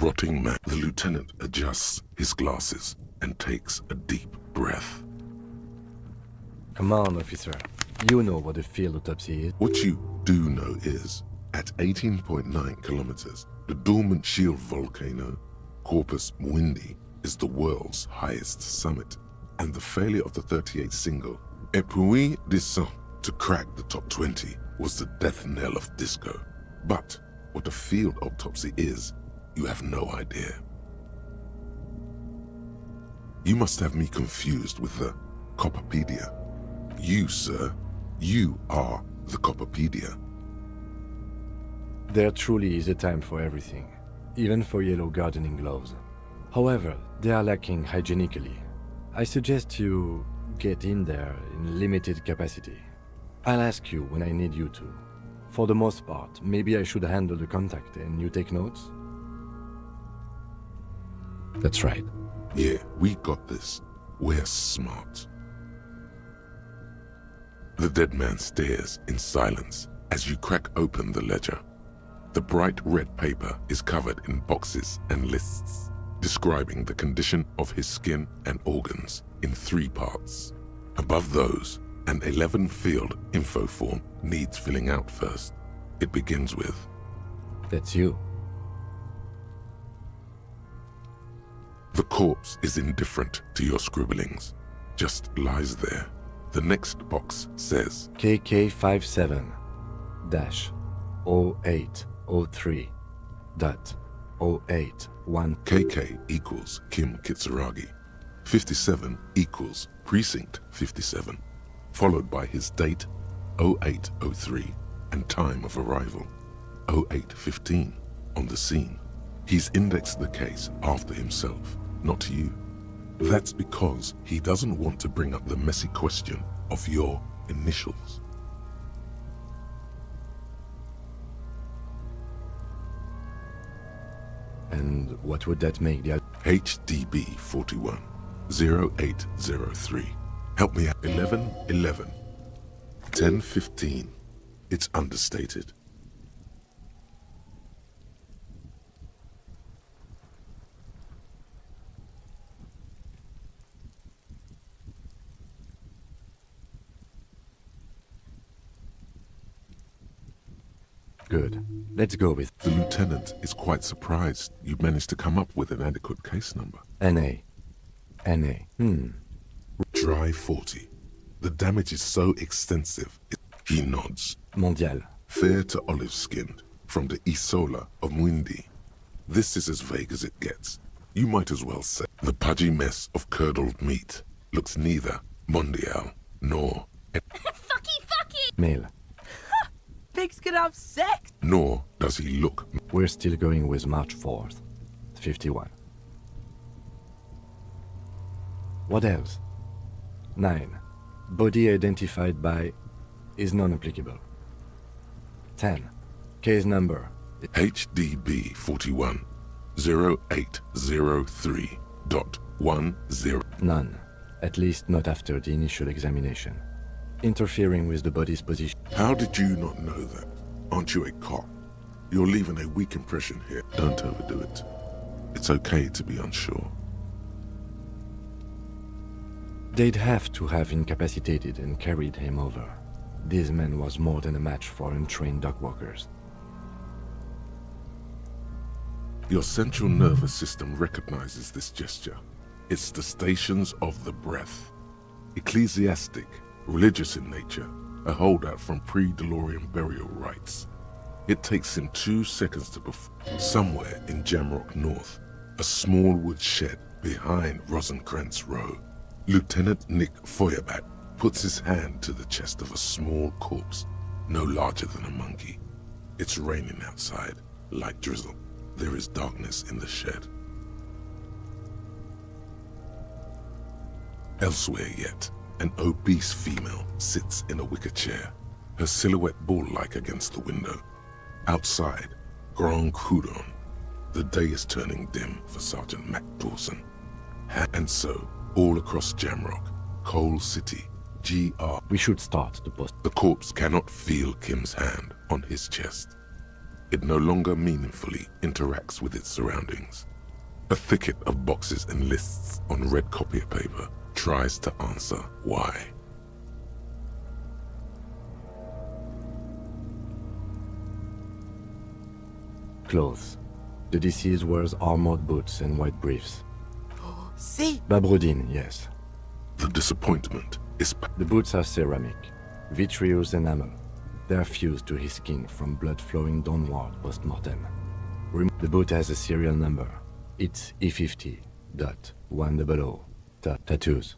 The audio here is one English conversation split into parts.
rotting man. The lieutenant adjusts his glasses and takes a deep breath. Come on, officer. You know what a field autopsy is. What you do know is, at 18.9 kilometers, the dormant shield volcano, Corpus Mundi, is the world's highest summit, and the failure of the 38 single, Et puis descend, to crack the top 20 was the death knell of disco. But what a field autopsy is, you have no idea. You must have me confused with the Copperpedia. You, sir, you are the Copperpedia. There truly is a time for everything, even for yellow gardening gloves. However, they are lacking hygienically. I suggest you get in there in limited capacity. I'll ask you when I need you to. For the most part, maybe I should handle the contact and you take notes? That's right. Yeah, we got this. We're smart. The dead man stares in silence as you crack open the ledger. The bright red paper is covered in boxes and lists, describing the condition of his skin and organs in 3 parts. Above those, an 11-field info form needs filling out first. It begins with, That's you. the corpse is indifferent to your scribblings, just lies there. The next box says, KK57-0803.081. KK equals Kim Kitsuragi. 57 equals Precinct 57, followed by his date, 0803, and time of arrival, 0815, on the scene. He's indexed the case after himself, not you. That's because he doesn't want to bring up the messy question of your initials. And what would that make the... HDB 41 0803. Help me out. 1111 1015. It's understated. Good. Let's go with The lieutenant is quite surprised you managed to come up with an adequate case number. NA. Dry 40. The damage is so extensive. He nods. Mondial. Fair to olive-skinned, from the Isola of Mundi. This is as vague as it gets. You might as well say the pudgy mess of curdled meat looks neither mondial nor Fucky! Male. Pigs can have sex! nor does he look. We're still going with March 4th. 51. What else? 9. Body identified by is non-applicable. 10. Case number. HDB 41 0803.10. None. At least not after the initial examination. Interfering with the body's position. How did you not know that? Aren't you a cop? You're leaving a weak impression here. Don't overdo it. It's okay to be unsure. They'd have to have incapacitated and carried him over. This man was more than a match for untrained dogwalkers. Your central nervous system recognizes this gesture. It's the stations of the breath. Ecclesiastic, religious in nature, a holdout from pre-DeLorean burial rites. It takes him 2 seconds to perform. Somewhere in Jamrock North, a small wood shed behind Rosencrantz Row, Lieutenant Nick Feuerbach puts his hand to the chest of a small corpse, no larger than a monkey. It's raining outside, light drizzle. There is darkness in the shed. Elsewhere yet, an obese female sits in a wicker chair, her silhouette bull-like against the window. Outside, Grand Coudon. The day is turning dim for Sergeant Mac Dawson. And so, all across Jamrock, Coal City, GR. We should start the post. The corpse cannot feel Kim's hand on his chest. It no longer meaningfully interacts with its surroundings. A thicket of boxes and lists on red copier paper tries to answer why. Clothes. The deceased wears armored boots and white briefs. See? Babroudin, yes. The disappointment is The boots are ceramic, vitreous enamel. They are fused to his skin from blood flowing downward post-mortem. The boot has a serial number. It's E50.100. Tattoos.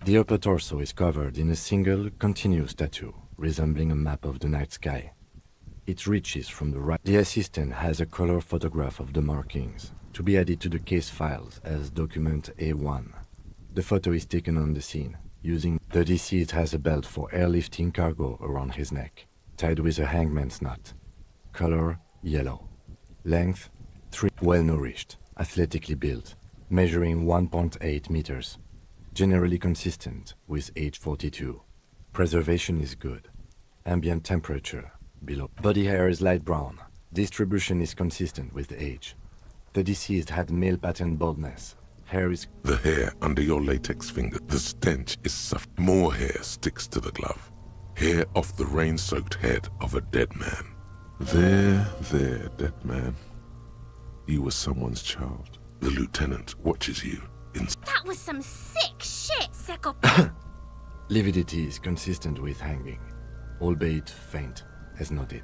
The upper torso is covered in a single, continuous tattoo, resembling a map of the night sky. It reaches from the right. The assistant has a color photograph of the markings, to be added to the case files as document A1. The photo is taken on the scene, using the deceased has a belt for airlifting cargo around his neck, tied with a hangman's knot. Color, yellow. Length, 3. Well-nourished, athletically built, measuring 1.8 meters. Generally consistent with age 42. Preservation is good. Ambient temperature, below. Body hair is light brown. Distribution is consistent with age. The deceased had male pattern baldness. Hair is... the hair under your latex finger. The stench is soft. More hair sticks to the glove. Hair off the rain-soaked head of a dead man. There, dead man. You were someone's child. The lieutenant watches you in... That was some sick shit, Secco. Lividity is consistent with hanging, albeit faint, as noted.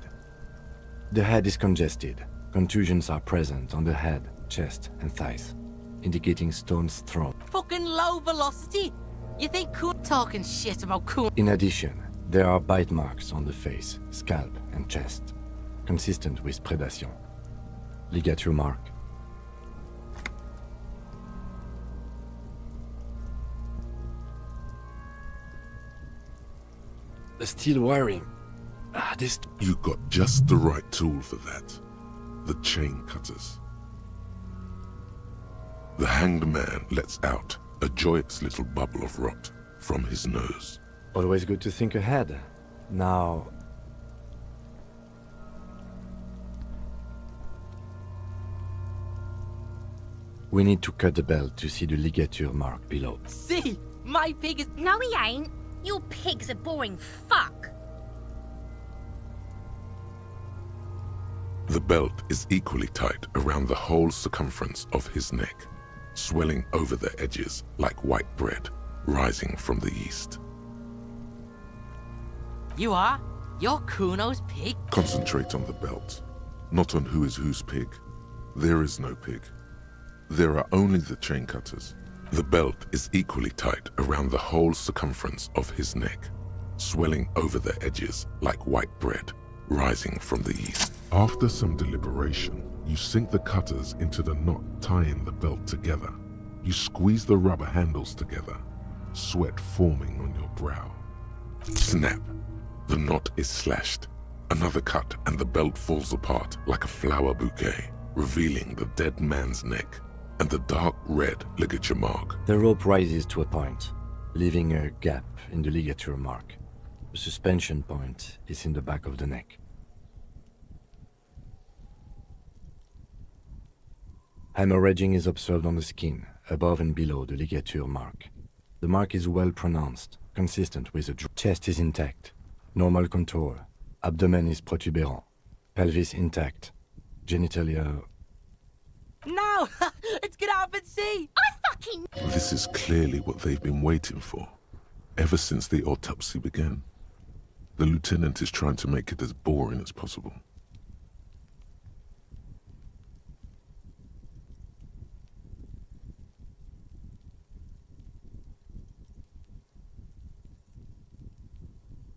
The head is congested. Contusions are present on the head, chest, and thighs, indicating stones thrown. Fucking low velocity. You think Coon talking shit about Coon? In addition, there are bite marks on the face, scalp, and chest, consistent with predation. Ligature mark. The steel wiring. This... You got just the right tool for that. The chain cutters. The hanged man lets out a joyous little bubble of rot from his nose. Always good to think ahead. Now... we need to cut the belt to see the ligature mark below. See? My pig is... No, he ain't. Your pig's a boring fuck. The belt is equally tight around the whole circumference of his neck, swelling over the edges like white bread rising from the east. You are? You're Kuno's pig? Concentrate on the belt, not on who is whose pig. There is no pig. There are only the chain cutters. The belt is equally tight around the whole circumference of his neck, swelling over the edges like white bread rising from the east. After some deliberation, you sink the cutters into the knot tying the belt together. You squeeze the rubber handles together, sweat forming on your brow. Snap! The knot is slashed. Another cut and the belt falls apart like a flower bouquet, revealing the dead man's neck and the dark red ligature mark. The rope rises to a point, leaving a gap in the ligature mark. The suspension point is in the back of the neck. Hemorrhaging is observed on the skin, above and below the ligature mark. The mark is well pronounced, consistent with the chest is intact, normal contour, abdomen is protuberant, pelvis intact, genitalia... No! Let's get up and see! I fucking... This is clearly what they've been waiting for, ever since the autopsy began. The lieutenant is trying to make it as boring as possible.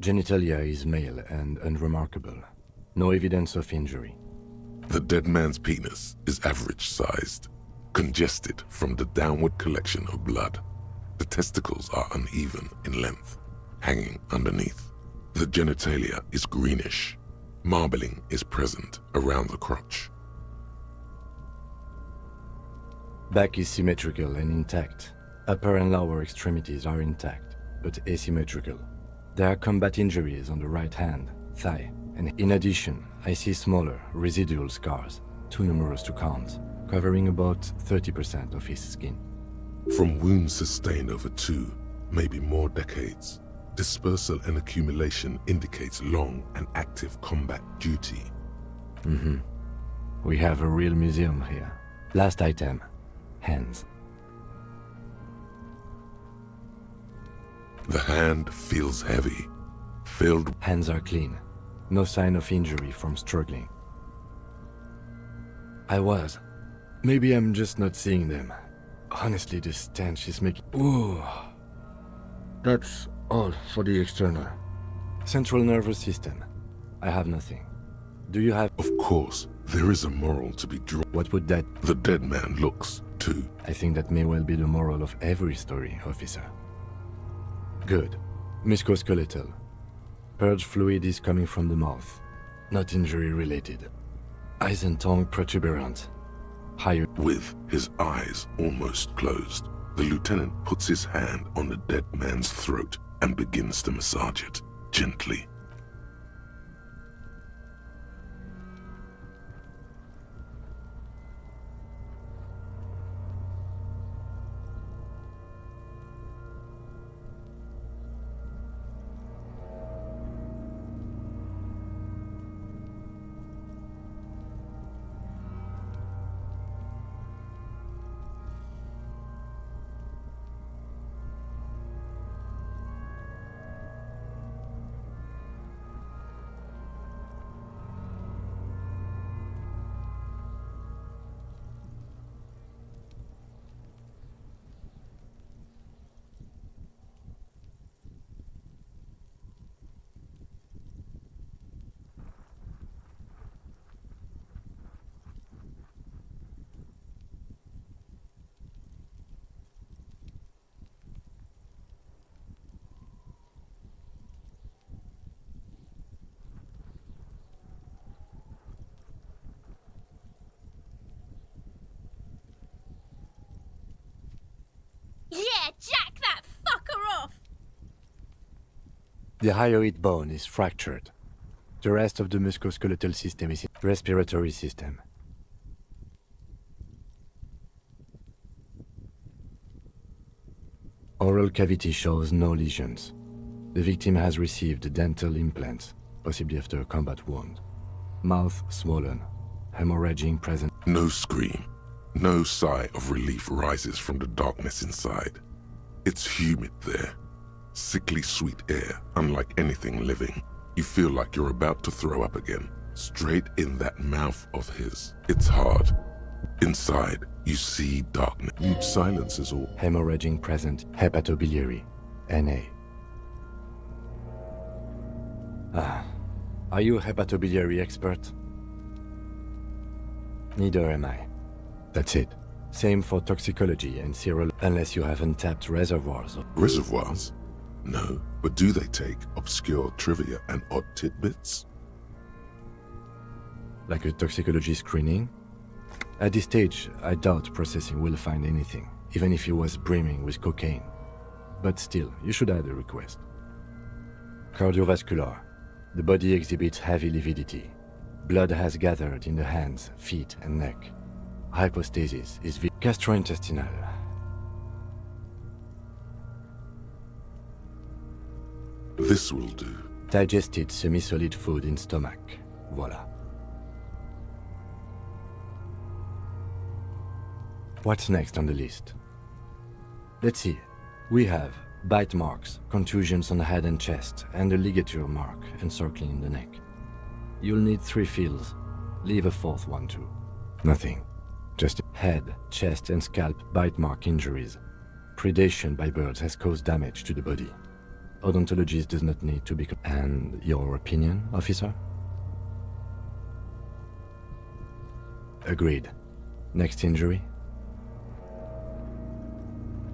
Genitalia is male and unremarkable. No evidence of injury. The dead man's penis is average-sized, congested from the downward collection of blood. The testicles are uneven in length, hanging underneath. The genitalia is greenish. Marbling is present around the crotch. Back is symmetrical and intact. Upper and lower extremities are intact, but asymmetrical. There are combat injuries on the right hand, thigh, and in addition, I see smaller, residual scars, too numerous to count, covering about 30% of his skin. From wounds sustained over 2, maybe more decades, dispersal and accumulation indicates long and active combat duty. We have a real museum here. Last item, hands. The hand feels heavy, filled. Hands are clean. No sign of injury from struggling. Maybe I'm just not seeing them. Honestly, this stench is making... Ooh. That's all for the external. Central nervous system. I have nothing. Do you have... Of course, there is a moral to be drawn. What would that... The dead man looks, too. I think that may well be the moral of every story, officer. Good. Musculoskeletal. Purge fluid is coming from the mouth. Not injury related. Eyes and tongue protuberant. Higher... With his eyes almost closed, the lieutenant puts his hand on the dead man's throat and begins to massage it, gently. Yeah, jack that fucker off! The hyoid bone is fractured. The rest of the musculoskeletal system is in respiratory system. Oral cavity shows no lesions. The victim has received dental implants, possibly after a combat wound. Mouth swollen, hemorrhaging present. No scream, no sigh of relief rises from the darkness inside. It's humid there. Sickly sweet air, unlike anything living. You feel like you're about to throw up again, straight in that mouth of his. It's hard. Inside, you see darkness. Huge silence is all. Hemorrhaging present, hepatobiliary, NA. Are you a hepatobiliary expert? Neither am I. That's it. Same for toxicology and serology, unless you have untapped reservoirs. Reservoirs? No, but do they take obscure trivia and odd tidbits? Like a toxicology screening? At this stage, I doubt processing will find anything, even if he was brimming with cocaine. But still, you should add a request. Cardiovascular. The body exhibits heavy lividity. Blood has gathered in the hands, feet, and neck. Hypostasis is gastrointestinal. This will do. Digested semi-solid food in stomach. Voila. What's next on the list? Let's see. We have bite marks, contusions on the head and chest, and a ligature mark encircling the neck. You'll need 3 feels. Leave a 4th one too. Nothing. Just head, chest, and scalp bite mark injuries. Predation by birds has caused damage to the body. Odontologist does not need to be... And your opinion, officer? Agreed. Next injury?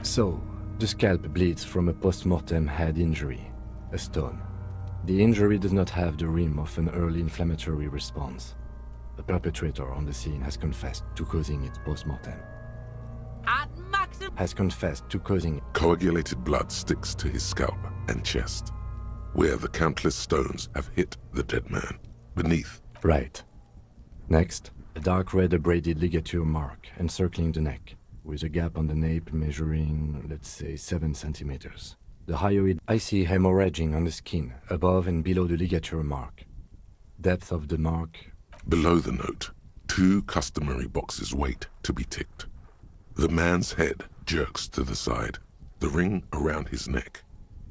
So, the scalp bleeds from a post-mortem head injury, a stone. The injury does not have the rim of an early inflammatory response. The perpetrator on the scene has confessed to causing it post-mortem. At maximum. Has confessed to causing it. Coagulated blood sticks to his scalp and chest. where the countless stones have hit the dead man. Beneath, Right. Next, a dark red abraded ligature mark encircling the neck, with a gap on the nape measuring, let's say, 7 centimeters. The hyoid, I see hemorrhaging on the skin, above and below the ligature mark. Depth of the mark, below the note, 2 customary boxes wait to be ticked. The man's head jerks to the side. The ring around his neck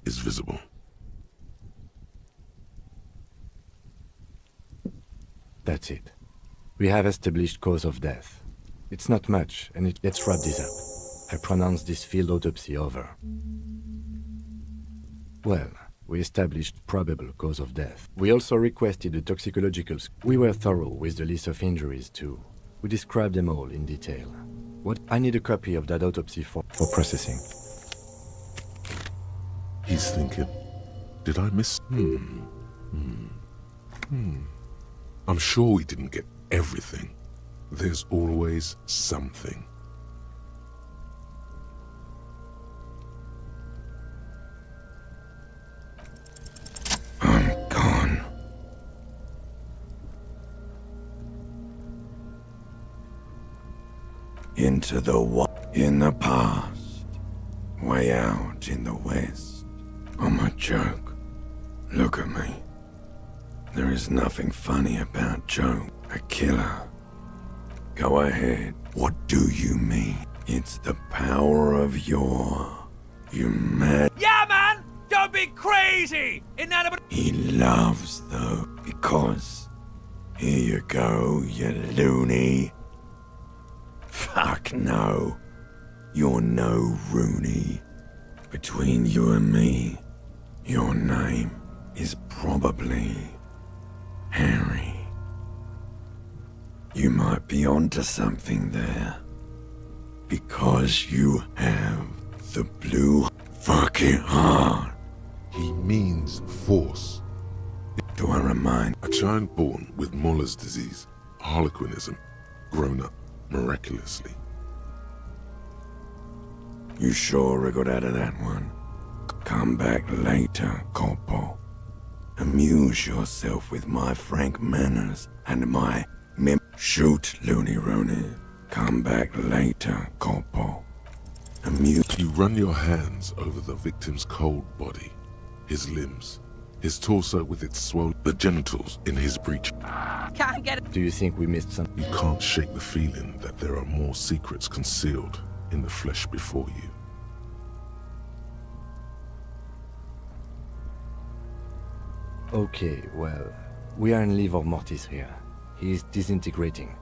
is visible. that's it. We have established cause of death. It's not much, and let's wrap this up. I pronounce this field autopsy over. Well, we established probable cause of death. We also requested a toxicological We were thorough with the list of injuries, too. We described them all in detail. What? I need a copy of that autopsy for processing. He's thinking, did I miss? I'm sure we didn't get everything. There's always something. I'm gone. Into the in the past, way out in the west. I'm a joke. Look at me. There is nothing funny about Joe, a killer. Go ahead. What do you mean? It's the power of you mad. Yeah, man! Don't be crazy! Inanimate. He loves though, because here you go, you loony. Fuck no. You're no Rooney. Between you and me, your name is probably Harry. You might be onto something there. Because you have the blue fucking heart. He means force. Do I remind? A child born with Muller's disease, harlequinism, grown up miraculously. You sure I got out of that one? Come back later, Corpo. Amuse yourself with my frank manners and my Shoot, Looney Rooney. Come back later, Corpo. Amuse. You run your hands over the victim's cold body, his limbs, his torso with its swollen, the genitals in his breech. Can't get it. Do you think we missed some? You can't shake the feeling that there are more secrets concealed in the flesh before you. Okay, well, we are in livor mortis here. He is disintegrating.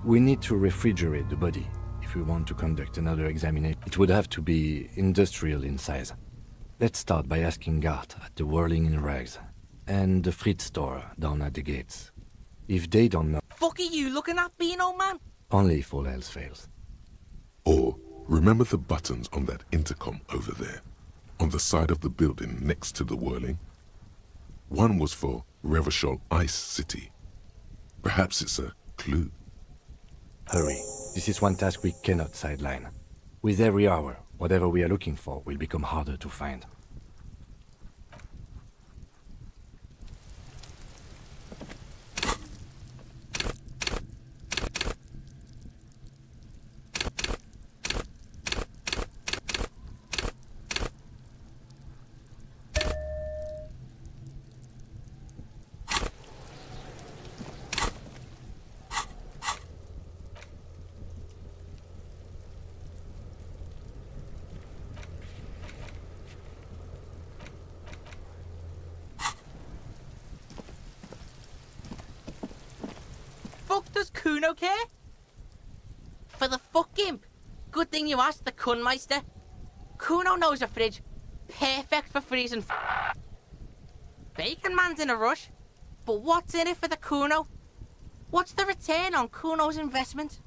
We need to refrigerate the body if we want to conduct another examination. It would have to be industrial in size. Let's start by asking Gart at the Whirling in Rags and the Fritz store down at the gates. If they don't know, Fuck are you looking at, Beano, man? only if all else fails. Or remember the buttons on that intercom over there, on the side of the building next to the Whirling? One was for Revachol Ice City. Perhaps it's a clue. Hurry. This is one task we cannot sideline. With every hour, whatever we are looking for will become harder to find. Fuck does Kuno care? For the fuck imp. Good thing you asked the Kunmeister. Kuno knows a fridge. Perfect for freezing Bacon Man's in a rush. But what's in it for the Kuno? What's the return on Kuno's investment?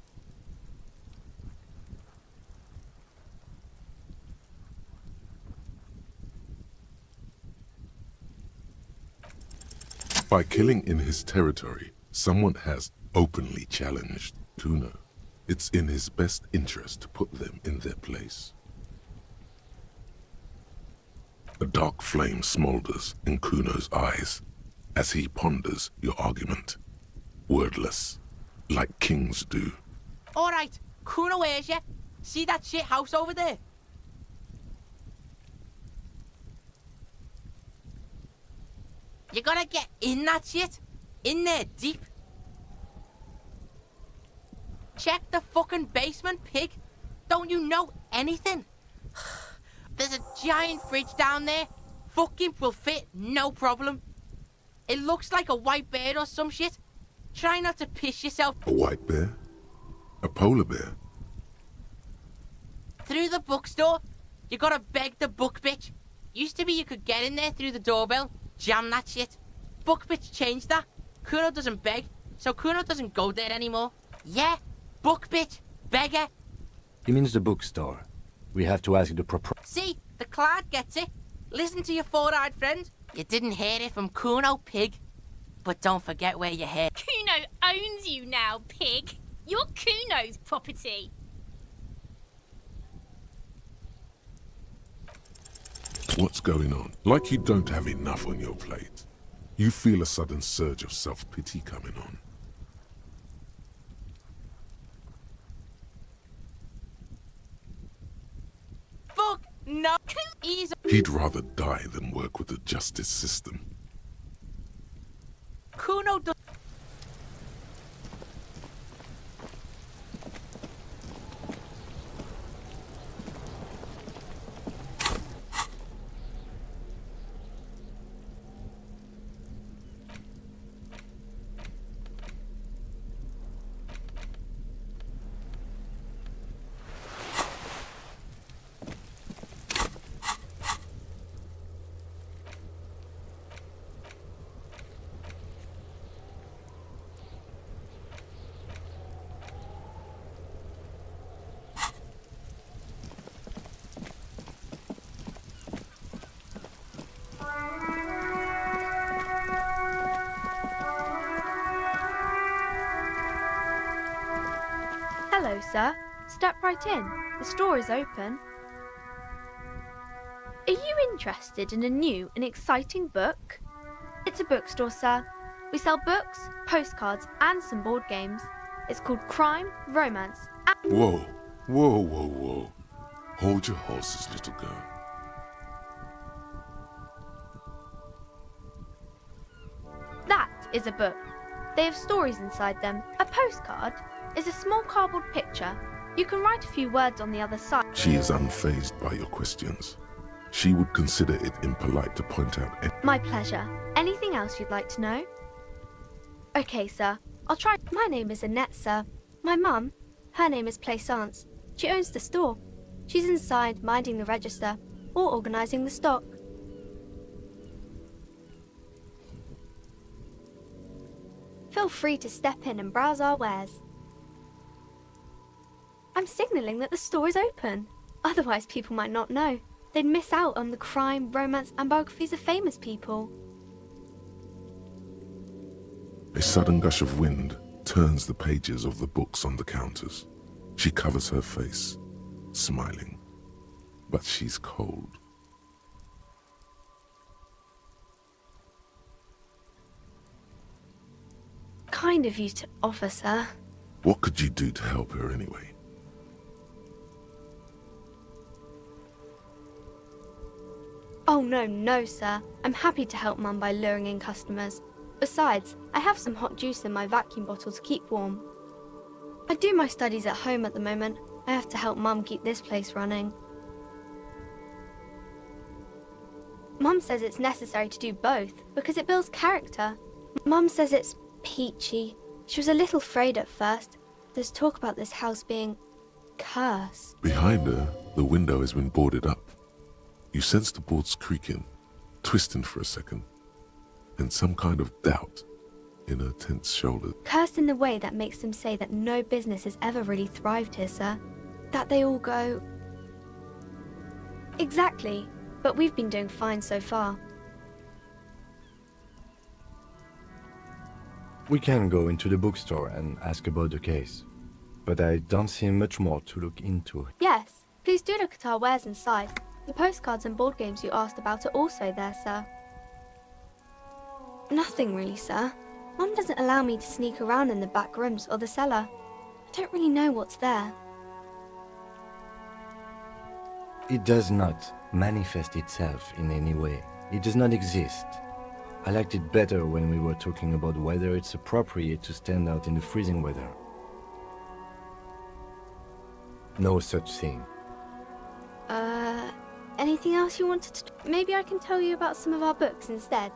By killing in his territory, someone has openly challenged Kuno. It's in his best interest to put them in their place. A dark flame smolders in Kuno's eyes as he ponders your argument. Wordless, like kings do. Alright, Kuno hears you. See that shit house over there? You gotta get in that shit. In there, deep. Check the fucking basement, pig. Don't you know anything? There's a giant fridge down there. Fucking will fit, no problem. It looks like a white bear or some shit. Try not to piss yourself. A white bear? A polar bear? Through the bookstore, you gotta beg the book bitch. Used to be you could get in there through the doorbell, jam that shit. Book bitch changed that. Kuno doesn't beg, so Kuno doesn't go there anymore. Yeah, book bitch, beggar. He means the bookstore. We have to ask the proprietor. See, the cloud gets it. Listen to your four-eyed friend. You didn't hear it from Kuno, pig. But don't forget where you heard. Kuno owns you now, pig. You're Kuno's property. What's going on? Like you don't have enough on your plate. You feel a sudden surge of self-pity coming on. Fuck no. He's He'd rather die than work with the justice system. Kuno does. Hello, sir. Step right in. The store is open. Are you interested in a new and exciting book? It's a bookstore, sir. We sell books, postcards, and some board games. It's called Crime, Romance, and... Whoa, whoa, whoa, whoa. Hold your horses, little girl. That is a book. They have stories inside them. A postcard is a small cardboard picture. You can write a few words on the other side. She is unfazed by your questions. She would consider it impolite to point out My pleasure. Anything else you'd like to know? Okay, sir. I'll try. My name is Annette, sir. My mum, her name is Plaisance. She owns the store. She's inside minding the register or organising the stock. Feel free to step in and browse our wares. I'm signalling that the store is open. Otherwise, people might not know. They'd miss out on the crime, romance, and biographies of famous people. A sudden gush of wind turns the pages of the books on the counters. She covers her face, smiling. But she's cold. Kind of you to offer, sir. What could you do to help her anyway? Oh, no, sir. I'm happy to help Mum by luring in customers. Besides, I have some hot juice in my vacuum bottle to keep warm. I do my studies at home at the moment. I have to help Mum keep this place running. Mum says it's necessary to do both because it builds character. Mum says it's peachy. She was a little afraid at first. There's talk about this house being cursed. Behind her, the window has been boarded up. You sense the boards creaking, twisting for a second, and some kind of doubt in her tense shoulders. Cursed in the way that makes them say that no business has ever really thrived here, sir. That they all go... Exactly, but we've been doing fine so far. We can go into the bookstore and ask about the case, but I don't see much more to look into. Yes, please do look at our wares inside. The postcards and board games you asked about are also there, sir. Nothing really, sir. Mum doesn't allow me to sneak around in the back rooms or the cellar. I don't really know what's there. It does not manifest itself in any way. It does not exist. I liked it better when we were talking about whether it's appropriate to stand out in the freezing weather. No such thing. Anything else you wanted to... Maybe I can tell you about some of our books instead.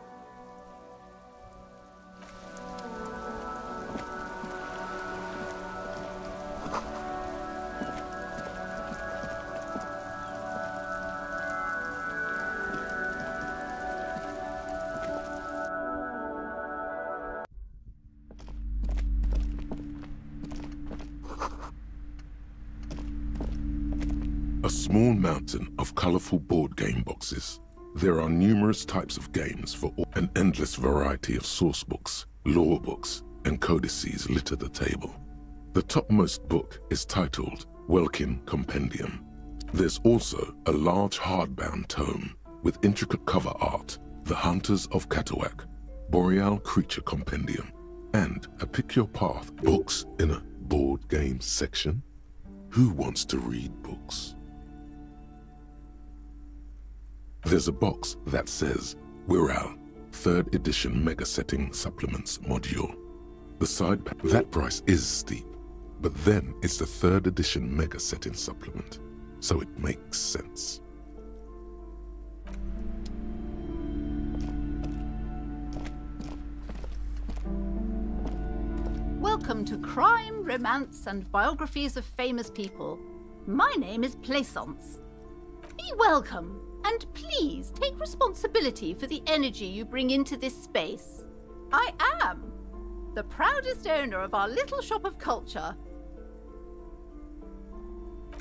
A small mountain of colorful board game boxes. There are numerous types of games for an endless variety of source books, lore books, and codices litter the table. The topmost book is titled Welkin Compendium. There's also a large hardbound tome with intricate cover art, The Hunters of Catawak, Boreal Creature Compendium, and a Pick Your Path books in a board game section. Who wants to read books? There's a box that says Wirral 3rd edition mega setting supplements module. The side that price is steep, but then it's the 3rd edition mega setting supplement, so it makes sense. Welcome to Crime, Romance, and Biographies of Famous People. My name is Plaisance. Be welcome, and please take responsibility for the energy you bring into this space. I am the proudest owner of our little shop of culture.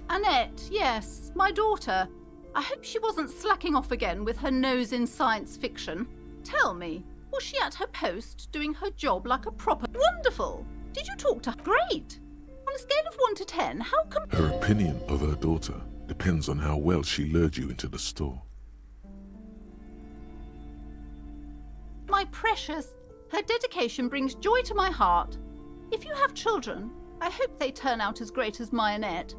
Annette, yes, my daughter. I hope she wasn't slacking off again with her nose in science fiction. Tell me, was she at her post doing her job like a proper... Wonderful! Did you talk to her? Great! On a scale of 1 to 10, how come... Her opinion of her daughter depends on how well she lured you into the store. My precious, her dedication brings joy to my heart. If you have children, I hope they turn out as great as my Annette.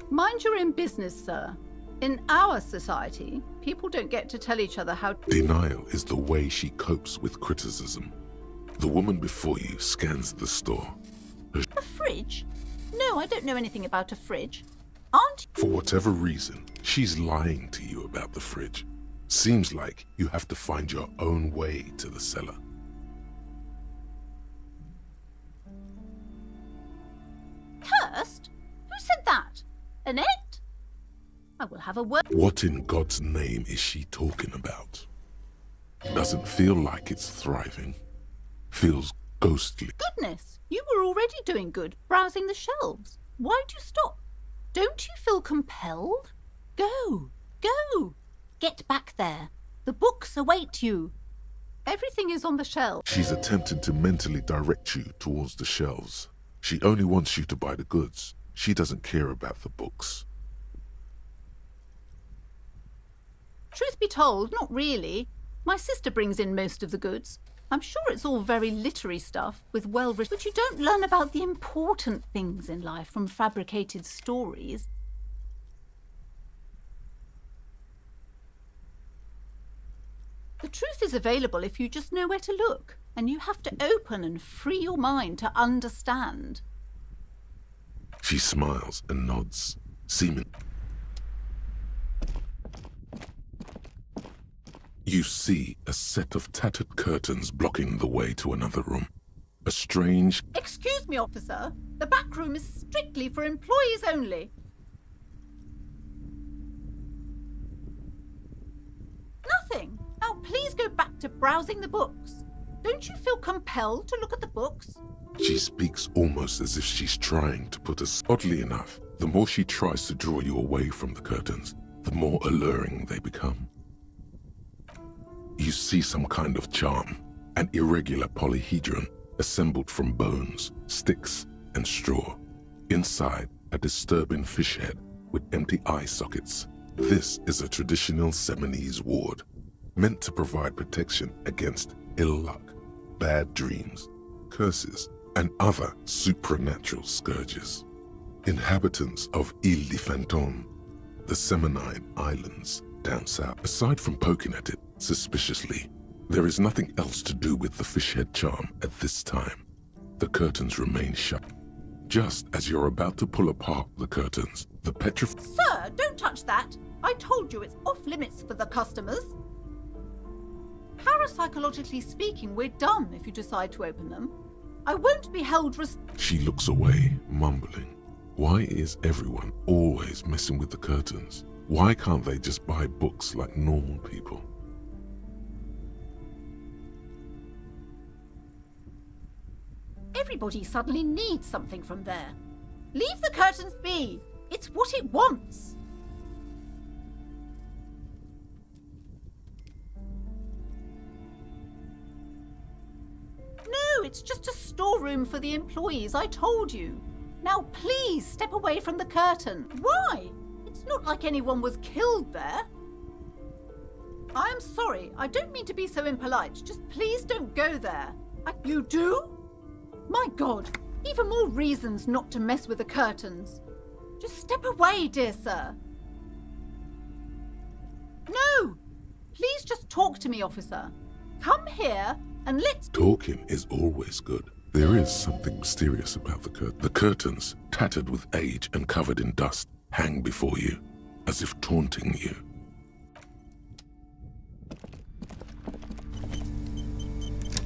Mind your own business, sir. In our society, people don't get to tell each other how... Denial is the way she copes with criticism. The woman before you scans the store. A fridge? No, I don't know anything about a fridge. Aren't you? For whatever reason, she's lying to you about the fridge. Seems like you have to find your own way to the cellar. Cursed? Who said that? Annette? I will have a word. What in God's name is she talking about? Doesn't feel like it's thriving. Feels ghostly. Goodness, you were already doing good, browsing the shelves. Why'd you stop? Don't you feel compelled? Go, go. Get back there. The books await you. Everything is on the shelf. She's attempting to mentally direct you towards the shelves. She only wants you to buy the goods. She doesn't care about the books. Truth be told, not really. My sister brings in most of the goods. I'm sure it's all very literary stuff with well-written, but you don't learn about the important things in life from fabricated stories. The truth is available if you just know where to look, and you have to open and free your mind to understand. She smiles and nods, seeming... You see a set of tattered curtains blocking the way to another room. A strange... Excuse me, officer. The back room is strictly for employees only. Nothing. Now please go back to browsing the books. Don't you feel compelled to look at the books? She speaks almost as if she's trying to put us... Oddly enough, the more she tries to draw you away from the curtains, the more alluring they become. You see some kind of charm, an irregular polyhedron assembled from bones, sticks, and straw. Inside, a disturbing fish head with empty eye sockets. This is a traditional Seminese ward, meant to provide protection against ill luck, bad dreams, curses, and other supernatural scourges. Inhabitants of Ile de Fantôme, the Seminine Islands down south, aside from poking at it suspiciously, there is nothing else to do with the fish head charm at this time. The curtains remain shut. Just as you're about to pull apart the curtains, the Sir, don't touch that! I told you it's off limits for the customers. Parapsychologically speaking, we're done if you decide to open them. I won't be held She looks away, mumbling. Why is everyone always messing with the curtains? Why can't they just buy books like normal people? Everybody suddenly needs something from there. Leave the curtains be. It's what it wants. No, it's just a storeroom for the employees, I told you. Now please step away from the curtain. Why? It's not like anyone was killed there. I'm sorry, I don't mean to be so impolite. Just please don't go there. You do? My God, even more reasons not to mess with the curtains. Just step away, dear sir. No! Please just talk to me, officer. Come here and let's... Talking is always good. There is something mysterious about the curtain. The curtains, tattered with age and covered in dust, hang before you, as if taunting you.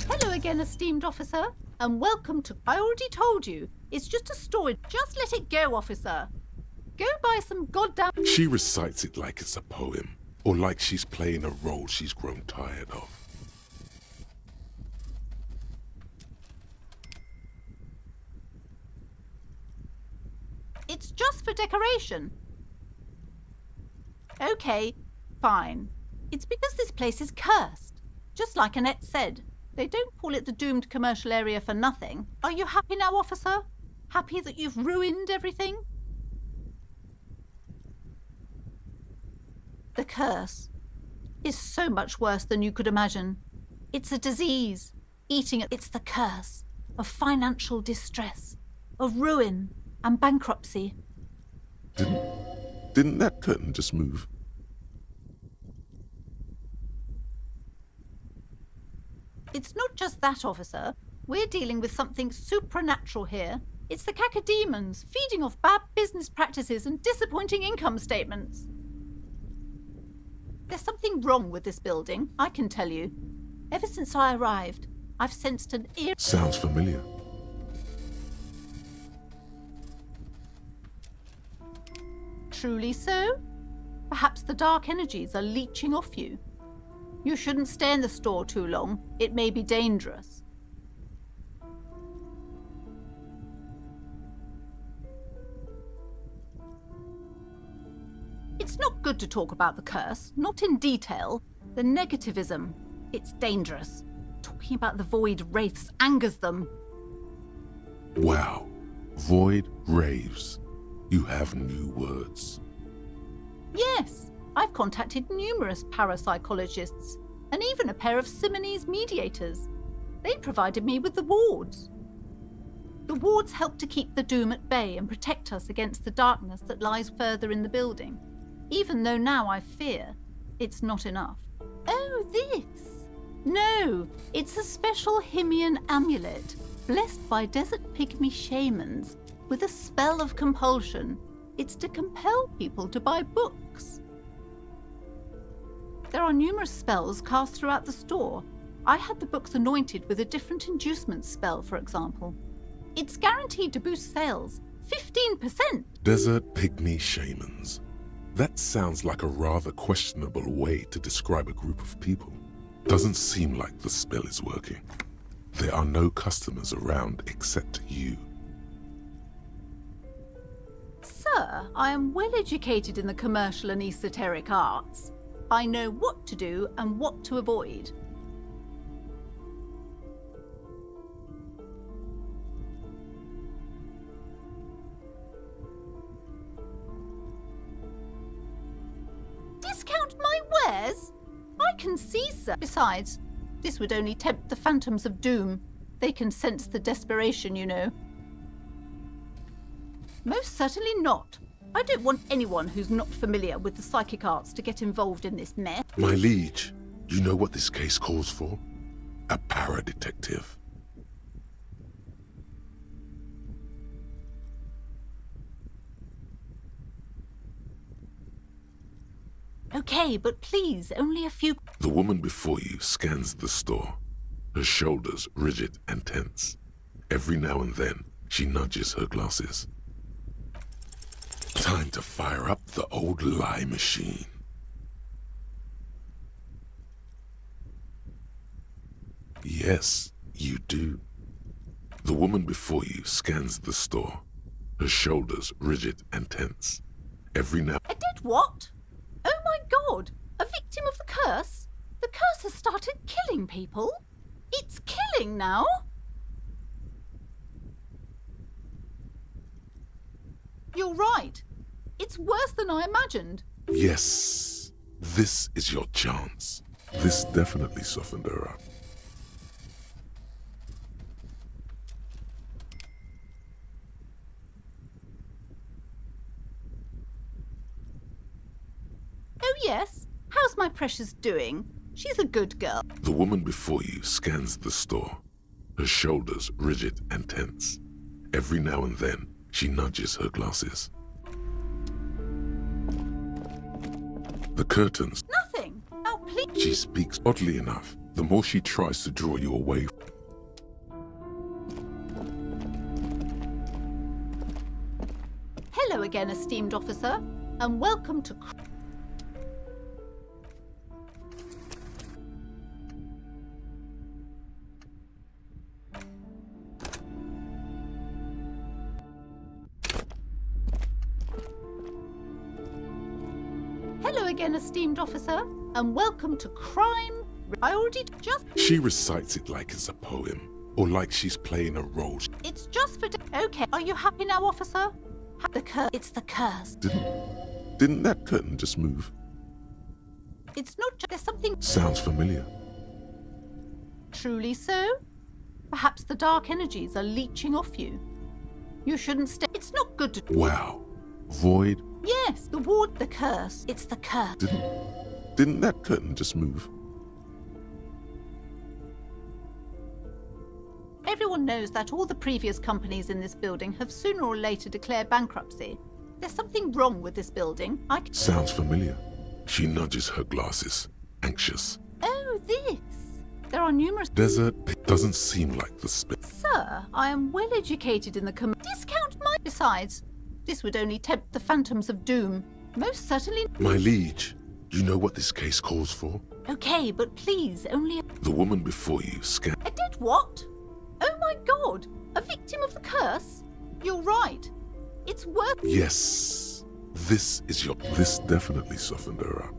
Hello again, esteemed officer, and welcome to... I already told you, it's just a storage. Just let it go, officer. Go buy some goddamn... She recites it like it's a poem, or like she's playing a role she's grown tired of. It's just for decoration. Okay, fine. It's because this place is cursed. Just like Annette said, they don't call it the doomed commercial area for nothing. Are you happy now, officer? Happy that you've ruined everything? The curse is so much worse than you could imagine. It's a disease, eating it. It's the curse of financial distress, of ruin and bankruptcy. Didn't that curtain just move? It's not just that, officer. We're dealing with something supernatural here. It's the cacodemons feeding off bad business practices and disappointing income statements. There's something wrong with this building, I can tell you. Ever since I arrived, I've sensed an ear... Sounds familiar. Truly so? Perhaps the dark energies are leeching off you. You shouldn't stay in the store too long. It may be dangerous. It's not good to talk about the curse, not in detail. The negativism, it's dangerous. Talking about the void wraiths angers them. Wow. Void raves. You have new words. Yes, I've contacted numerous parapsychologists and even a pair of Simonese mediators. They provided me with the wards. The wards help to keep the doom at bay and protect us against the darkness that lies further in the building, even though now I fear it's not enough. Oh, this? No, it's a special Himian amulet blessed by desert pygmy shamans with a spell of compulsion. It's to compel people to buy books. There are numerous spells cast throughout the store. I had the books anointed with a different inducement spell, for example. It's guaranteed to boost sales 15%. Desert pygmy shamans. That sounds like a rather questionable way to describe a group of people. Doesn't seem like the spell is working. There are no customers around except you. Sir, I am well educated in the commercial and esoteric arts. I know what to do and what to avoid. says. I can see, sir. Besides, this would only tempt the phantoms of doom. They can sense the desperation, you know. Most certainly not. I don't want anyone who's not familiar with the psychic arts to get involved in this mess. My liege, you know what this case calls for? A para-detective. Okay, but please, only a few... The woman before you scans the store, her shoulders rigid and tense. Every now and then, she nudges her glasses. Time to fire up the old lie machine. Yes, you do. The woman before you scans the store, her shoulders rigid and tense. Every now... I did what? Oh my god! A victim of the curse? The curse has started killing people? It's killing now? You're right. It's worse than I imagined. Yes, this is your chance. This definitely softened her up. Oh yes? How's my precious doing? She's a good girl. The woman before you scans the store, her shoulders rigid and tense. Every now and then, she nudges her glasses. The curtains. Nothing. Now please. She speaks oddly enough. The more she tries to draw you away. Hello again, esteemed officer, and welcome to... Hello again, esteemed officer, and welcome to Crime... I already just... She recites it like it's a poem, or like she's playing a role. It's just for... Okay, are you happy now, officer? It's the curse. Didn't that curtain just move? It's not just... There's something... Sounds familiar. Truly so? Perhaps the dark energies are leeching off you. You shouldn't stay... It's not good to... Wow. Void? Yes, the ward... The curse. It's the curse. Didn't that curtain just move? Everyone knows that all the previous companies in this building have sooner or later declared bankruptcy. There's something wrong with this building. Sounds familiar. She nudges her glasses, anxious. Oh, this. There are numerous... Desert doesn't seem like the spit. Sir, I am well educated in the Discount my... Besides, this would only tempt the phantoms of doom. Most certainly... My liege, you know what this case calls for? Okay, but please, only... The woman before you scanned... I did what? Oh my god! A victim of the curse? You're right. It's worth... Yes. This is your... This definitely softened her up.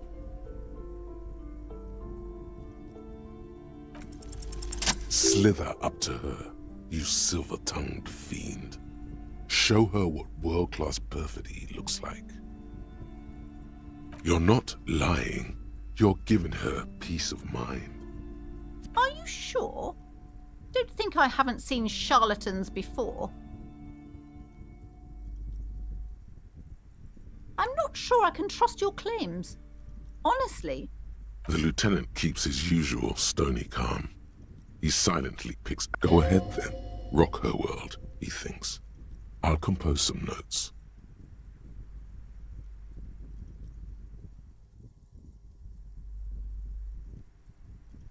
Slither up to her, you silver-tongued fiend. Show her what world-class perfidy looks like. You're not lying. You're giving her peace of mind. Are you sure? Don't think I haven't seen charlatans before. I'm not sure I can trust your claims. Honestly. The lieutenant keeps his usual stony calm. He silently picks... Go ahead then. Rock her world, he thinks. I'll compose some notes.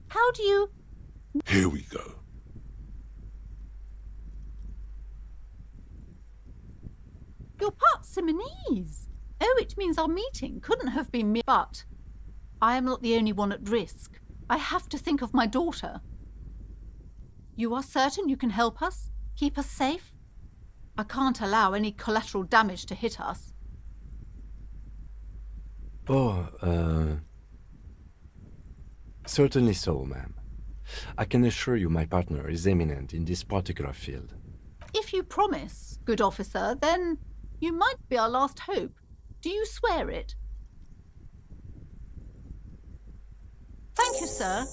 How do you... Here we go. You're part Simonese. Oh, it means our meeting couldn't have been me. But I am not the only one at risk. I have to think of my daughter. You are certain you can help us? Keep us safe? I can't allow any collateral damage to hit us. Certainly so, ma'am. I can assure you my partner is eminent in this particular field. If you promise, good officer, then you might be our last hope. Do you swear it? sir.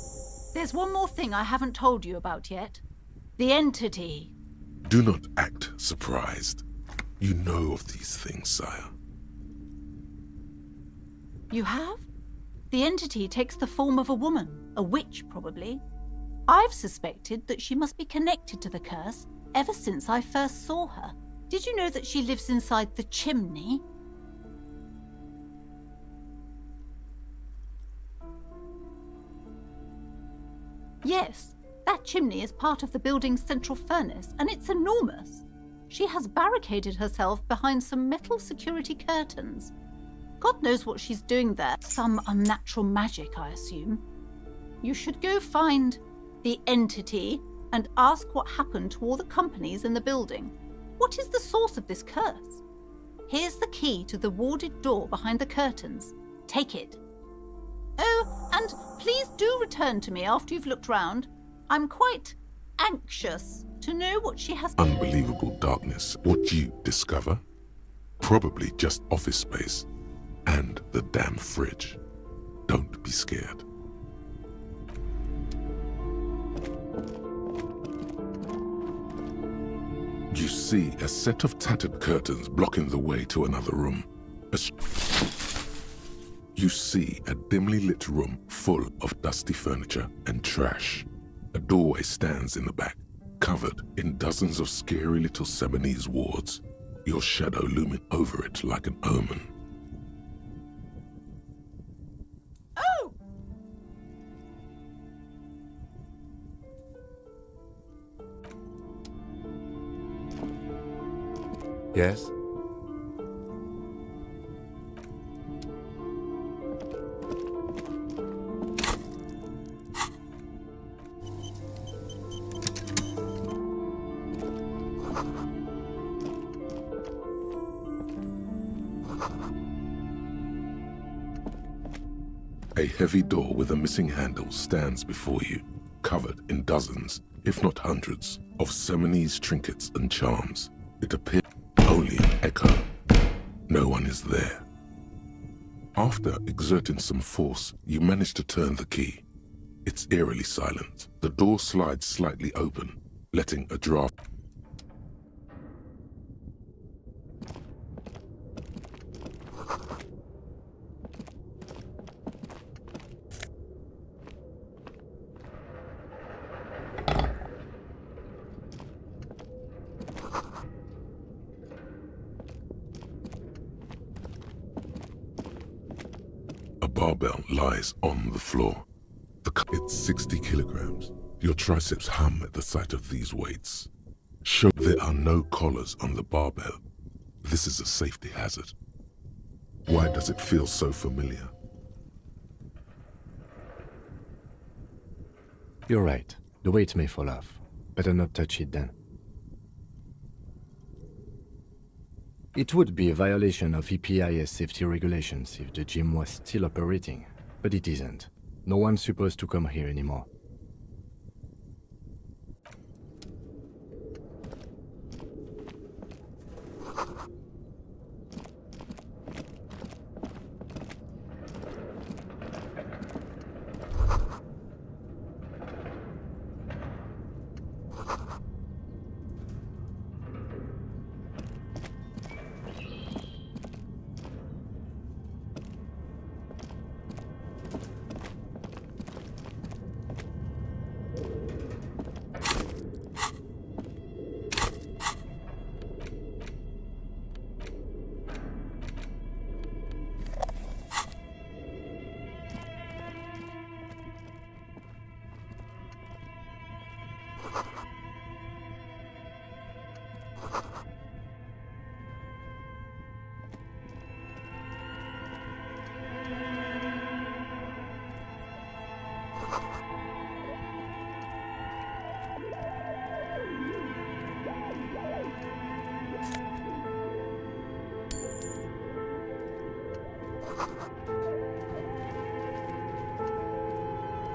There's one more thing I haven't told you about yet. The entity. Do not act surprised. You know of these things, sire. You have? The entity takes the form of a woman, a witch probably. I've suspected that she must be connected to the curse ever since I first saw her. Did you know that she lives inside the chimney? Yes, that chimney is part of the building's central furnace, and it's enormous. She has barricaded herself behind some metal security curtains. God knows what she's doing there. Some unnatural magic, I assume. You should go find the entity and ask what happened to all the companies in the building. What is the source of this curse? Here's the key to the warded door behind the curtains. Take it. Oh, and please do return to me after you've looked round. I'm quite anxious to know what she has... Unbelievable darkness. What you discover? Probably just office space. And the damn fridge. Don't be scared. You see a set of tattered curtains blocking the way to another room. You see a dimly lit room full of dusty furniture and trash. A doorway stands in the back, covered in dozens of scary little Seminese wards, your shadow looming over it like an omen. Oh! Yes? A heavy door with a missing handle stands before you, covered in dozens, if not hundreds, of Seminese trinkets and charms. It appears only an echo. No one is there. After exerting some force, you manage to turn the key. It's eerily silent. The door slides slightly open, letting a draft... A barbell lies on the floor. It's 60 kilograms. Your triceps hum at the sight of these weights. Show there are no collars on the barbell. This is a safety hazard. Why does it feel so familiar? You're right. The weight may fall off. Better not touch it then. It would be a violation of EPIS safety regulations if the gym was still operating, but it isn't. No one's supposed to come here anymore.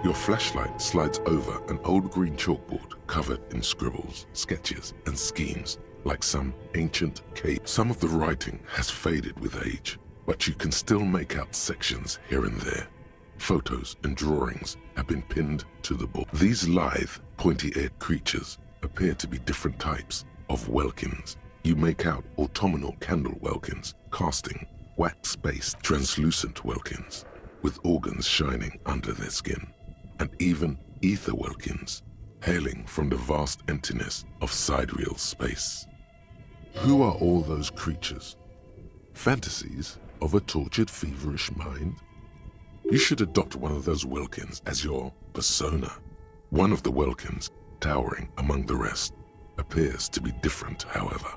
Your flashlight slides over an old green chalkboard covered in scribbles, sketches, and schemes, like some ancient cave. Some of the writing has faded with age, but you can still make out sections here and there. Photos and drawings have been pinned to the board. These lithe, pointy-eared creatures appear to be different types of welkins. You make out autumnal candle welkins, casting wax-based translucent welkins, with organs shining under their skin, and even ether welkins, hailing from the vast emptiness of sidereal space. Who are all those creatures? Fantasies of a tortured, feverish mind? You should adopt one of those welkins as your persona. One of the welkins, towering among the rest, appears to be different, however.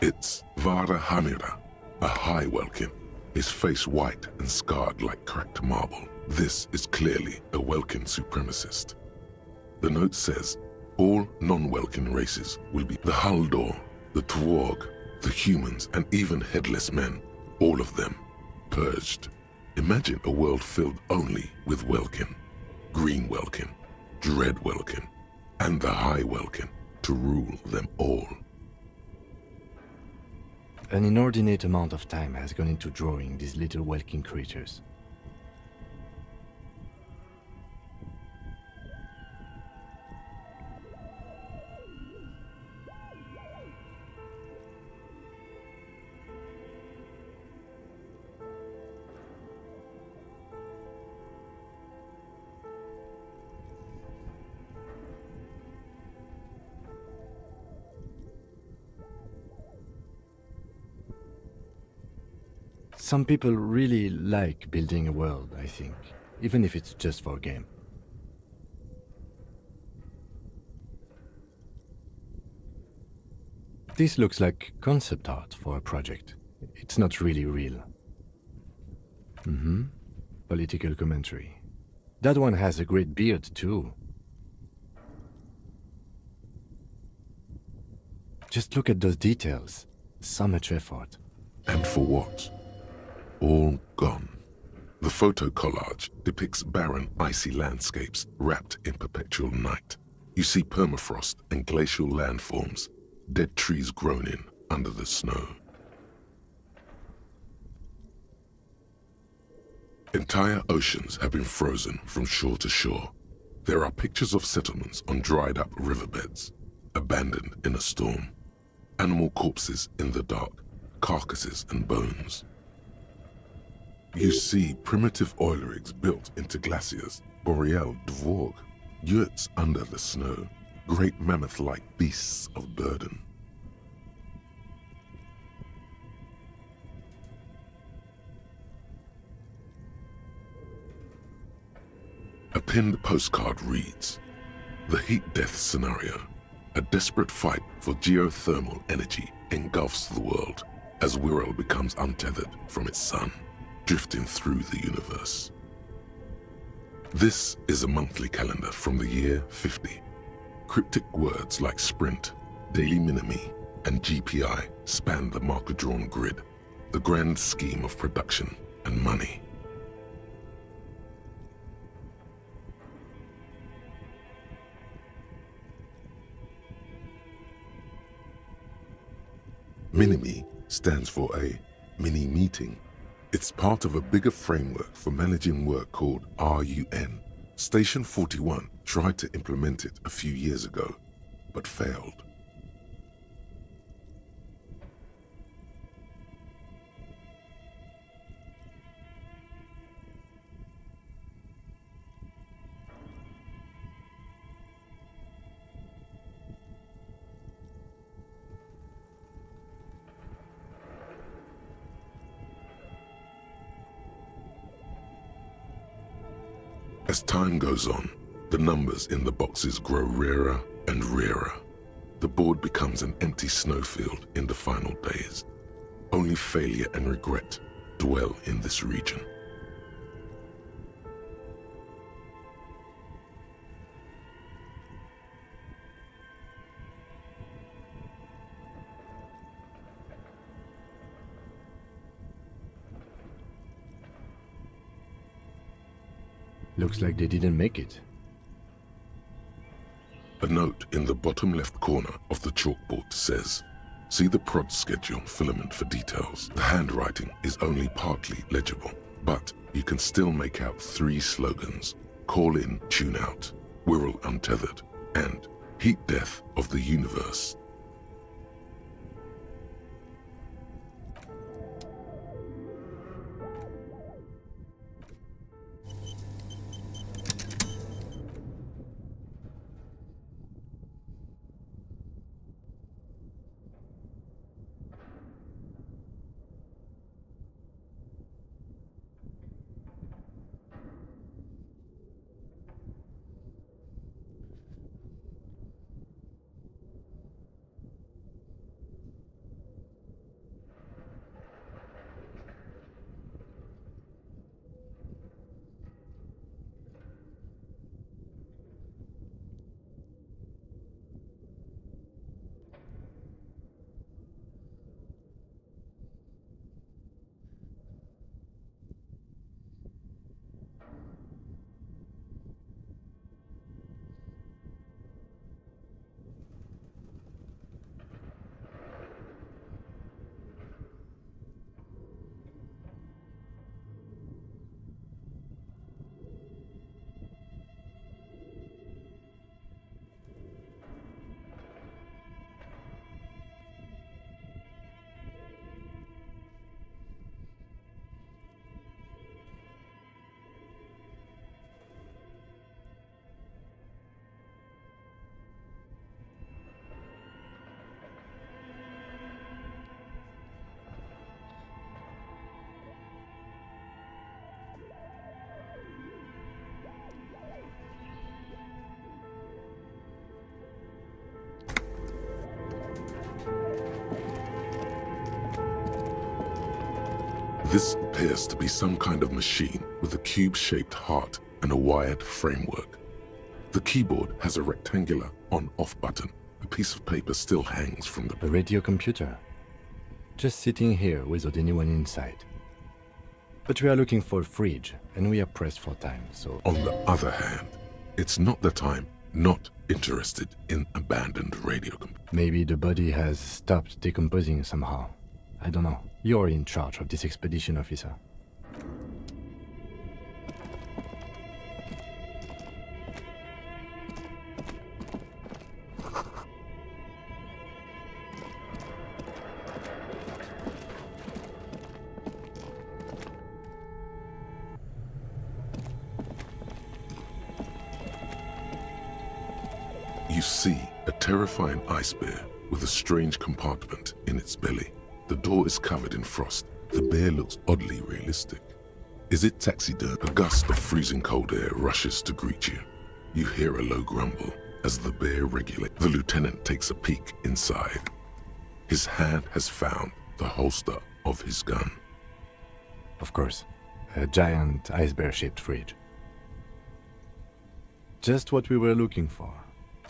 It's Vara Hamira, a high welkin, his face white and scarred like cracked marble. This is clearly a welkin supremacist. The note says, all non-welkin races will be the Haldor, the Twarg, the humans, and even headless men, all of them, purged. Imagine a world filled only with welkin, green welkin, dread welkin, and the high welkin to rule them all. An inordinate amount of time has gone into drawing these little welkin creatures. Some people really like building a world, I think, even if it's just for a game. This looks like concept art for a project. It's not really real. Political commentary. That one has a great beard, too. Just look at those details. So much effort. And for what? All gone. The photo collage depicts barren, icy landscapes wrapped in perpetual night. You see permafrost and glacial landforms, dead trees grown in under the snow. Entire oceans have been frozen from shore to shore. There are pictures of settlements on dried-up riverbeds, abandoned in a storm. Animal corpses in the dark, carcasses and bones. You see primitive oil rigs built into glaciers, boreal dvorg, yurts under the snow, great mammoth-like beasts of burden. A pinned postcard reads, "The heat death scenario. A desperate fight for geothermal energy engulfs the world as Wirral becomes untethered from its sun, drifting through the universe." This is a monthly calendar from the year 50. Cryptic words like sprint, daily minimi, and GPI span the marker-drawn grid, the grand scheme of production and money. Minimi stands for a mini-meeting. It's part of a bigger framework for managing work called RUN. Station 41 tried to implement it a few years ago, but failed. As time goes on, the numbers in the boxes grow rarer and rarer. The board becomes an empty snowfield in the final days. Only failure and regret dwell in this region. Looks like they didn't make it. A note in the bottom left corner of the chalkboard says, "See the prod schedule filament for details." The handwriting is only partly legible, but you can still make out 3 slogans: Call in, Tune out, Wirral Untethered, and Heat Death of the Universe. This appears to be some kind of machine with a cube-shaped heart and a wired framework. The keyboard has a rectangular on-off button. A piece of paper still hangs from the... A radio computer. Just sitting here without anyone inside. But we are looking for a fridge, and we are pressed for time, so... On the other hand, it's not that I'm not interested in abandoned radio computers. Maybe the body has stopped decomposing somehow. I don't know. You're in charge of this expedition, officer. You see a terrifying ice bear with a strange compartment in its belly. The door is covered in frost. The bear looks oddly realistic. Is it taxidermy? A gust of freezing cold air rushes to greet you. You hear a low grumble as the bear regulates. The lieutenant takes a peek inside. His hand has found the holster of his gun. Of course, a giant ice bear-shaped fridge. Just what we were looking for.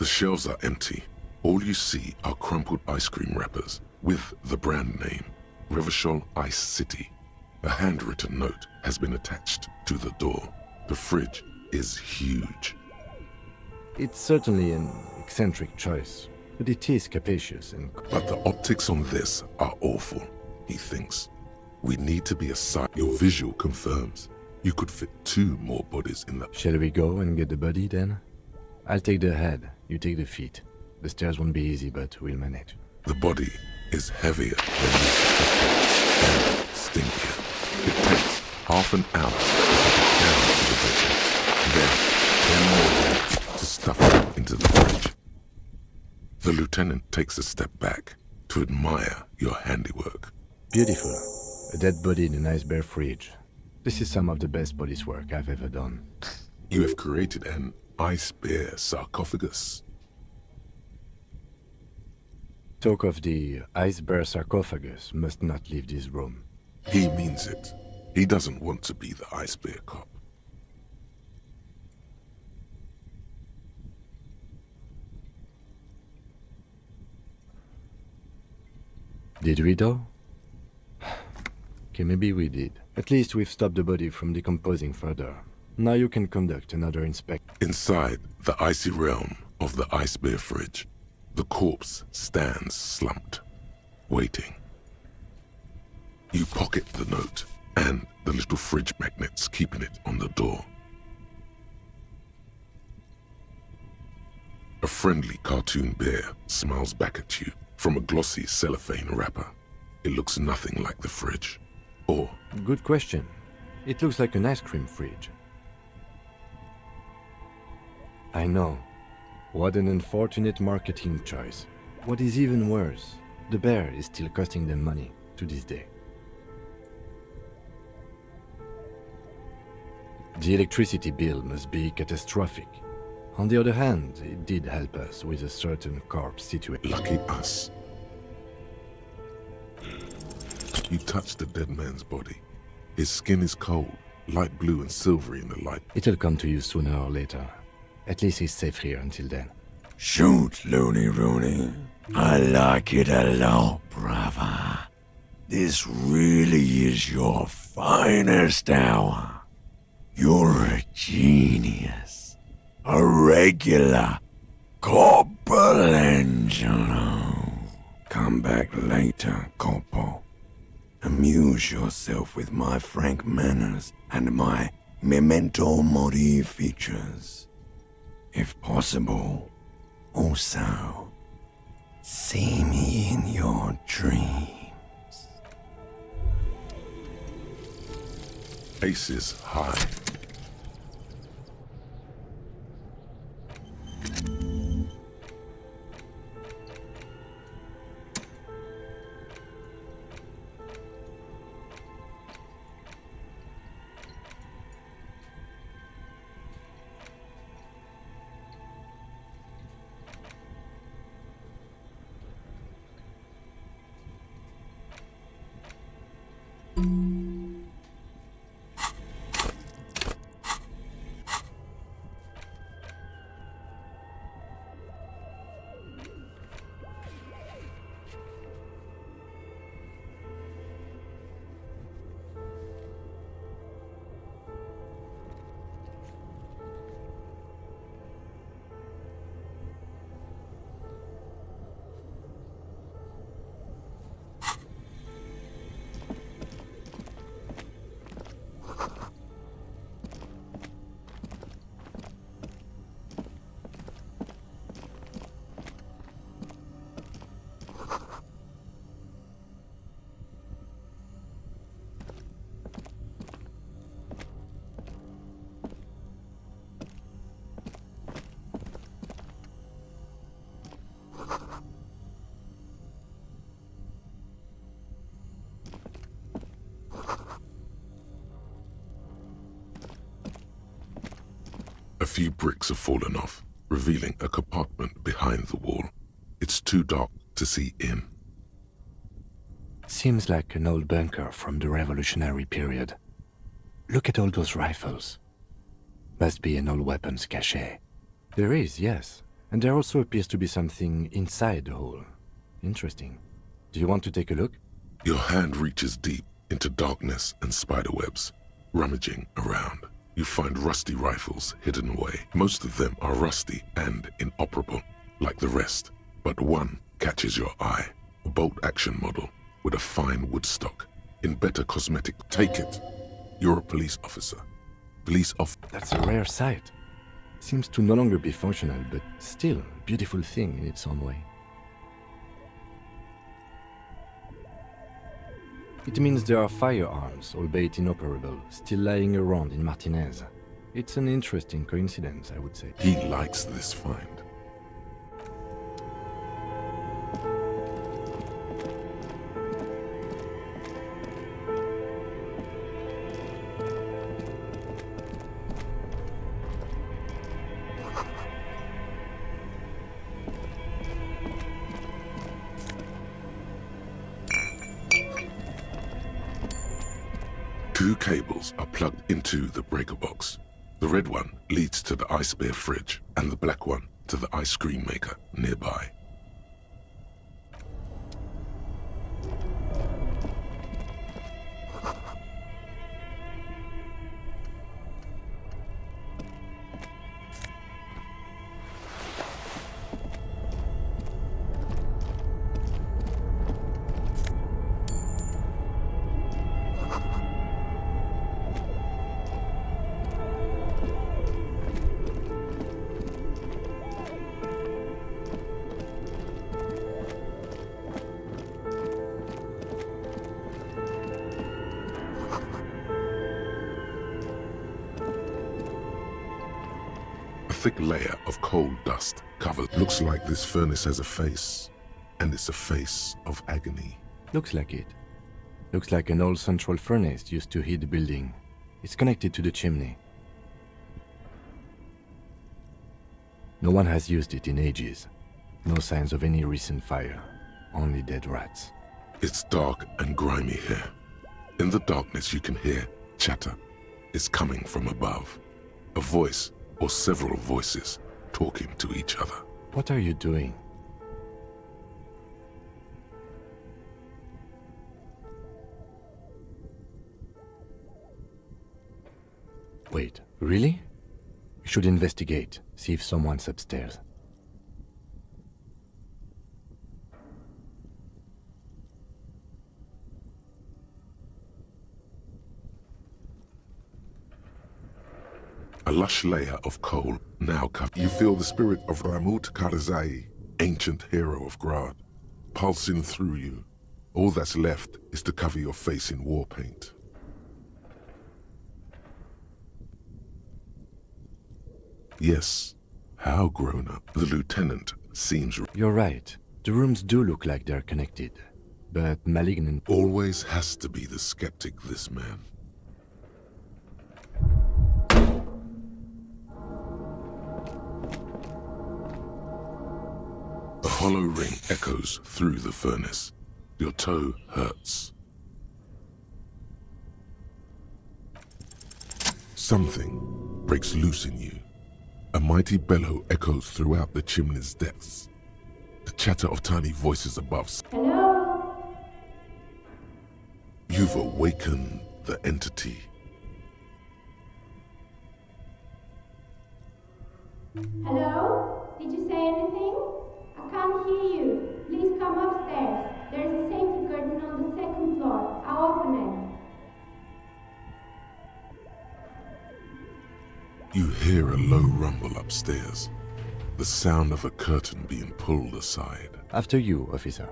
The shelves are empty. All you see are crumpled ice cream wrappers with the brand name, Revachol Ice City. A handwritten note has been attached to the door. The fridge is huge. It's certainly an eccentric choice, but it is capacious and... But the optics on this are awful, he thinks. We need to be a sight. Your visual confirms you could fit 2 more bodies in that. Shall we go and get the body then? I'll take the head, you take the feet. The stairs won't be easy, but we'll manage. The body is heavier than you expected and stinkier. It takes half an hour to get it down to the basement. Then 10 more minutes to stuff it into the fridge. The lieutenant takes a step back to admire your handiwork. Beautiful. A dead body in an ice bear fridge. This is some of the best police work I've ever done. You have created an ice bear sarcophagus. Talk of the ice bear sarcophagus must not leave this room. He means it. He doesn't want to be the ice bear cop. Did we though? Okay, maybe we did. At least we've stopped the body from decomposing further. Now you can conduct another inspection. Inside the icy realm of the ice bear fridge, the corpse stands slumped, waiting. You pocket the note and the little fridge magnets keeping it on the door. A friendly cartoon bear smiles back at you from a glossy cellophane wrapper. It looks nothing like the fridge. Or, Good question. It looks like an ice cream fridge. I know. What an unfortunate marketing choice. What is even worse, the bear is still costing them money to this day. The electricity bill must be catastrophic. On the other hand, it did help us with a certain corpse situation. lucky us. You touch the dead man's body. His skin is cold, light blue and silvery in the light. It'll come to you sooner or later. At least he's safe here until then. Shoot, Looney Rooney. I like it a lot, brother. This really is your finest hour. You're a genius. A regular Corporangelo. Come back later, Corpo. Amuse yourself with my frank manners and my memento mori features. If possible, also, see me in your dreams. Aces high. A few bricks have fallen off, revealing a compartment behind the wall. It's too dark to see in. Seems like an old bunker from the revolutionary period. Look at all those rifles. Must be an old weapons cache. There is, yes. And there also appears to be something inside the hole. Interesting. Do you want to take a look? Your hand reaches deep into darkness and spiderwebs, rummaging around. You find rusty rifles hidden away. Most of them are rusty and inoperable, like the rest. But one catches your eye. A bolt-action model with a fine wood stock. In better cosmetic. Take it. You're a police officer. That's a rare sight. Seems to no longer be functional, but still a beautiful thing in its own way. It means there are firearms, albeit inoperable, still lying around in Martinez. It's an interesting coincidence, I would say. He likes this find. Two cables are plugged into the breaker box. The red one leads to the ice bear fridge, and the black one to the ice cream maker nearby. thick layer of coal dust covered. Looks like this furnace has a face, and it's a face of agony. Looks like it. Looks like an old central furnace used to heat the building. It's connected to the chimney. No one has used it in ages. No signs of any recent fire. Only dead rats. It's dark and grimy here. In the darkness you can hear chatter. It's coming from above. A voice or several voices talking to each other. What are you doing? Wait, really? We should investigate, see if someone's upstairs. A lush layer of coal now covered. You feel the spirit of Ramut Karzai, ancient hero of Grad, pulsing through you. All that's left is to cover your face in war paint. Yes, how grown up. The lieutenant seems... You're right. The rooms do look like they're connected. But malignant... Always has to be the skeptic, this man. A hollow ring echoes through the furnace. Your toe hurts. Something breaks loose in you. A mighty bellow echoes throughout the chimney's depths. The chatter of tiny voices above. Hello? You've awakened the entity. Hello? Did you say anything? I can't hear you. Please come upstairs. There's a safety curtain on the second floor. I'll open it. You hear a low rumble upstairs. The sound of a curtain being pulled aside. After you, officer.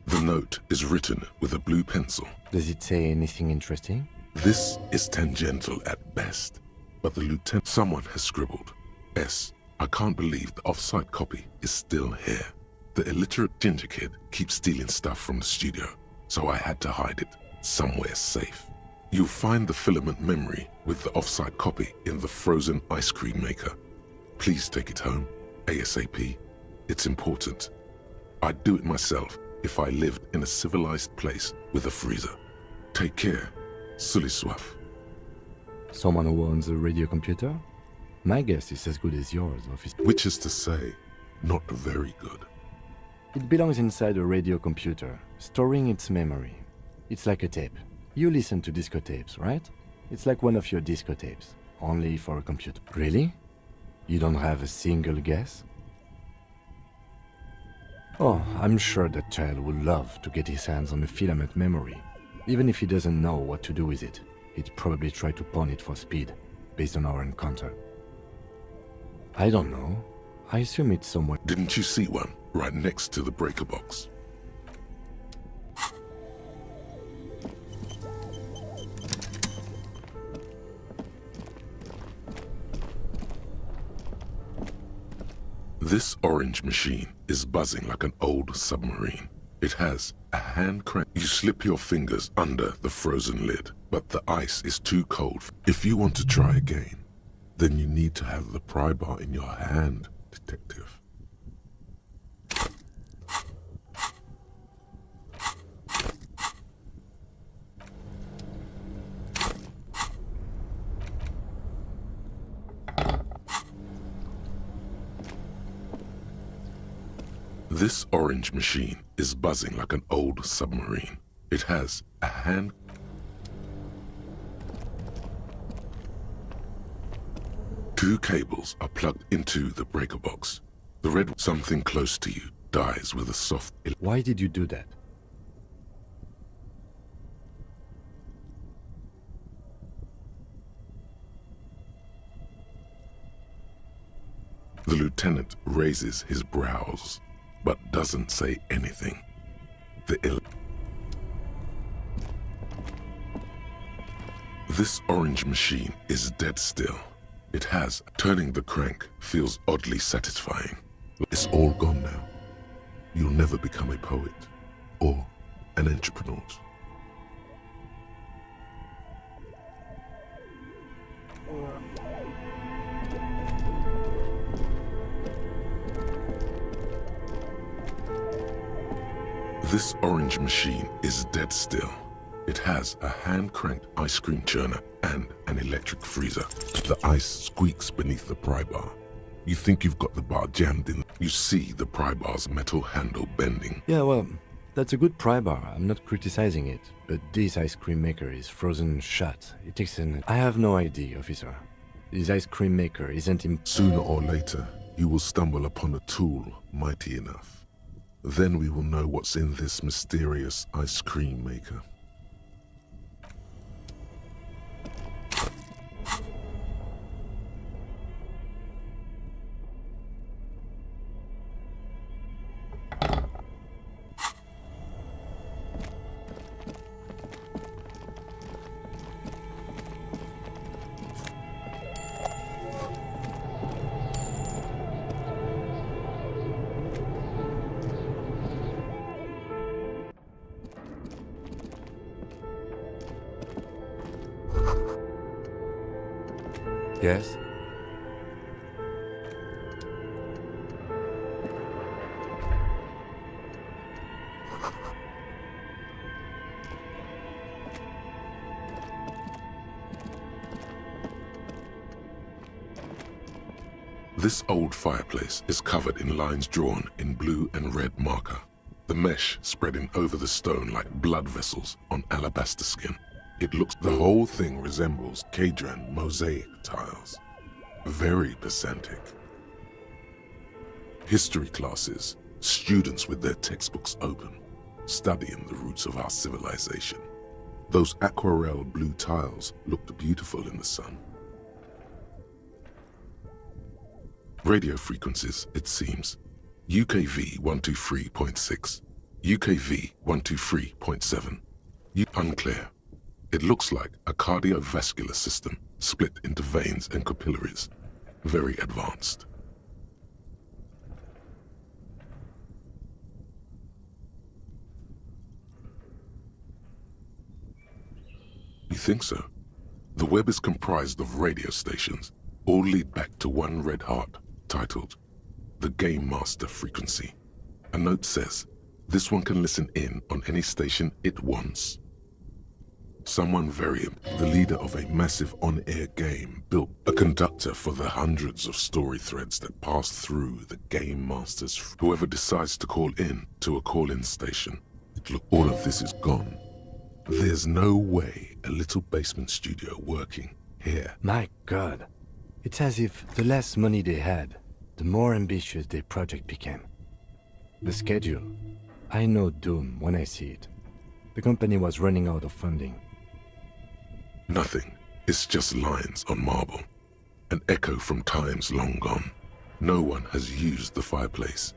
The note is written with a blue pencil. Does it say anything interesting? This is tangential at best, but the lieutenant... Someone has scribbled. S. I can't believe the off-site copy is still here. The illiterate ginger kid keeps stealing stuff from the studio, so I had to hide it somewhere safe. You'll find the filament memory with the off-site copy in the frozen ice cream maker. Please take it home, ASAP. It's important. I'd do it myself if I lived in a civilized place with a freezer. Take care, Suliswaf. Someone who owns a radio computer? My guess is as good as yours, officer. Which is to say, not very good. It belongs inside a radio computer, storing its memory. It's like a tape. You listen to disco tapes, right? It's like one of your disco tapes, only for a computer. Really? You don't have a single guess? Oh, I'm sure that child would love to get his hands on a filament memory. Even if he doesn't know what to do with it, he'd probably try to pawn it for speed, based on our encounter. I don't know. I assume it's somewhere... Didn't you see one right next to the breaker box? This orange machine is buzzing like an old submarine. It has a hand crank. You slip your fingers under the frozen lid, but the ice is too cold. If you want to try again, then you need to have the pry bar in your hand, detective. This orange machine is buzzing like an old submarine. It has a hand... Two cables are plugged into the breaker box. The red something close to you dies with a soft... Why did you do that? The lieutenant raises his brows, but doesn't say anything. This orange machine is dead still. It has. Turning the crank feels oddly satisfying. It's all gone now. You'll never become a poet or an entrepreneur. This orange machine is dead still. It has a hand-cranked ice cream churner and an electric freezer. The ice squeaks beneath the pry bar. You think you've got the bar jammed in. You see the pry bar's metal handle bending. Yeah, well, that's a good pry bar. I'm not criticizing it. But this ice cream maker is frozen shut. It takes an... I have no idea, officer. This ice cream maker isn't Sooner or later, you will stumble upon a tool mighty enough. Then we will know what's in this mysterious ice cream maker. Yes? This old fireplace is covered in lines drawn in blue and red marker. The mesh spreading over the stone like blood vessels on alabaster skin. It looks, the whole thing resembles Cadran mosaic tiles. Very pedantic. History classes, students with their textbooks open, studying the roots of our civilization. Those aquarelle blue tiles looked beautiful in the sun. Radio frequencies, it seems. UKV 123.6, UKV 123.7. Unclear. It looks like a cardiovascular system split into veins and capillaries. Very advanced. You think so? The web is comprised of radio stations, all lead back to one red heart, titled the Game Master Frequency. A note says, this one can listen in on any station it wants. Someone the leader of a massive on-air game, built a conductor for the hundreds of story threads that pass through the Game Master's. Whoever decides to call in to a call-in station, look, all of this is gone. There's no way a little basement studio working here. My God. It's as if the less money they had, the more ambitious their project became. The schedule. I know doom when I see it. The company was running out of funding. Nothing. It's just lines on marble. An echo from times long gone. No one has used the fireplace.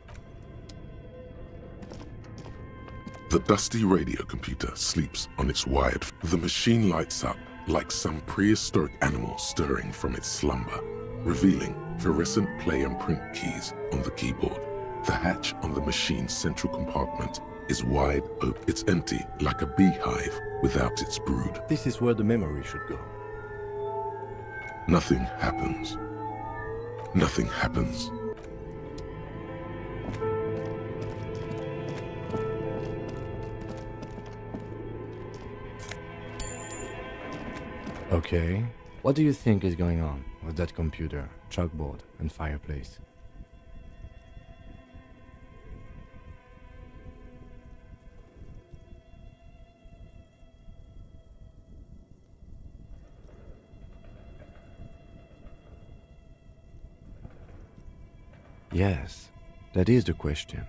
The dusty radio computer sleeps on its wired. The machine lights up like some prehistoric animal stirring from its slumber, revealing fluorescent play and print keys on the keyboard. The hatch on the machine's central compartment is wide open. It's empty like a beehive without its brood. This is where the memory should go. Nothing happens. Nothing happens. Okay. What do you think is going on with that computer, chalkboard, and fireplace? Yes, that is the question.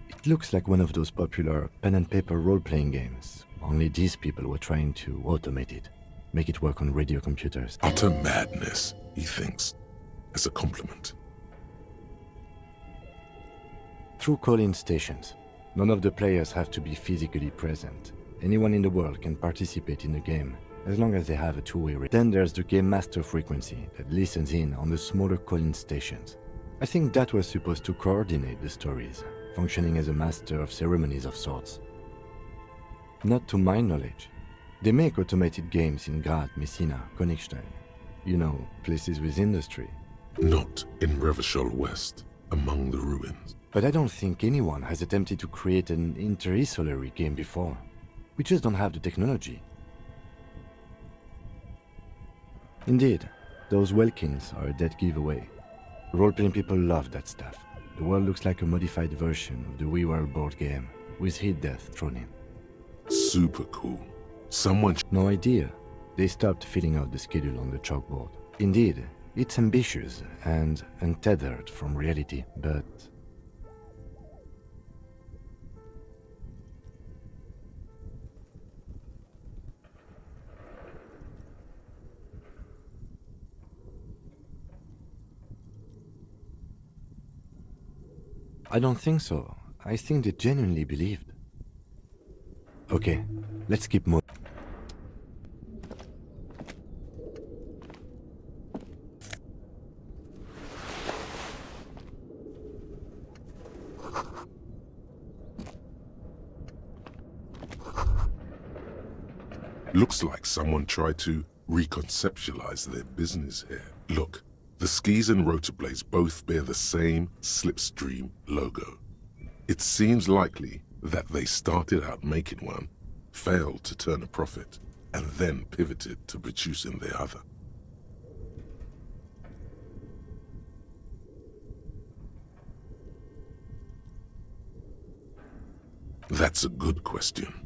It looks like one of those popular pen and paper role-playing games, only these people were trying to automate it, make it work on radio computers. Utter madness, he thinks, as a compliment. Through call-in stations, none of the players have to be physically present. Anyone in the world can participate in the game, as long as they have a two-way rate. Then there's the game master frequency that listens in on the smaller call-in stations. I think that was supposed to coordinate the stories, functioning as a master of ceremonies of sorts. Not to my knowledge. They make automated games in Graz, Messina, Königstein. You know, places with industry. Not in Revachol West, among the ruins. But I don't think anyone has attempted to create an inter-isolary game before. We just don't have the technology. Indeed, those Welkins are a dead giveaway. Role-playing people love that stuff. The world looks like a modified version of the WeWorld board game, with hit death thrown in. Super cool. Someone... No idea. They stopped filling out the schedule on the chalkboard. Indeed, it's ambitious and untethered from reality, but... I don't think so. I think they genuinely believed. Okay, let's keep moving. Looks like someone tried to reconceptualize their business here. Look, the skis and rotor blades both bear the same Slipstream logo. It seems likely that they started out making one, failed to turn a profit, and then pivoted to producing the other. That's a good question.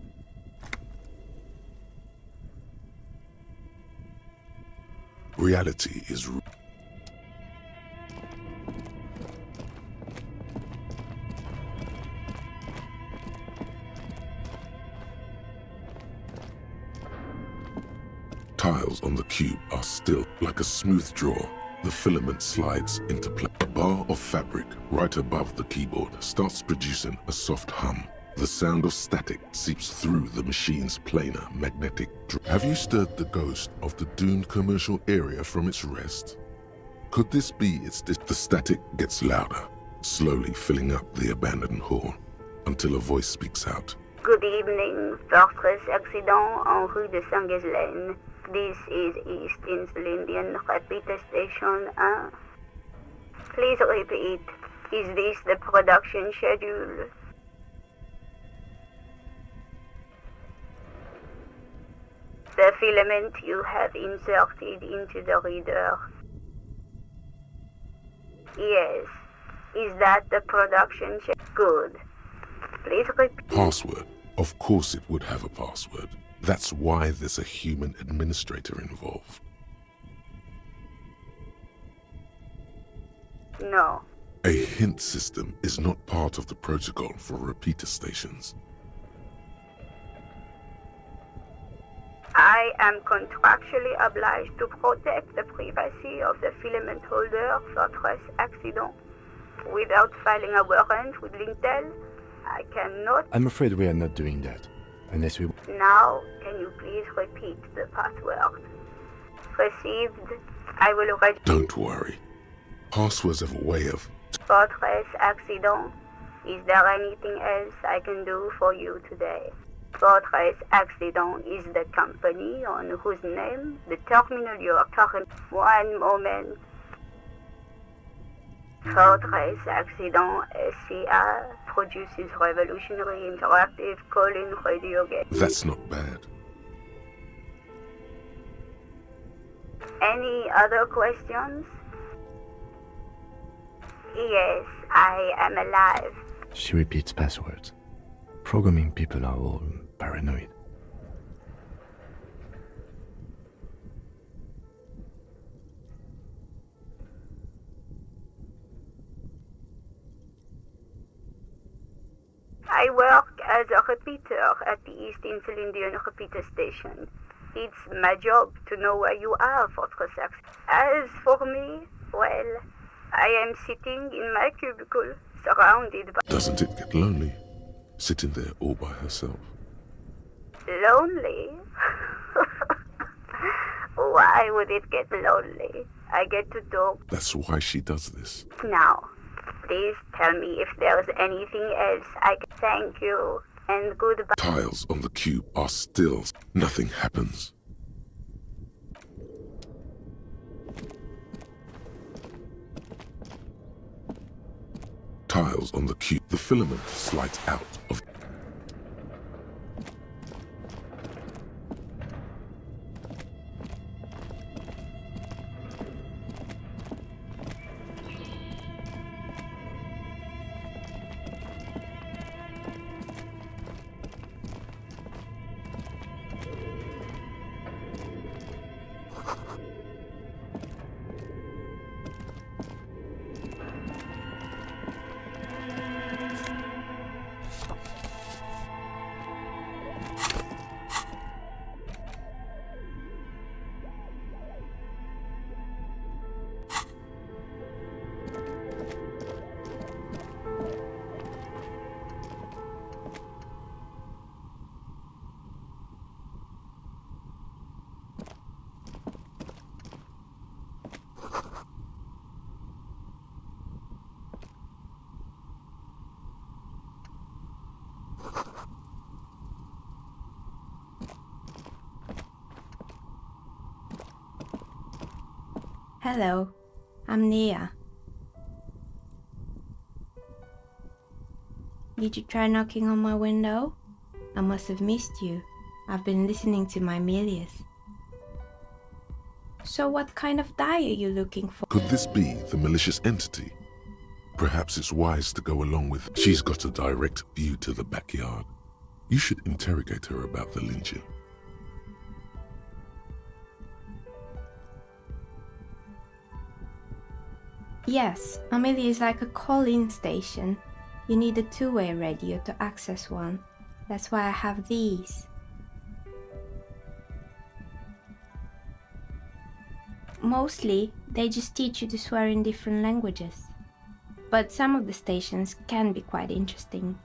Reality is tiles on the cube are still like a smooth draw. The filament slides into place. A bar of fabric right above the keyboard starts producing a soft hum. The sound of static seeps through the machine's planar magnetic drive. Have you stirred the ghost of the doomed commercial area from its rest? Could this be the static gets louder, slowly filling up the abandoned hall, until a voice speaks out. Good evening, Fortress Accident en rue de Saint-Ghislaine. This is East Insulindian Repeater Station 1. Please repeat. Is this the production schedule? The filament you have inserted into the reader. Yes. Is that the production schedule? Good. Please repeat. Password. Of course it would have a password. That's why there's a human administrator involved. No. A hint system is not part of the protocol for repeater stations. I am contractually obliged to protect the privacy of the filament holder Fortress Accident. Without filing a warrant with Lintel, I cannot... I'm afraid we are not doing that, unless we... Now, can you please repeat the password? Received. I will read... Don't worry. Passwords have a way of... Fortress Accident. Is there anything else I can do for you today? Fortress Accident is the company on whose name the terminal you are current... One moment. Fortress Accident SCA produces revolutionary interactive call-in radio games. That's not bad. Any other questions? Yes, I am alive. She repeats passwords. Programming people are all paranoid. repeater at the East Insulindian repeater station. It's my job to know where you are, Fortress X. As for me, well, I am sitting in my cubicle, surrounded by... Doesn't it get lonely, sitting there all by herself? Lonely? Why would it get lonely? I get to talk. That's why she does this. Now, please tell me if there's anything else I can... Thank you, and goodbye. Tiles on the cube are still. Nothing happens. Tiles on the cube. The filament slides out of... Hello, I'm Nia. Did you try knocking on my window? I must have missed you. I've been listening to my Melius. So what kind of dye are you looking for? Could this be the malicious entity? Perhaps it's wise to go along with... She's got a direct view to the backyard. You should interrogate her about the lynching. Yes, Amelia is like a call-in station. You need a two-way radio to access one. That's why I have these. Mostly, they just teach you to swear in different languages. But some of the stations can be quite interesting.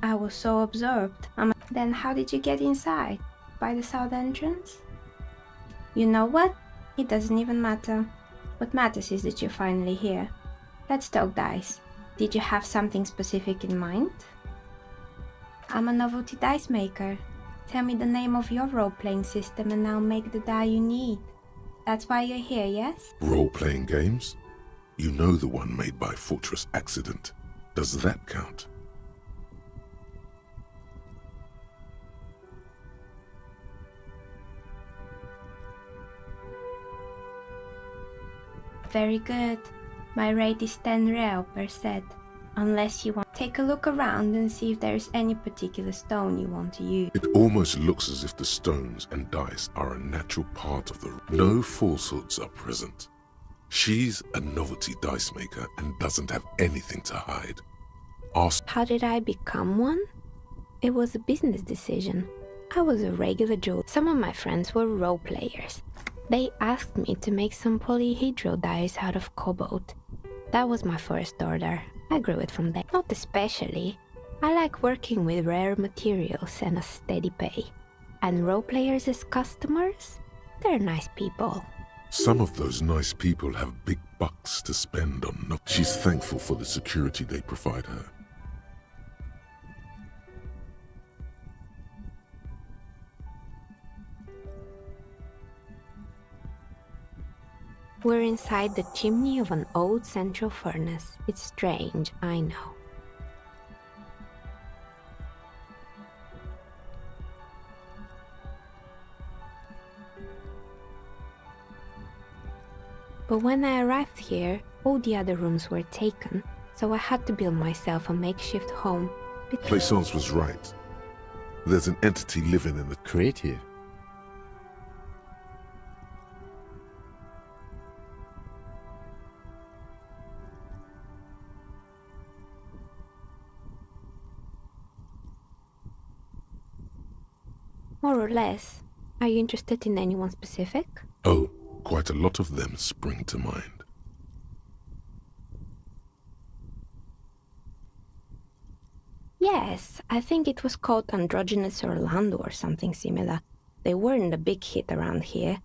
I was so absorbed. Then how did you get inside? By the south entrance? You know what? It doesn't even matter. What matters is that you're finally here. Let's talk dice. Did you have something specific in mind? I'm a novelty dice maker. Tell me the name of your role-playing system and I'll make the die you need. That's why you're here, yes? Role-playing games? You know the one made by Fortress Accident. Does that count? Very good. My rate is 10 real per set. Unless you want, take a look around and see if there is any particular stone you want to use. It almost looks as if the stones and dice are a natural part of the... No falsehoods are present. She's a novelty dice maker and doesn't have anything to hide. Ask... How did I become one? It was a business decision. I was a regular Joe. Some of my friends were role players. They asked me to make some polyhedral dice out of cobalt. That was my first order. I grew it from there. Not especially. I like working with rare materials and a steady pay. And role players as customers? They're nice people. Some of those nice people have big bucks to spend on... No, she's thankful for the security they provide her. We're inside the chimney of an old central furnace. It's strange, I know. But when I arrived here, all the other rooms were taken, so I had to build myself a makeshift home. Plaisance was right. There's an entity living in the... Creative. More or less. Are you interested in anyone specific? Oh, quite a lot of them spring to mind. Yes, I think it was called Androgynous Orlando or something similar. They weren't a big hit around here.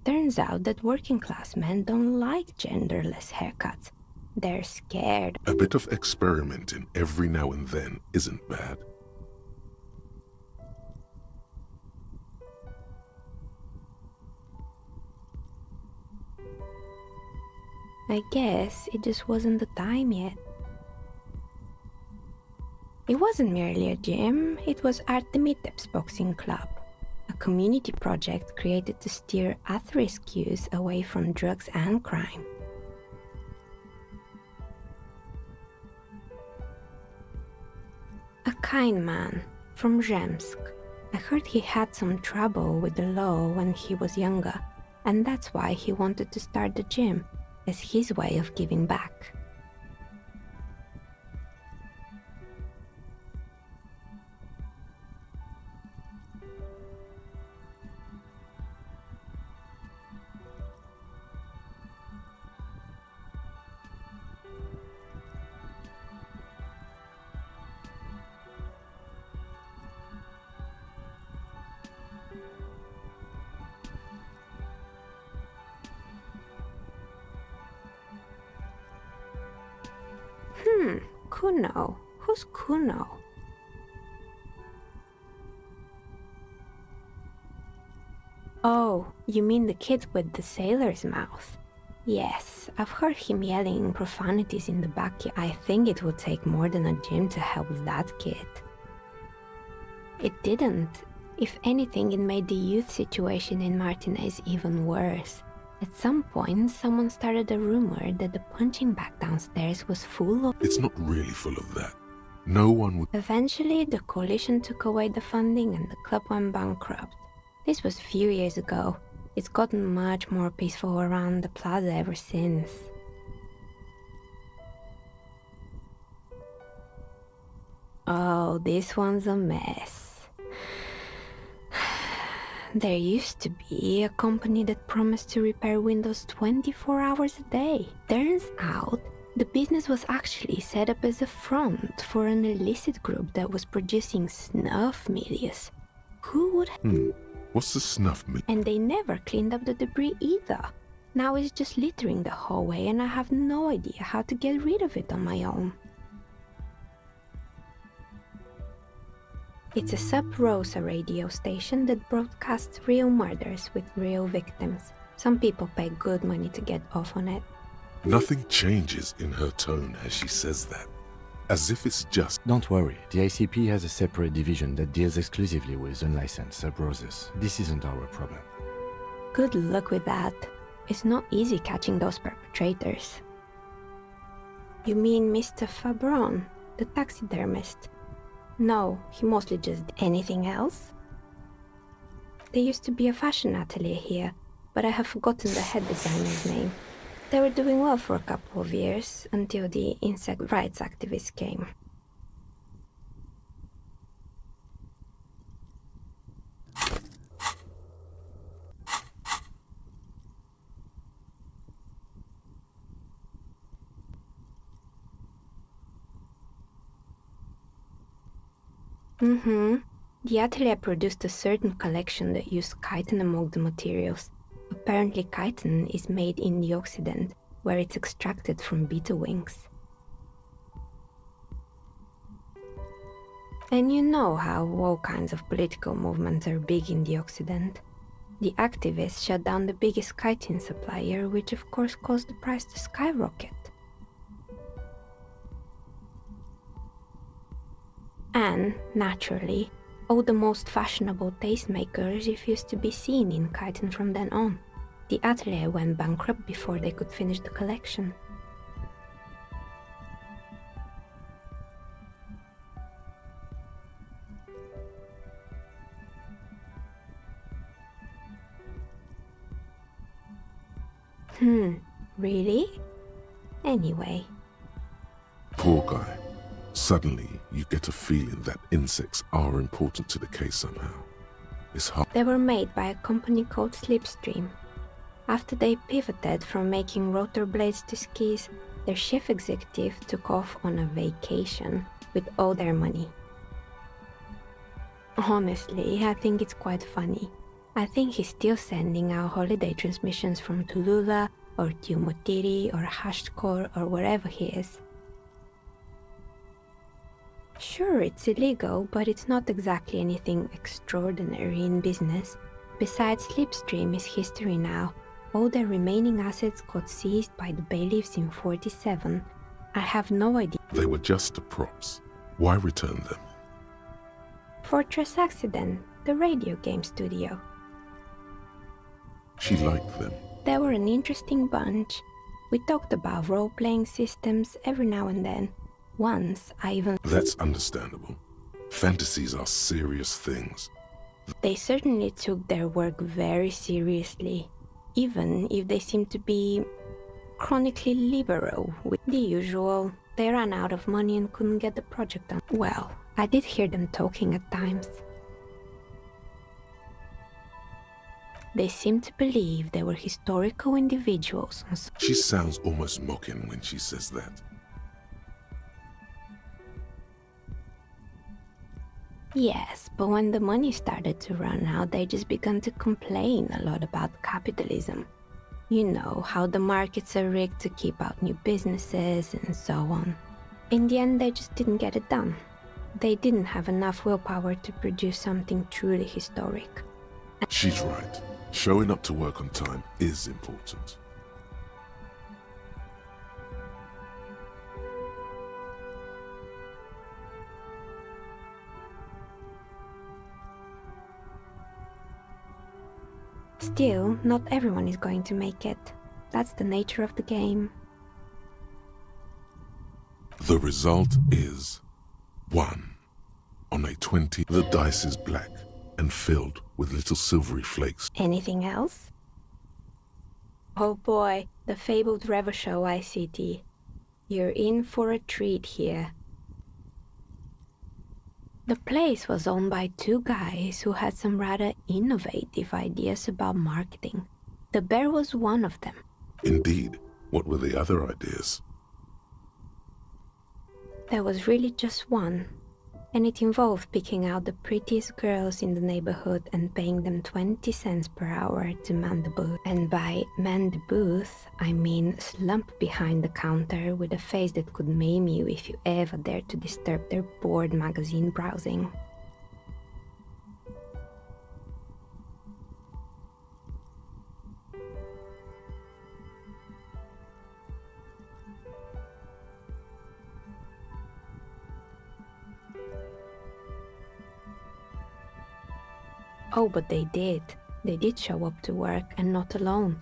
Turns out that working class men don't like genderless haircuts. They're scared. A bit of experimenting every now and then isn't bad. I guess it just wasn't the time yet. It wasn't merely a gym, it was Artemitep's Boxing Club, a community project created to steer at-risk youth away from drugs and crime. A kind man from Zemsk. I heard he had some trouble with the law when he was younger, and that's why he wanted to start the gym, as his way of giving back. Kuno. Who's Kuno? Oh, you mean the kid with the sailor's mouth? Yes, I've heard him yelling profanities in the backyard. I think it would take more than a gym to help that kid. It didn't. If anything, it made the youth situation in Martinez even worse. At some point, someone started a rumor that the punching bag downstairs was full of... It's not really full of that. No one would... Eventually, the coalition took away the funding and the club went bankrupt. This was a few years ago. It's gotten much more peaceful around the plaza ever since. Oh, this one's a mess. There used to be a company that promised to repair windows 24 hours a day. Turns out, the business was actually set up as a front for an illicit group that was producing snuff medias. Who would... What's the snuff mean? And they never cleaned up the debris either. Now it's just littering the hallway and I have no idea how to get rid of it on my own. It's a Sub Rosa radio station that broadcasts real murders with real victims. Some people pay good money to get off on it. Nothing changes in her tone as she says that. As if it's just... Don't worry, the ACP has a separate division that deals exclusively with unlicensed Sub Roses. This isn't our problem. Good luck with that. It's not easy catching those perpetrators. You mean Mr. Fabron, the taxidermist? No, he mostly just... Anything else? There used to be a fashion atelier here, but I have forgotten the head designer's name. They were doing well for a couple of years, until the insect rights activists came. The atelier produced a certain collection that used chitin among the materials. Apparently chitin is made in the Occident, where it's extracted from beetle wings. And you know how all kinds of political movements are big in the Occident. The activists shut down the biggest chitin supplier, which of course caused the price to skyrocket. And, naturally, all the most fashionable tastemakers refused to be seen in chitin from then on. The atelier went bankrupt before they could finish the collection. Really? Anyway. Poor guy. Suddenly, you get a feeling that insects are important to the case somehow. is hard. They were made by a company called Slipstream. After they pivoted from making rotor blades to skis, their chief executive took off on a vacation with all their money. Honestly, I think it's quite funny. I think he's still sending out holiday transmissions from Tulula or Tiumotiri or Hashkor or wherever he is. Sure, it's illegal, but it's not exactly anything extraordinary in business. Besides, Slipstream is history now. All their remaining assets got seized by the bailiffs in 47. I have no idea. They were just the props. Why return them? Fortress Accident, the radio game studio. She liked them. They were an interesting bunch. We talked about role-playing systems every now and then. Once, I even... That's understandable. Fantasies are serious things. They certainly took their work very seriously, even if they seemed to be chronically liberal with the usual. They ran out of money and couldn't get the project done. Well, I did hear them talking at times. They seemed to believe they were historical individuals. She sounds almost mocking when she says that. Yes, but when the money started to run out, they just began to complain a lot about capitalism. You know, how the markets are rigged to keep out new businesses and so on. In the end, they just didn't get it done. They didn't have enough willpower to produce something truly historic. She's right. Showing up to work on time is important. Still, not everyone is going to make it. That's the nature of the game. The result is 1. On a 20, the dice is black and filled with little silvery flakes. Anything else? Oh boy, the fabled Revachol ICT. You're in for a treat here. The place was owned by 2 guys who had some rather innovative ideas about marketing. The bear was one of them. Indeed. What were the other ideas? There was really just one, and it involved picking out the prettiest girls in the neighborhood and paying them 20 cents per hour to man the booth. And by man the booth, I mean slump behind the counter with a face that could maim you if you ever dared to disturb their bored magazine browsing. Oh, but they did. They did show up to work, and not alone.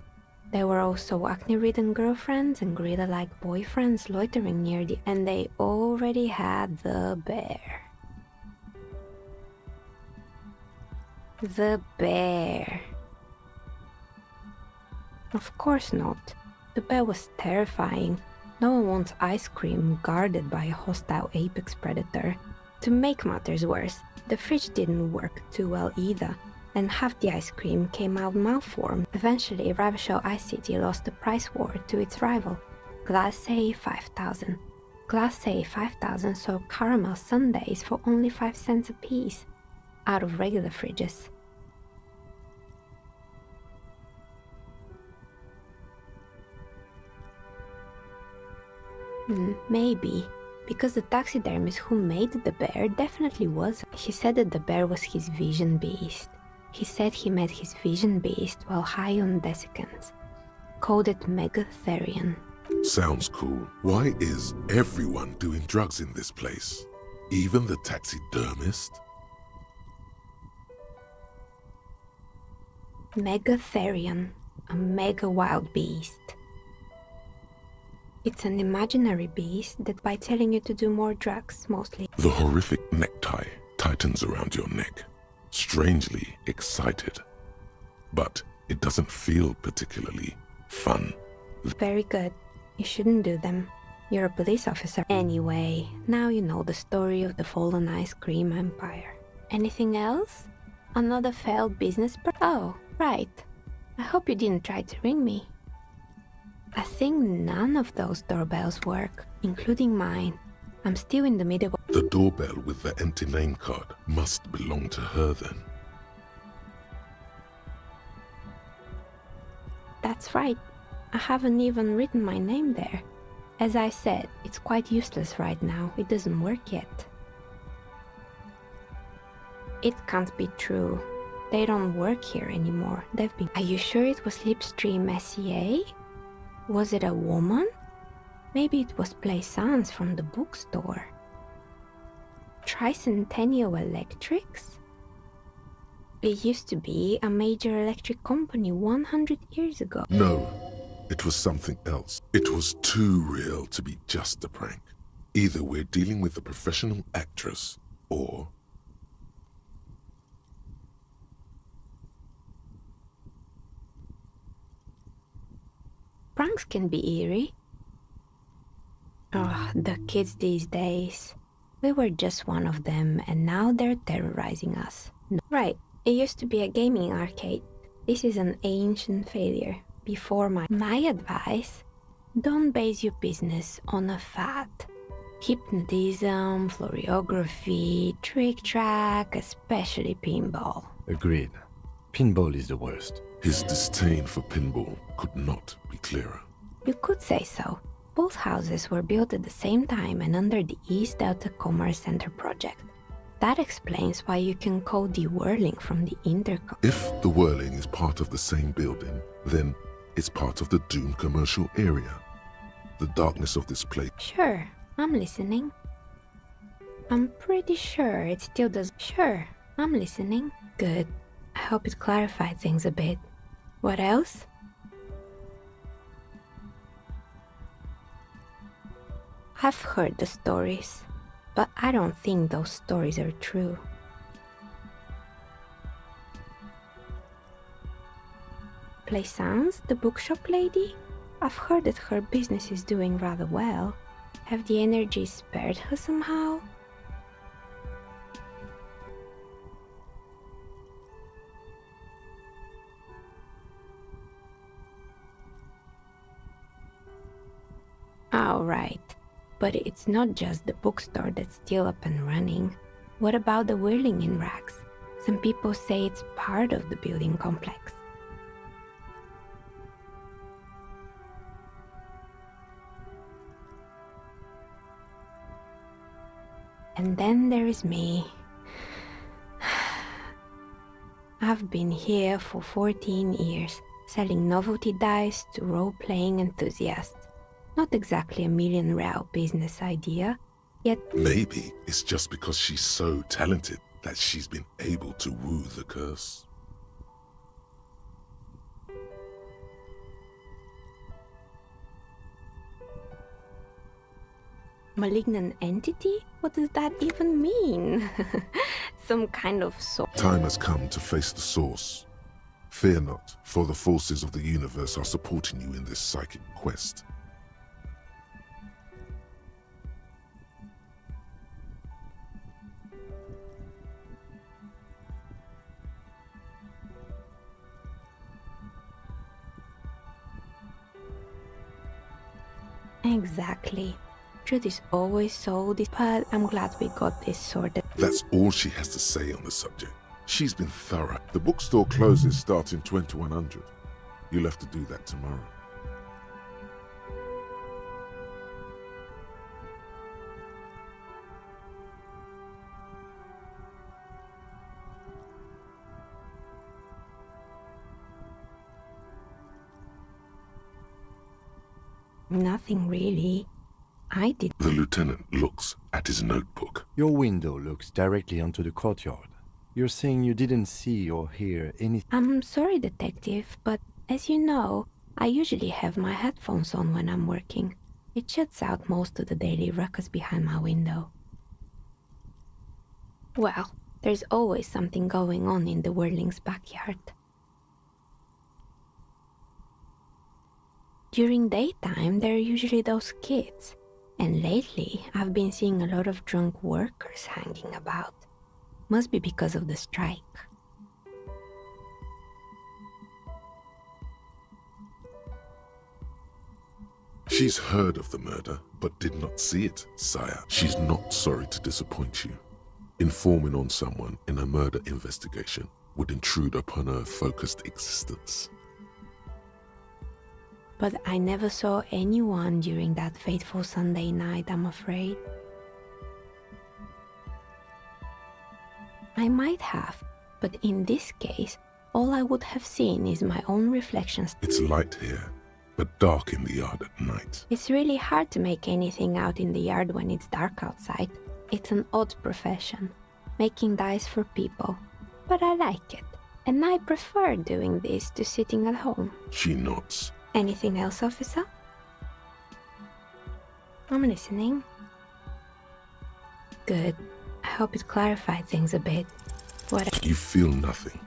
There were also acne-ridden girlfriends and gorilla-like boyfriends loitering near the... And they already had the bear. The bear. Of course not. The bear was terrifying. No one wants ice cream guarded by a hostile apex predator. To make matters worse, the fridge didn't work too well either, and half the ice cream came out malformed. Eventually, Revachol ICT lost the price war to its rival, Glacé 5000. Glacé 5000 sold caramel sundaes for only 5 cents a piece, out of regular fridges. Maybe. Because the taxidermist who made the bear definitely was. He said that the bear was his vision beast. He said he met his vision beast while high on desiccants. Called it Megatherion. Sounds cool. Why is everyone doing drugs in this place? Even the taxidermist? Megatherion, a mega wild beast. It's an imaginary beast that by telling you to do more drugs, mostly. The horrific necktie tightens around your neck, strangely excited. But it doesn't feel particularly fun. Very good. You shouldn't do them. You're a police officer. Anyway, now you know the story of the fallen ice cream empire. Anything else? Another failed Oh, right. I hope you didn't try to ring me. I think none of those doorbells work, including mine. I'm still in the middle of... The doorbell with the empty name card must belong to her then. That's right. I haven't even written my name there. As I said, it's quite useless right now. It doesn't work yet. It can't be true. They don't work here anymore. They've been... Are you sure it was Slipstream SEA? Was it a woman? Maybe it was Plaisance from the bookstore. Tricentennial Electrics? It used to be a major electric company 100 years ago. No, it was something else. It was too real to be just a prank. Either we're dealing with a professional actress, or... Pranks can be eerie. Oh, the kids these days. We were just one of them, and now they're terrorizing us. Right, it used to be a gaming arcade. This is an ancient failure. Before my advice, don't base your business on a fad. Hypnotism, floriography, trick-track, especially pinball. Agreed. Pinball is the worst. His disdain for pinball could not be clearer. You could say so. Both houses were built at the same time and under the East Delta Commerce Center project. That explains why you can call the whirling from the intercom. If the whirling is part of the same building, then it's part of the doomed commercial area. The darkness of this place. Sure, I'm listening. I'm pretty sure it still does. Sure, I'm listening. Good. I hope it clarified things a bit. What else? I've heard the stories, but I don't think those stories are true. Plaisance, the bookshop lady? I've heard that her business is doing rather well. Have the energy spared her somehow? All right. But it's not just the bookstore that's still up and running. What about the whirling in racks? Some people say it's part of the building complex. And then there is me. I've been here for 14 years, selling novelty dice to role-playing enthusiasts. Not exactly a million-real business idea, yet... Maybe it's just because she's so talented that she's been able to woo the curse. Malignant entity? What does that even mean? Some kind of Time has come to face the source. Fear not, for the forces of the universe are supporting you in this psychic quest. Exactly. Truth is always so but I'm glad we got this sorted. That's all she has to say on the subject. She's been thorough. The bookstore closes starting 2100. You'll have to do that tomorrow. Nothing really. I did. The lieutenant looks at his notebook. Your window looks directly onto the courtyard. You're saying you didn't see or hear anything? I'm sorry, detective, but as you know, I usually have my headphones on when I'm working. It shuts out most of the daily ruckus behind my window. Well, there's always something going on in the Whirling's backyard. During daytime, there are usually those kids. And lately, I've been seeing a lot of drunk workers hanging about. Must be because of the strike. She's heard of the murder, but did not see it, sire. She's not sorry to disappoint you. Informing on someone in a murder investigation would intrude upon her focused existence. But I never saw anyone during that fateful Sunday night, I'm afraid. I might have, but in this case, all I would have seen is my own reflections. It's light here, but dark in the yard at night. It's really hard to make anything out in the yard when it's dark outside. It's an odd profession, making dice for people. But I like it, and I prefer doing this to sitting at home. She nods. Anything else, officer? I'm listening. Good. I hope it clarified things a bit. What? You feel nothing.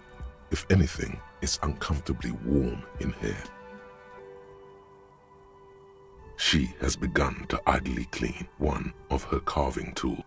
If anything, it's uncomfortably warm in here. She has begun to idly clean one of her carving tools.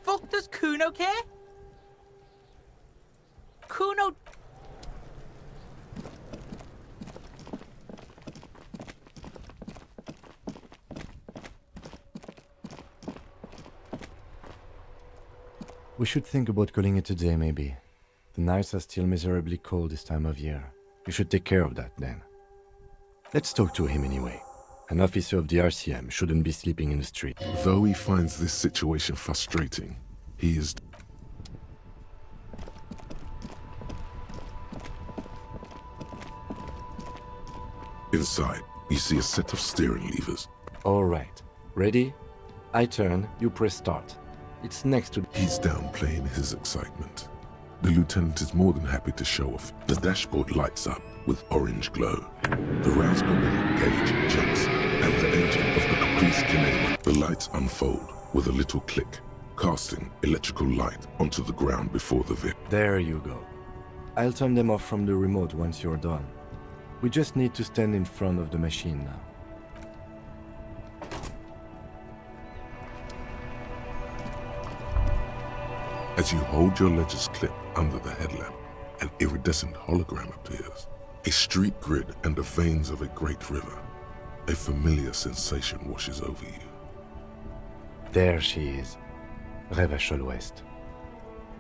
Fuck does Kuno care? Kuno... We should think about calling it a day, maybe. The nights are still miserably cold this time of year. You should take care of that, then. Let's talk to him anyway. An officer of the RCM shouldn't be sleeping in the street. Though he finds this situation frustrating, he is... Inside, you see a set of steering levers. Alright. Ready? I turn, you press start. It's next to... He's downplaying his excitement. The lieutenant is more than happy to show off. The dashboard lights up with orange glow. The rounds per minute gauge jumps, and the engine of the Caprice Canadian. The lights unfold with a little click, casting electrical light onto the ground before the vehicle. There you go. I'll turn them off from the remote once you're done. We just need to stand in front of the machine now. As you hold your ledger's clip under the headlamp, an iridescent hologram appears. A street grid and the veins of a great river. A familiar sensation washes over you. There she is. Revachol West.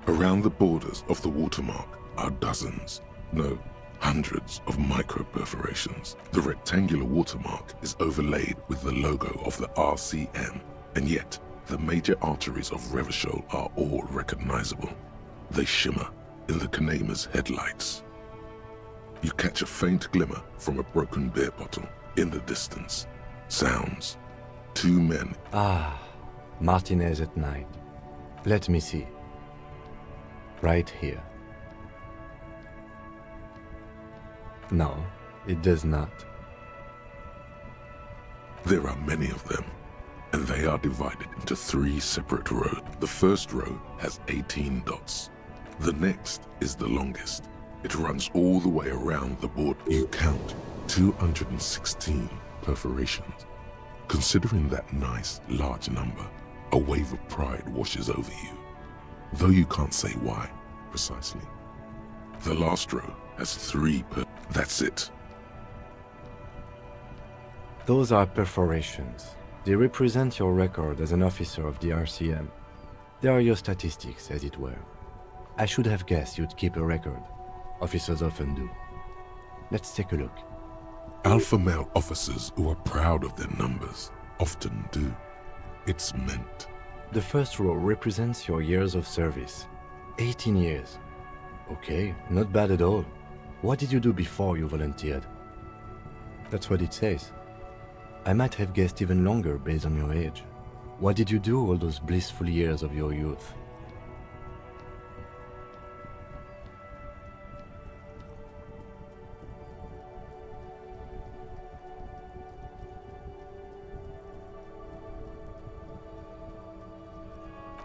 Around the borders of the watermark are dozens, no, hundreds of micro-perforations. The rectangular watermark is overlaid with the logo of the RCM, and yet the major arteries of Revachol are all recognizable. They shimmer in the Kanema's headlights. You catch a faint glimmer from a broken beer bottle in the distance. Sounds. Two men. Ah, Martinez at night. Let me see. Right here. No, it does not. There are many of them, and they are divided into 3 separate rows. The first row has 18 dots. The next is the longest. It runs all the way around the board. You count 216 perforations. Considering that nice, large number, a wave of pride washes over you, though you can't say why, precisely. The last row has 3 That's it. Those are perforations. They represent your record as an officer of the RCM. They are your statistics, as it were. I should have guessed you'd keep a record. Officers often do. Let's take a look. Alpha male officers who are proud of their numbers often do. It's meant. The first row represents your years of service. 18 years. Okay, not bad at all. What did you do before you volunteered? That's what it says. I might have guessed even longer based on your age. What did you do all those blissful years of your youth?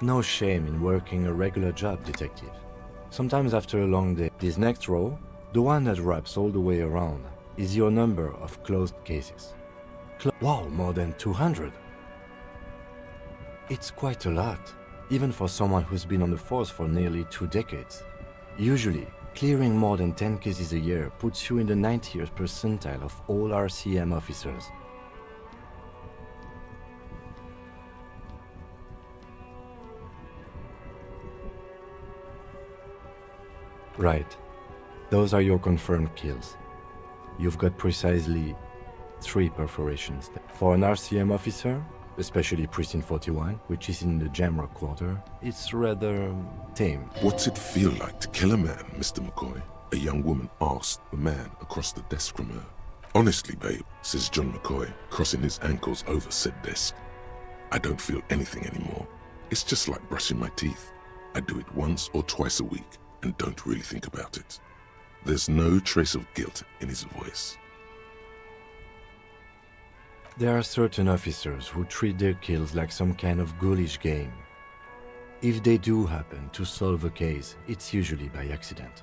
No shame in working a regular job, detective. Sometimes after a long day, this next row, the one that wraps all the way around, is your number of closed cases. Wow, more than 200! It's quite a lot, even for someone who's been on the force for nearly 2 decades. Usually, clearing more than 10 cases a year puts you in the 90th percentile of all RCM officers. Right. Those are your confirmed kills. You've got precisely 3 perforations. For an RCM officer, especially Precinct 41, which is in the Jamrock quarter, it's rather tame. What's it feel like to kill a man, Mr. McCoy? A young woman asked the man across the desk from her. Honestly, babe, says John McCoy, crossing his ankles over said desk. I don't feel anything anymore. It's just like brushing my teeth. I do it once or twice a week and don't really think about it. There's no trace of guilt in his voice. There are certain officers who treat their kills like some kind of ghoulish game. If they do happen to solve a case, it's usually by accident.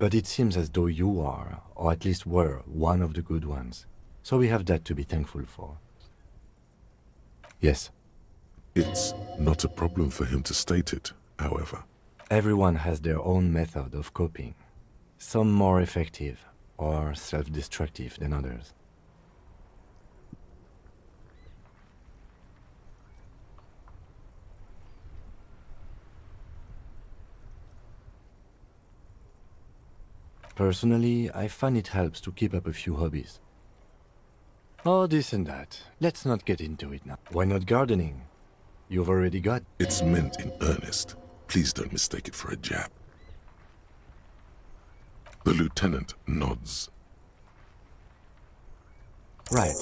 But it seems as though you are, or at least were, one of the good ones. So we have that to be thankful for. Yes. It's not a problem for him to state it, however. Everyone has their own method of coping. Some more effective or self-destructive than others. Personally, I find it helps to keep up a few hobbies. Oh, this and that. Let's not get into it now. Why not gardening? You've already got... It's meant in earnest. Please don't mistake it for a jab. The lieutenant nods. Right.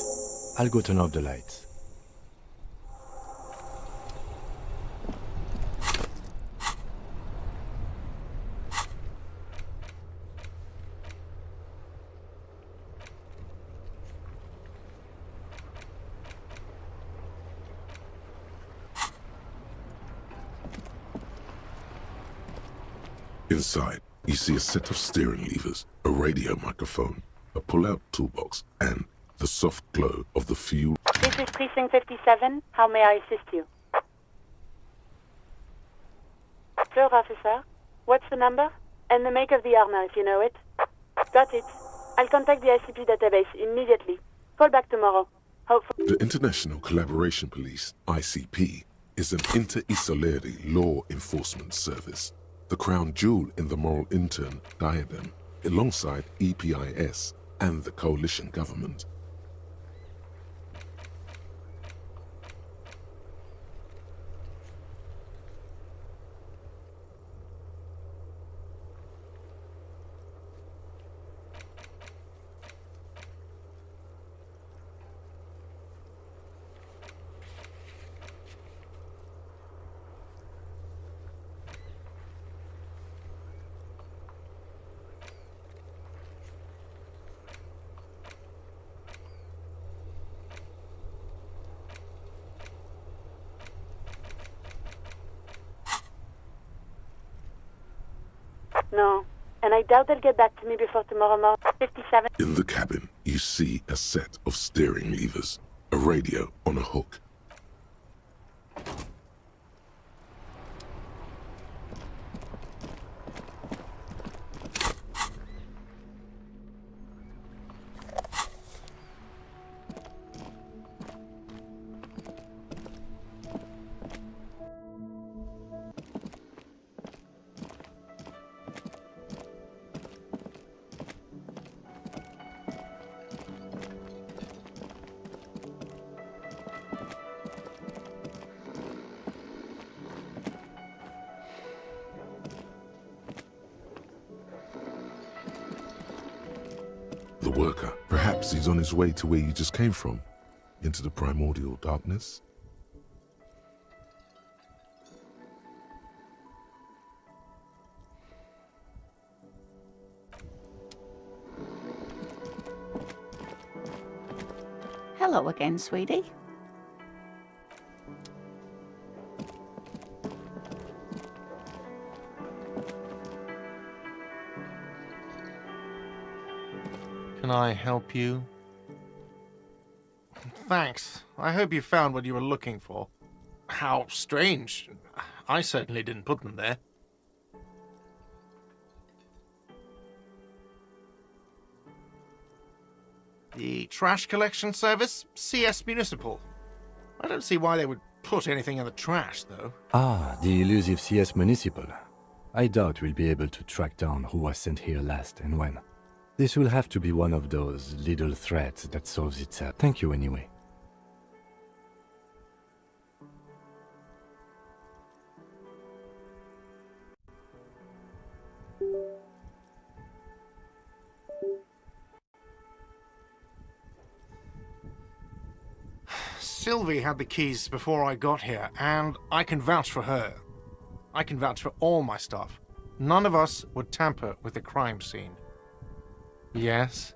I'll go turn off the lights. Inside, you see a set of steering levers, a radio microphone, a pull-out toolbox, and the soft glow of the fuel. This is Precinct 57. How may I assist you? Third officer, what's the number? And the make of the armor, if you know it. Got it. I'll contact the ICP database immediately. Call back tomorrow. Hopefully. The International Collaboration Police, ICP, is an inter-Isolari law enforcement service. The crown jewel in the moral intern diadem, alongside EPIS and the coalition government. No, and I doubt they'll get back to me before tomorrow morning. 57. In the cabin, you see a set of steering levers, a radio on a hook. The worker. Perhaps he's on his way to where you just came from, into the primordial darkness. Hello again, sweetie. Can I help you? Thanks. I hope you found what you were looking for. How strange. I certainly didn't put them there. The trash collection service? CS Municipal. I don't see why they would put anything in the trash, though. Ah, the elusive CS Municipal. I doubt we'll be able to track down who was sent here last and when. This will have to be one of those little threats that solves itself. Thank you anyway. Sylvie had the keys before I got here, and I can vouch for her. I can vouch for all my stuff. None of us would tamper with the crime scene. Yes?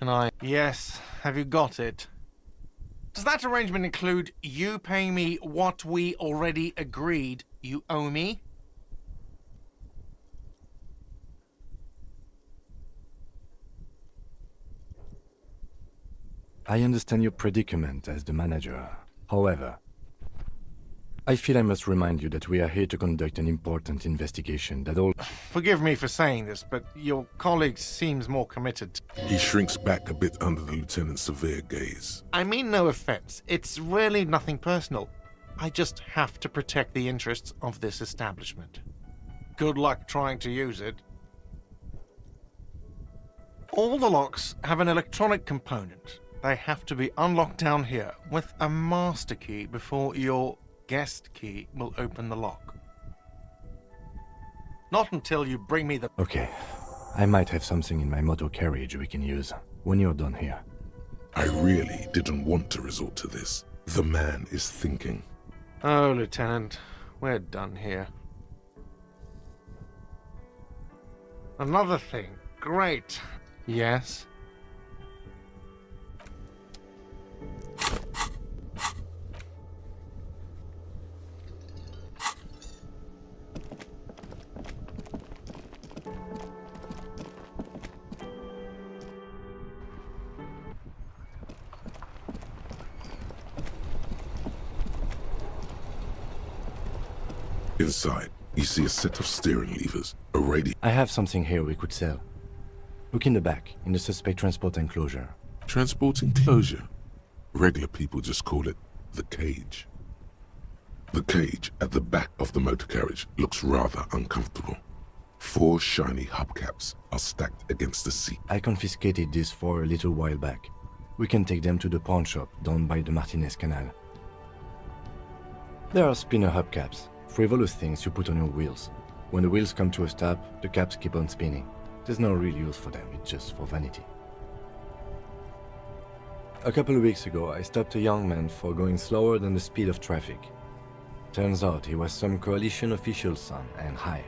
can I... Yes, have you got it? Does that arrangement include you paying me what we already agreed you owe me? I understand your predicament as the manager. However, I feel I must remind you that we are here to conduct an important investigation that all... Forgive me for saying this, but your colleague seems more committed. He shrinks back a bit under the lieutenant's severe gaze. I mean no offense. It's really nothing personal. I just have to protect the interests of this establishment. Good luck trying to use it. All the locks have an electronic component. They have to be unlocked down here with a master key before your guest key will open the lock. Not until you bring me the... Okay, I might have something in my motor carriage we can use when you're done here. I really didn't want to resort to this. The man is thinking. Oh, Lieutenant, we're done here. Another thing. Great. Yes? Inside, you see a set of steering levers, a radio... I have something here we could sell. Look in the back, in the suspect transport enclosure. Transport enclosure? Regular people just call it the cage. The cage at the back of the motor carriage looks rather uncomfortable. 4 shiny hubcaps are stacked against the seat. I confiscated this for a little while back. We can take them to the pawn shop down by the Martinez Canal. There are spinner hubcaps, frivolous things you put on your wheels. When the wheels come to a stop, the caps keep on spinning. There's no real use for them, it's just for vanity. A couple of weeks ago, I stopped a young man for going slower than the speed of traffic. Turns out he was some coalition official's son and high.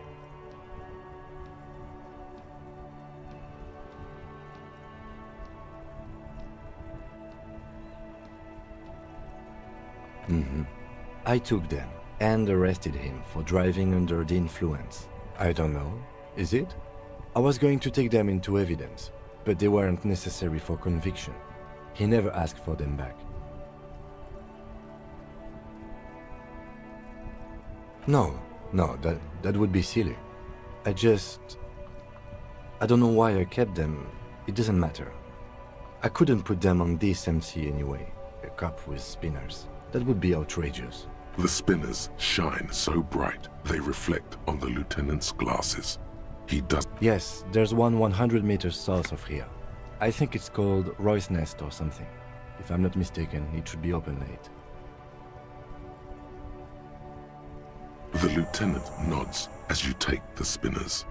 I took them and arrested him for driving under the influence. I don't know, is it? I was going to take them into evidence, but they weren't necessary for conviction. He never asked for them back. No, that would be silly. I don't know why I kept them. It doesn't matter. I couldn't put them on this MC anyway. A cop with spinners. That would be outrageous. The spinners shine so bright they reflect on the lieutenant's glasses. He does... Yes, there's one 100 meters south of here. I think it's called Roy's Nest or something. If I'm not mistaken, it should be open late. The lieutenant nods as you take the spinners.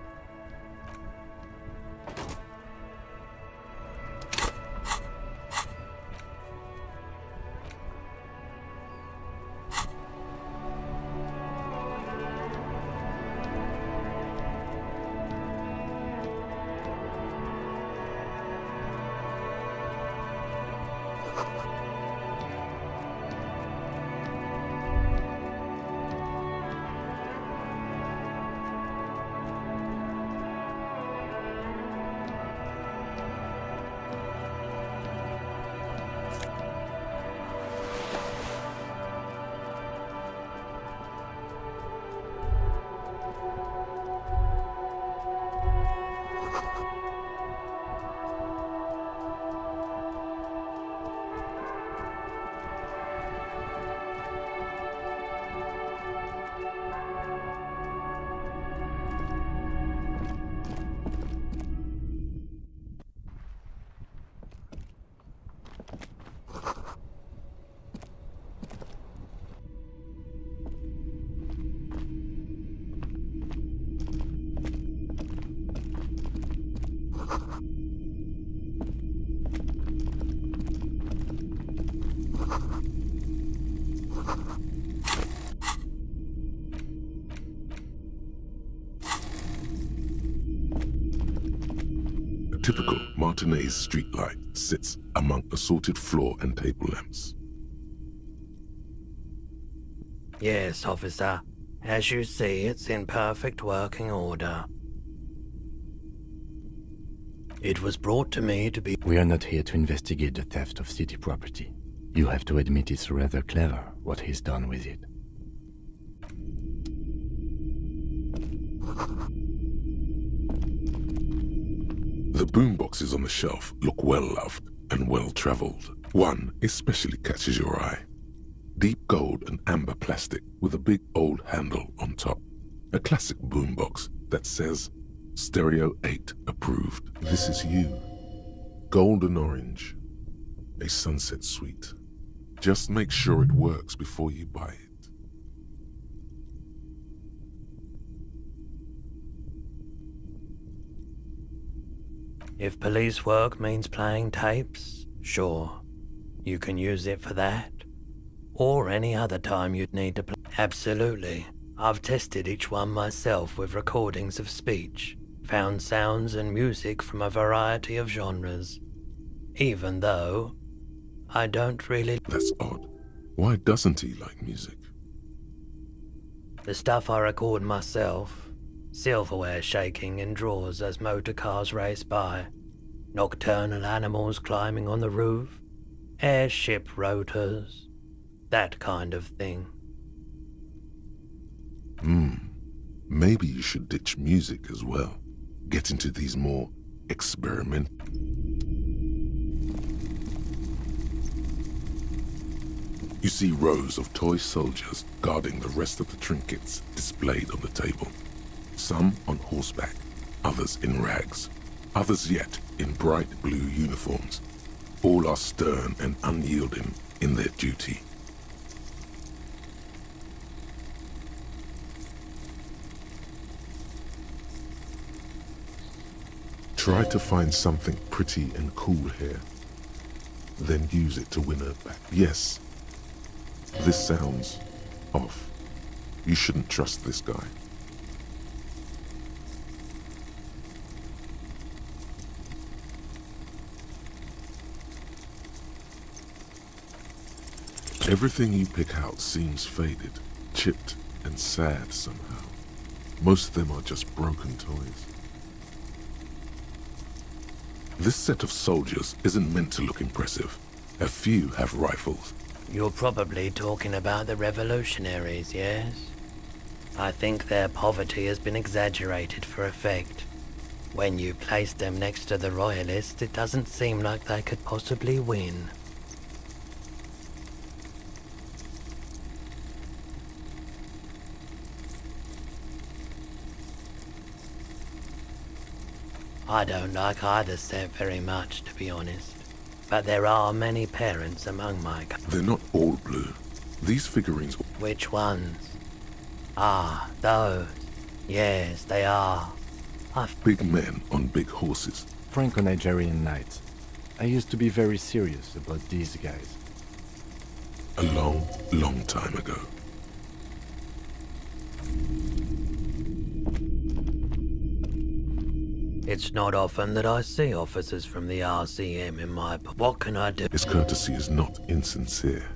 typical Martinez streetlight sits among assorted floor and table lamps. Yes, officer. As you see, it's in perfect working order. It was brought to me to be... We are not here to investigate the theft of city property. You have to admit it's rather clever what he's done with it. The boomboxes on the shelf look well-loved and well-traveled. One especially catches your eye. Deep gold and amber plastic with a big old handle on top. A classic boombox that says, Stereo 8 approved. This is you. Golden orange. A sunset suite. Just make sure it works before you buy it. If police work means playing tapes, sure. You can use it for that. Or any other time you'd need to play. Absolutely. I've tested each one myself with recordings of speech, found sounds and music from a variety of genres. Even though I don't really... That's odd. Why doesn't he like music? The stuff I record myself. Silverware shaking in drawers as motor cars race by. Nocturnal animals climbing on the roof. Airship rotors. That kind of thing. Maybe you should ditch music as well. Get into these more experimental... You see rows of toy soldiers guarding the rest of the trinkets displayed on the table. Some on horseback, others in rags, others yet in bright blue uniforms. All are stern and unyielding in their duty. Try to find something pretty and cool here. Then use it to win her back. Yes, this sounds off. You shouldn't trust this guy. Everything you pick out seems faded, chipped, and sad somehow. Most of them are just broken toys. This set of soldiers isn't meant to look impressive. A few have rifles. You're probably talking about the revolutionaries, yes? I think their poverty has been exaggerated for effect. When you place them next to the royalists, it doesn't seem like they could possibly win. I don't like either set very much, to be honest. But there are many parents among my... They're not all blue. These figurines... Which ones? Ah, those. Yes, they are. Big men on big horses. Franco-Nigerian knights. I used to be very serious about these guys. A long, long time ago. It's not often that I see officers from the RCM in my... What can I do? His courtesy is not insincere,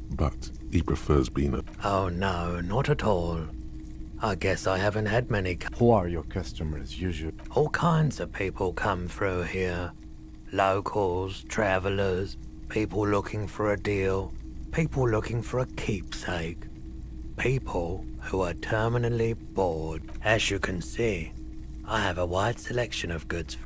but he prefers being a... Oh no, not at all. I guess I haven't had many... Who are your customers usually? All kinds of people come through here. Locals, travelers, people looking for a deal, people looking for a keepsake. People who are terminally bored. As you can see, I have a wide selection of goods.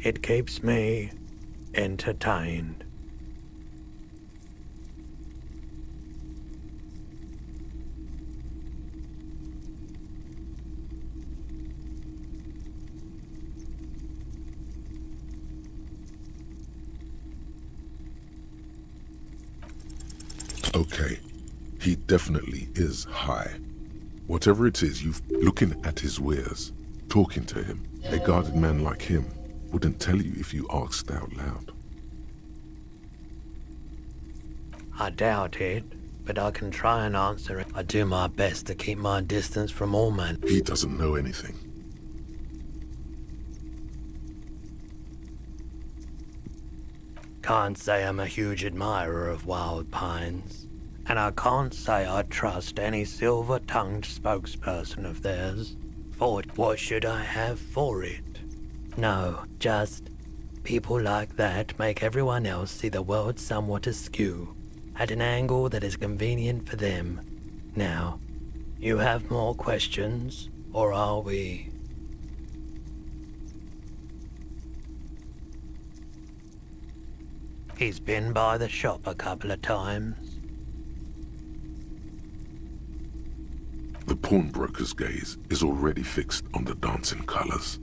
It keeps me entertained. Okay, he definitely is high. Whatever it is, you've looking at his wares, talking to him. A guarded man like him wouldn't tell you if you asked out loud. I doubt it, but I can try and answer it. I do my best to keep my distance from all men. He doesn't know anything. Can't say I'm a huge admirer of wild pines, and I can't say I trust any silver-tongued spokesperson of theirs. For what should I have for it? No, just people like that make everyone else see the world somewhat askew, at an angle that is convenient for them. Now, you have more questions, or are we? He's been by the shop a couple of times. The pawnbroker's gaze is already fixed on the dancing colors.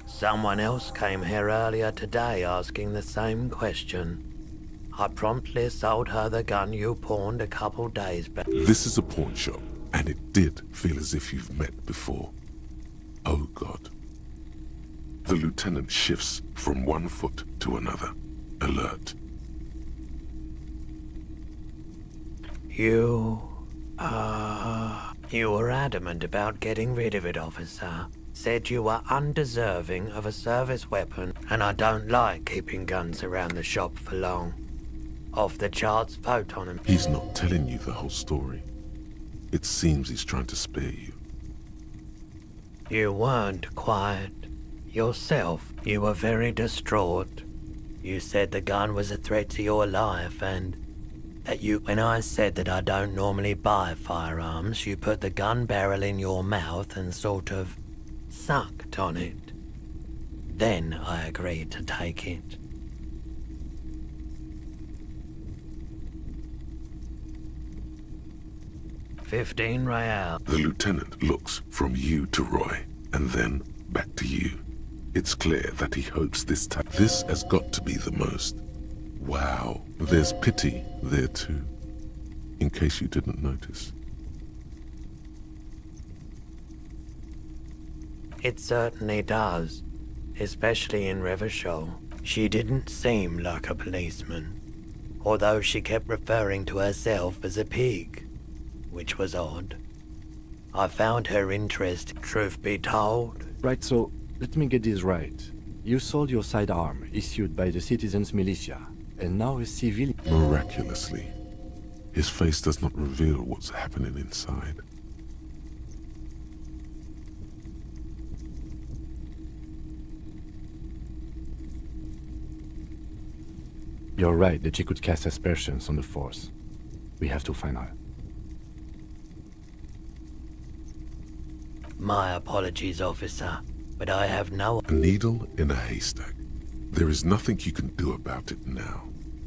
Someone else came here earlier today asking the same question. I promptly sold her the gun you pawned a couple days back. This is a pawn shop, and it did feel as if you've met before. Oh God. The lieutenant shifts from one foot to another, alert. You were adamant about getting rid of it, officer. Said you were undeserving of a service weapon, and I don't like keeping guns around the shop for long. Off the charts photon him. He's not telling you the whole story. It seems he's trying to spare you. You weren't quiet. Yourself, you were very distraught. You said the gun was a threat to your life, and that when I said that I don't normally buy firearms, you put the gun barrel in your mouth and sort of sucked on it. Then I agreed to take it. $15 real. The lieutenant looks from you to Roy, and then back to you. It's clear that he hopes this time. This has got to be the most. Wow, there's pity there too, in case you didn't notice. It certainly does, especially in Revachol. She didn't seem like a policeman, although she kept referring to herself as a pig, which was odd. I found her interest, truth be told. Right, so let me get this right. You sold your sidearm, issued by the citizens' militia, and now a civilian. Miraculously, his face does not reveal what's happening inside. You're right that she could cast aspersions on the force. We have to find her. My apologies, officer, but I have no... A needle in a haystack. There is nothing you can do about it now.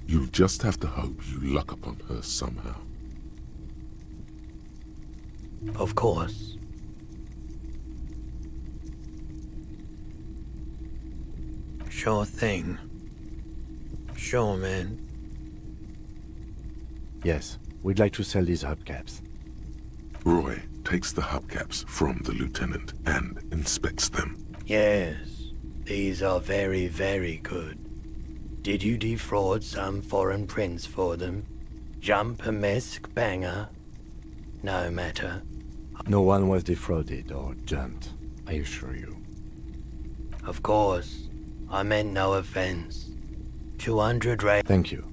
You'll just have to hope you luck upon her somehow. Of course. Sure thing. Sure, man. Yes, we'd like to sell these hubcaps. Roy takes the hubcaps from the lieutenant and inspects them. Yes, these are very, very good. Did you defraud some foreign prince for them? Jump-a-mesk banger? No matter. No one was defrauded or jumped, I assure you. Of course. I meant no offense. 200 real. Thank you.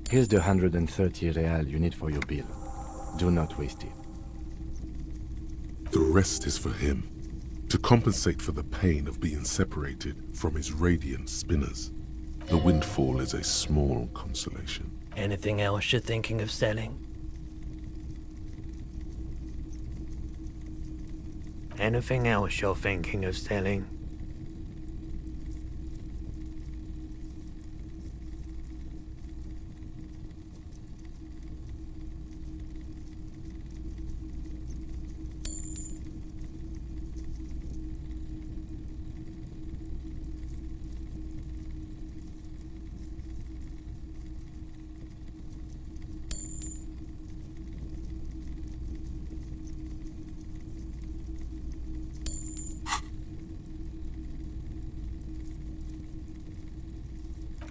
Here's the 130 real you need for your bill. Do not waste it. The rest is for him, to compensate for the pain of being separated from his radiant spinners. The windfall is a small consolation. Anything else you're thinking of selling? Anything else you're thinking of selling?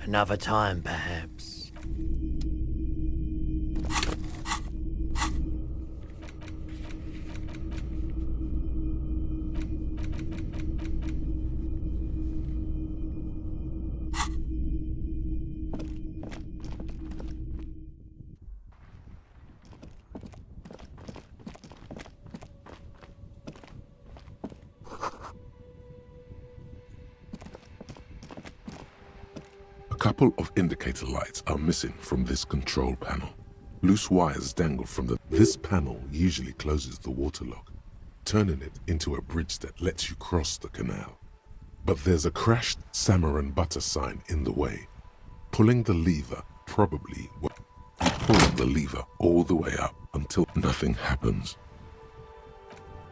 Another time, perhaps. A couple of indicator lights are missing from this control panel. Loose wires dangle from This panel usually closes the waterlock, turning it into a bridge that lets you cross the canal. But there's a crashed salmon and butter sign in the way. Pulling the lever probably will pull the lever all the way up until nothing happens.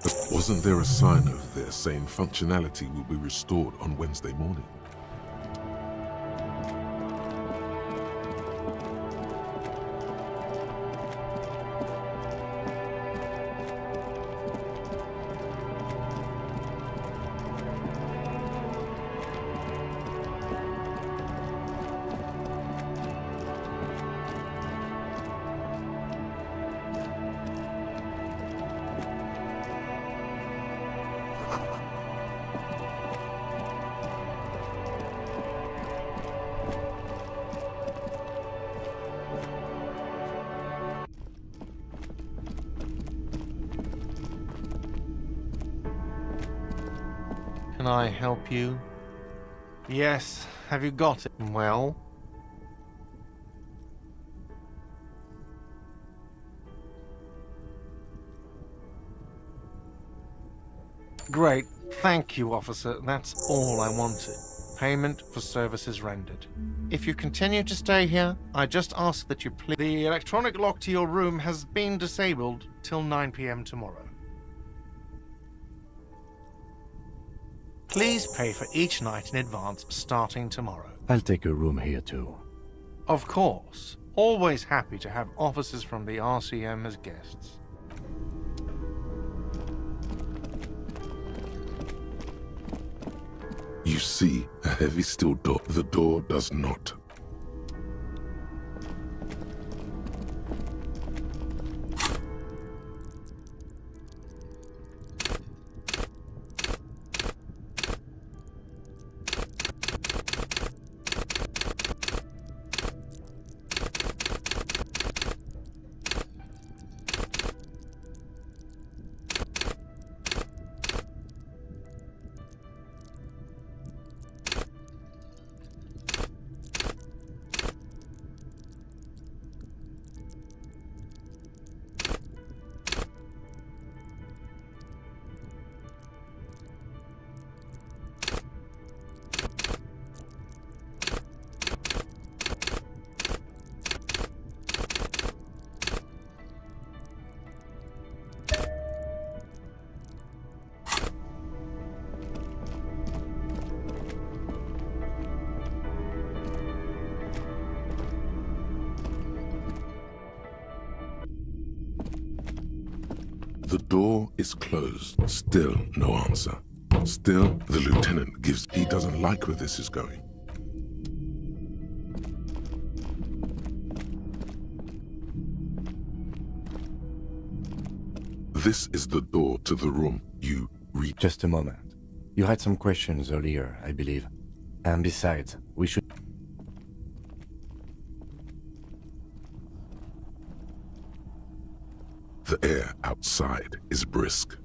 But wasn't there a sign over there saying functionality will be restored on Wednesday morning? Can I help you? Yes, have you got it? Well? Great, thank you, officer. That's all I wanted. Payment for services rendered. If you continue to stay here, I just ask that you please... The electronic lock to your room has been disabled till 9 p.m. tomorrow. Please pay for each night in advance starting tomorrow. I'll take a room here too. Of course. Always happy to have officers from the RCM as guests. You see a heavy steel door. The door does not. The door is closed. Still no answer. Still, the lieutenant gives... He doesn't like where this is going. This is the door to the room you reach. Just a moment. You had some questions earlier, I believe. And besides, we should... The air outside is brisk.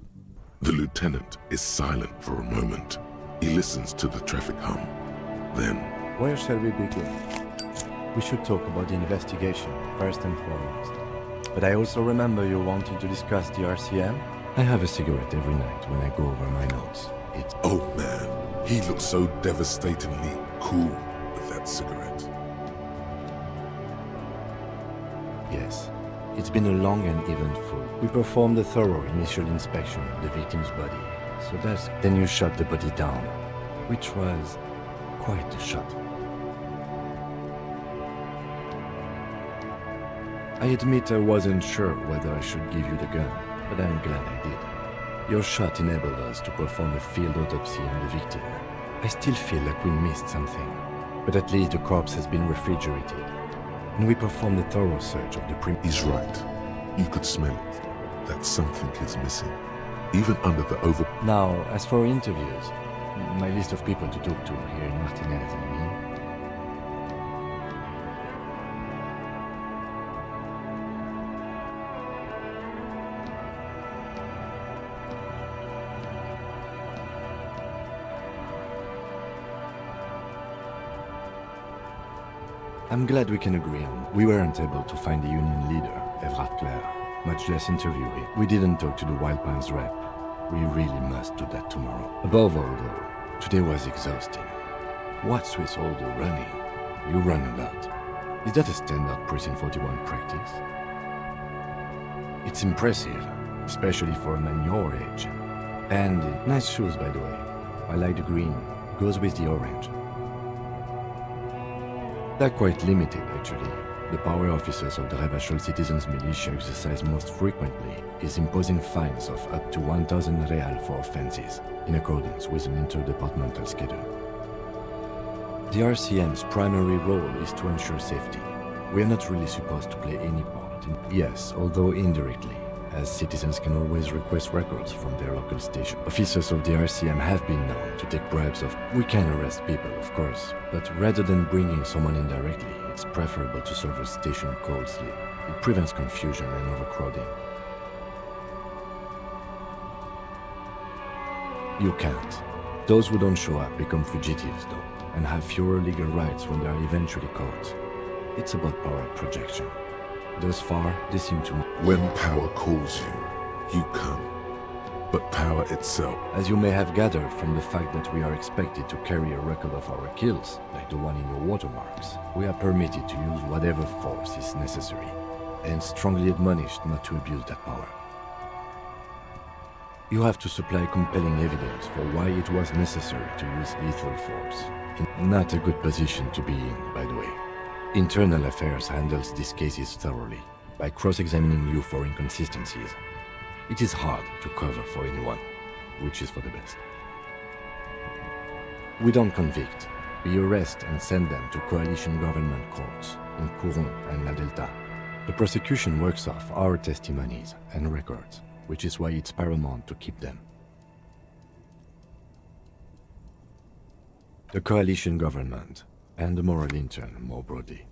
The lieutenant is silent for a moment. He listens to the traffic hum. Then... Where shall we begin? We should talk about the investigation, first and foremost. But I also remember you wanting to discuss the RCM? I have a cigarette every night when I go over my notes. It's... Oh man, he looks so devastatingly cool with that cigarette. Yes. It's been a long and eventful. We performed a thorough initial inspection of the victim's body. So that's... Then you shot the body down, which was quite a shot. I admit I wasn't sure whether I should give you the gun, but I'm glad I did. Your shot enabled us to perform a field autopsy on the victim. I still feel like we missed something, but at least the corpse has been refrigerated, and we performed a thorough search of the He's right. You could smell it. That something is missing. Even under the over... Now, as for interviews, my list of people to talk to here in Martinez, I mean. I'm glad we can agree on. We weren't able to find the union leader, Everard Clare, much less interview him. We didn't talk to the Wild Pines rep. We really must do that tomorrow. Above all, though, today was exhausting. What's with all the running? You run a lot. Is that a standard Precinct 41 practice? It's impressive, especially for a man your age. And nice shoes, by the way. I like the green. Goes with the orange. They're quite limited, actually. The power officers of the Revachol Citizens Militia exercise most frequently is imposing fines of up to 1,000 real for offenses, in accordance with an interdepartmental schedule. The RCM's primary role is to ensure safety. We are not really supposed to play any part in... Yes, although indirectly, as citizens can always request records from their local station. Officers of the RCM have been known to take bribes of... We can arrest people, of course, but rather than bringing someone in directly, it's preferable to serve a station call slip. It prevents confusion and overcrowding. You can't. Those who don't show up become fugitives, though, and have fewer legal rights when they are eventually caught. It's about power projection. Thus far, they seem to... When power calls you, you come. But power itself... As you may have gathered from the fact that we are expected to carry a record of our kills, like the one in your watermarks, we are permitted to use whatever force is necessary, and strongly admonished not to abuse that power. You have to supply compelling evidence for why it was necessary to use lethal force. Not a good position to be in, by the way. Internal Affairs handles these cases thoroughly, by cross-examining you for inconsistencies. It is hard to cover for anyone, which is for the best. We don't convict. We arrest and send them to coalition government courts in Courron and La Delta. The prosecution works off our testimonies and records, which is why it's paramount to keep them. The coalition government, and the moral intern more broadly.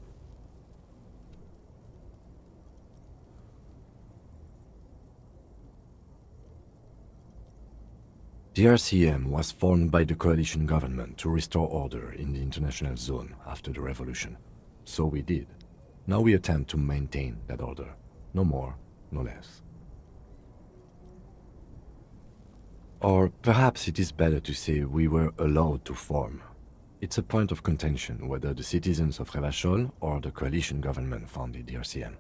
The RCM was formed by the coalition government to restore order in the international zone after the revolution. So we did. Now we attempt to maintain that order. No more, no less. Or perhaps it is better to say we were allowed to form. It's a point of contention whether the citizens of Revachol or the coalition government founded the RCM.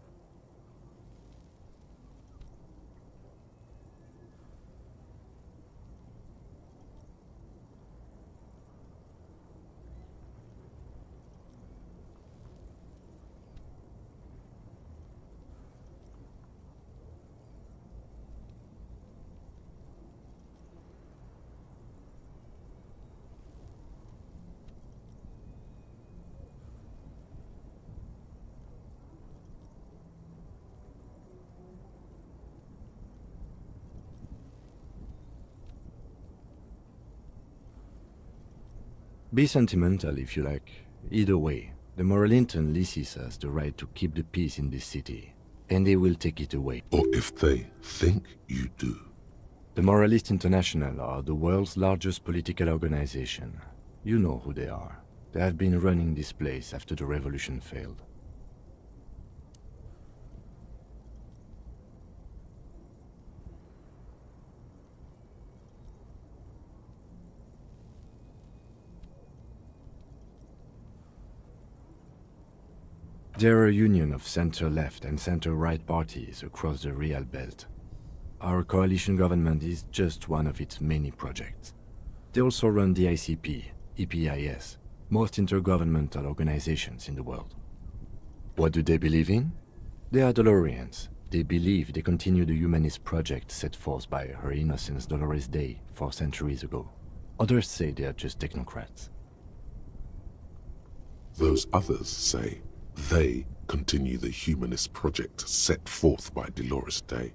Be sentimental if you like. Either way, the moral intern leases us the right to keep the peace in this city, and they will take it away. Or if they think you do. The Moralists International are the world's largest political organization. You know who they are. They have been running this place after the revolution failed. There are a union of center-left and center-right parties across the Real Belt. Our coalition government is just one of its many projects. They also run the ICP, EPIS, most intergovernmental organizations in the world. What do they believe in? They are Dolorians. They believe they continue the humanist project set forth by Her Innocence Dolores Day 4 centuries ago. Others say they are just technocrats. Those others say they continue the humanist project set forth by Dolores Day.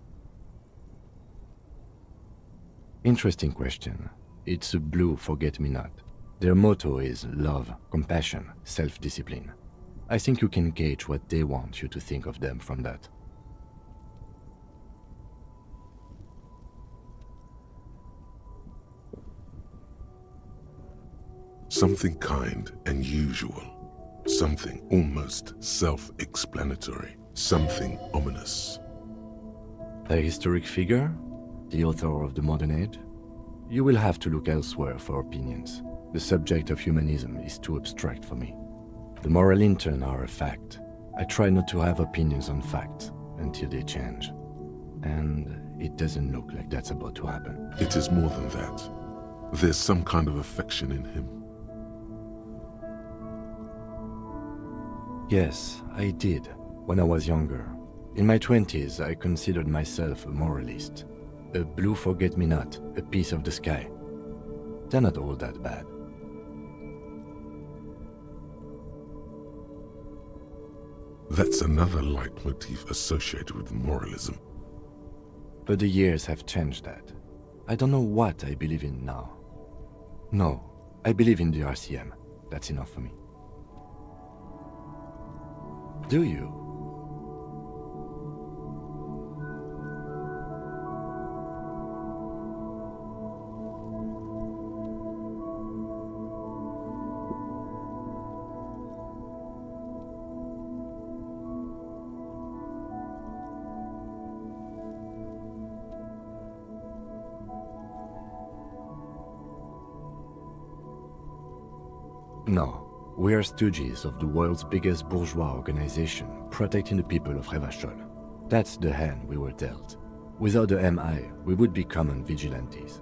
Interesting question. It's a blue forget-me-not. Their motto is love, compassion, self-discipline. I think you can gauge what they want you to think of them from that. Something kind and usual. Something almost self-explanatory. Something ominous. A historic figure? The author of the modern age? You will have to look elsewhere for opinions. The subject of humanism is too abstract for me. The moral intern are a fact. I try not to have opinions on facts until they change. And it doesn't look like that's about to happen. It is more than that. There's some kind of affection in him. Yes, I did, when I was younger. In my 20s, I considered myself a moralist. A blue forget-me-not, a piece of the sky. They're not all that bad. That's another leitmotif associated with moralism. But the years have changed that. I don't know what I believe in now. No, I believe in the RCM. That's enough for me. Do you? No. We are stooges of the world's biggest bourgeois organization, protecting the people of Revachol. That's the hand we were dealt. Without the MI, we would be common vigilantes.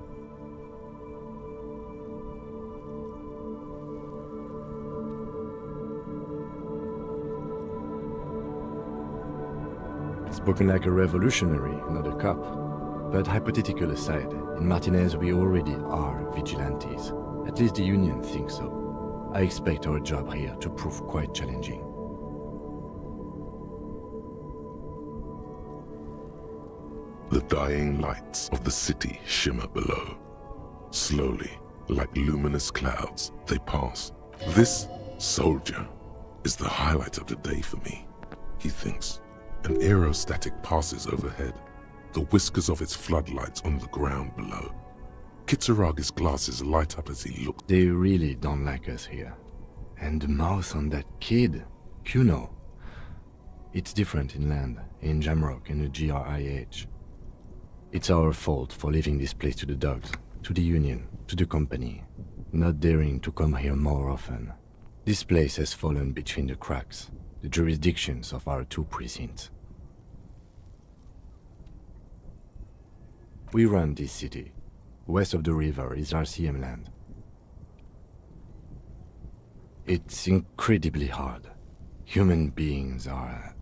Spoken like a revolutionary, not a cop. But hypothetical aside, in Martinez we already are vigilantes. At least the Union thinks so. I expect our job here to prove quite challenging. The dying lights of the city shimmer below. Slowly, like luminous clouds, they pass. This soldier is the highlight of the day for me, he thinks. An aerostatic passes overhead, the whiskers of its floodlights on the ground below. Kitsurag's glasses light up as he looks. They really don't like us here. And the mouth on that kid, Kuno. It's different inland, in Jamrock and the GRIH. It's our fault for leaving this place to the dogs, to the Union, to the company, not daring to come here more often. This place has fallen between the cracks, the jurisdictions of our 2 precincts. We run this city. West of the river is RCM land. It's incredibly hard. Human beings are...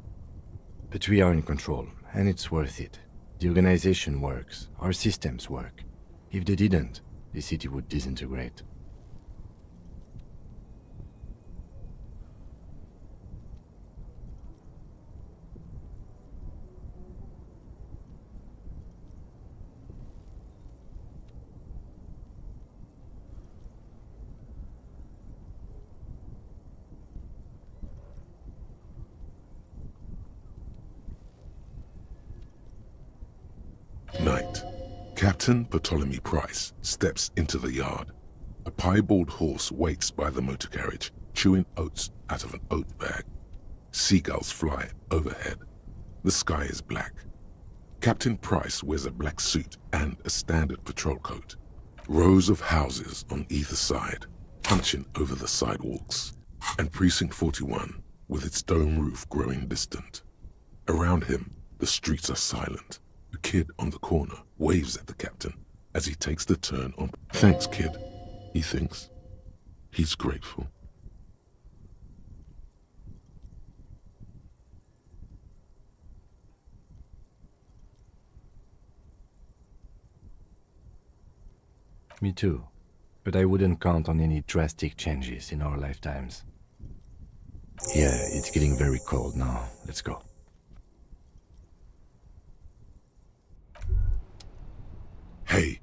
But we are in control, and it's worth it. The organization works, our systems work. If they didn't, the city would disintegrate. Night. Captain Ptolemy Price steps into the yard. A piebald horse waits by the motor carriage, chewing oats out of an oat bag. Seagulls fly overhead. The sky is black. Captain Price wears a black suit and a standard patrol coat. Rows of houses on either side, punching over the sidewalks. And Precinct 41, with its dome roof growing distant. Around him, the streets are silent. The kid on the corner waves at the captain as he takes the turn on. Thanks, kid, he thinks. He's grateful. Me too. But I wouldn't count on any drastic changes in our lifetimes. Yeah, it's getting very cold now. Let's go. Hey.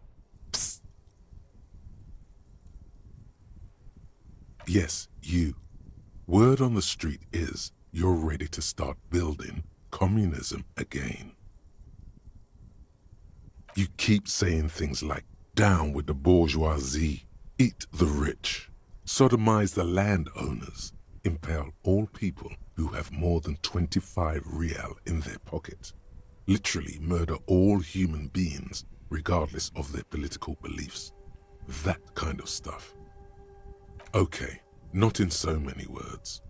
Psst. Yes, you. Word on the street is you're ready to start building communism again. You keep saying things like, down with the bourgeoisie, eat the rich, sodomize the landowners, impale all people who have more than 25 real in their pocket, literally murder all human beings regardless of their political beliefs. That kind of stuff. Okay, not in so many words,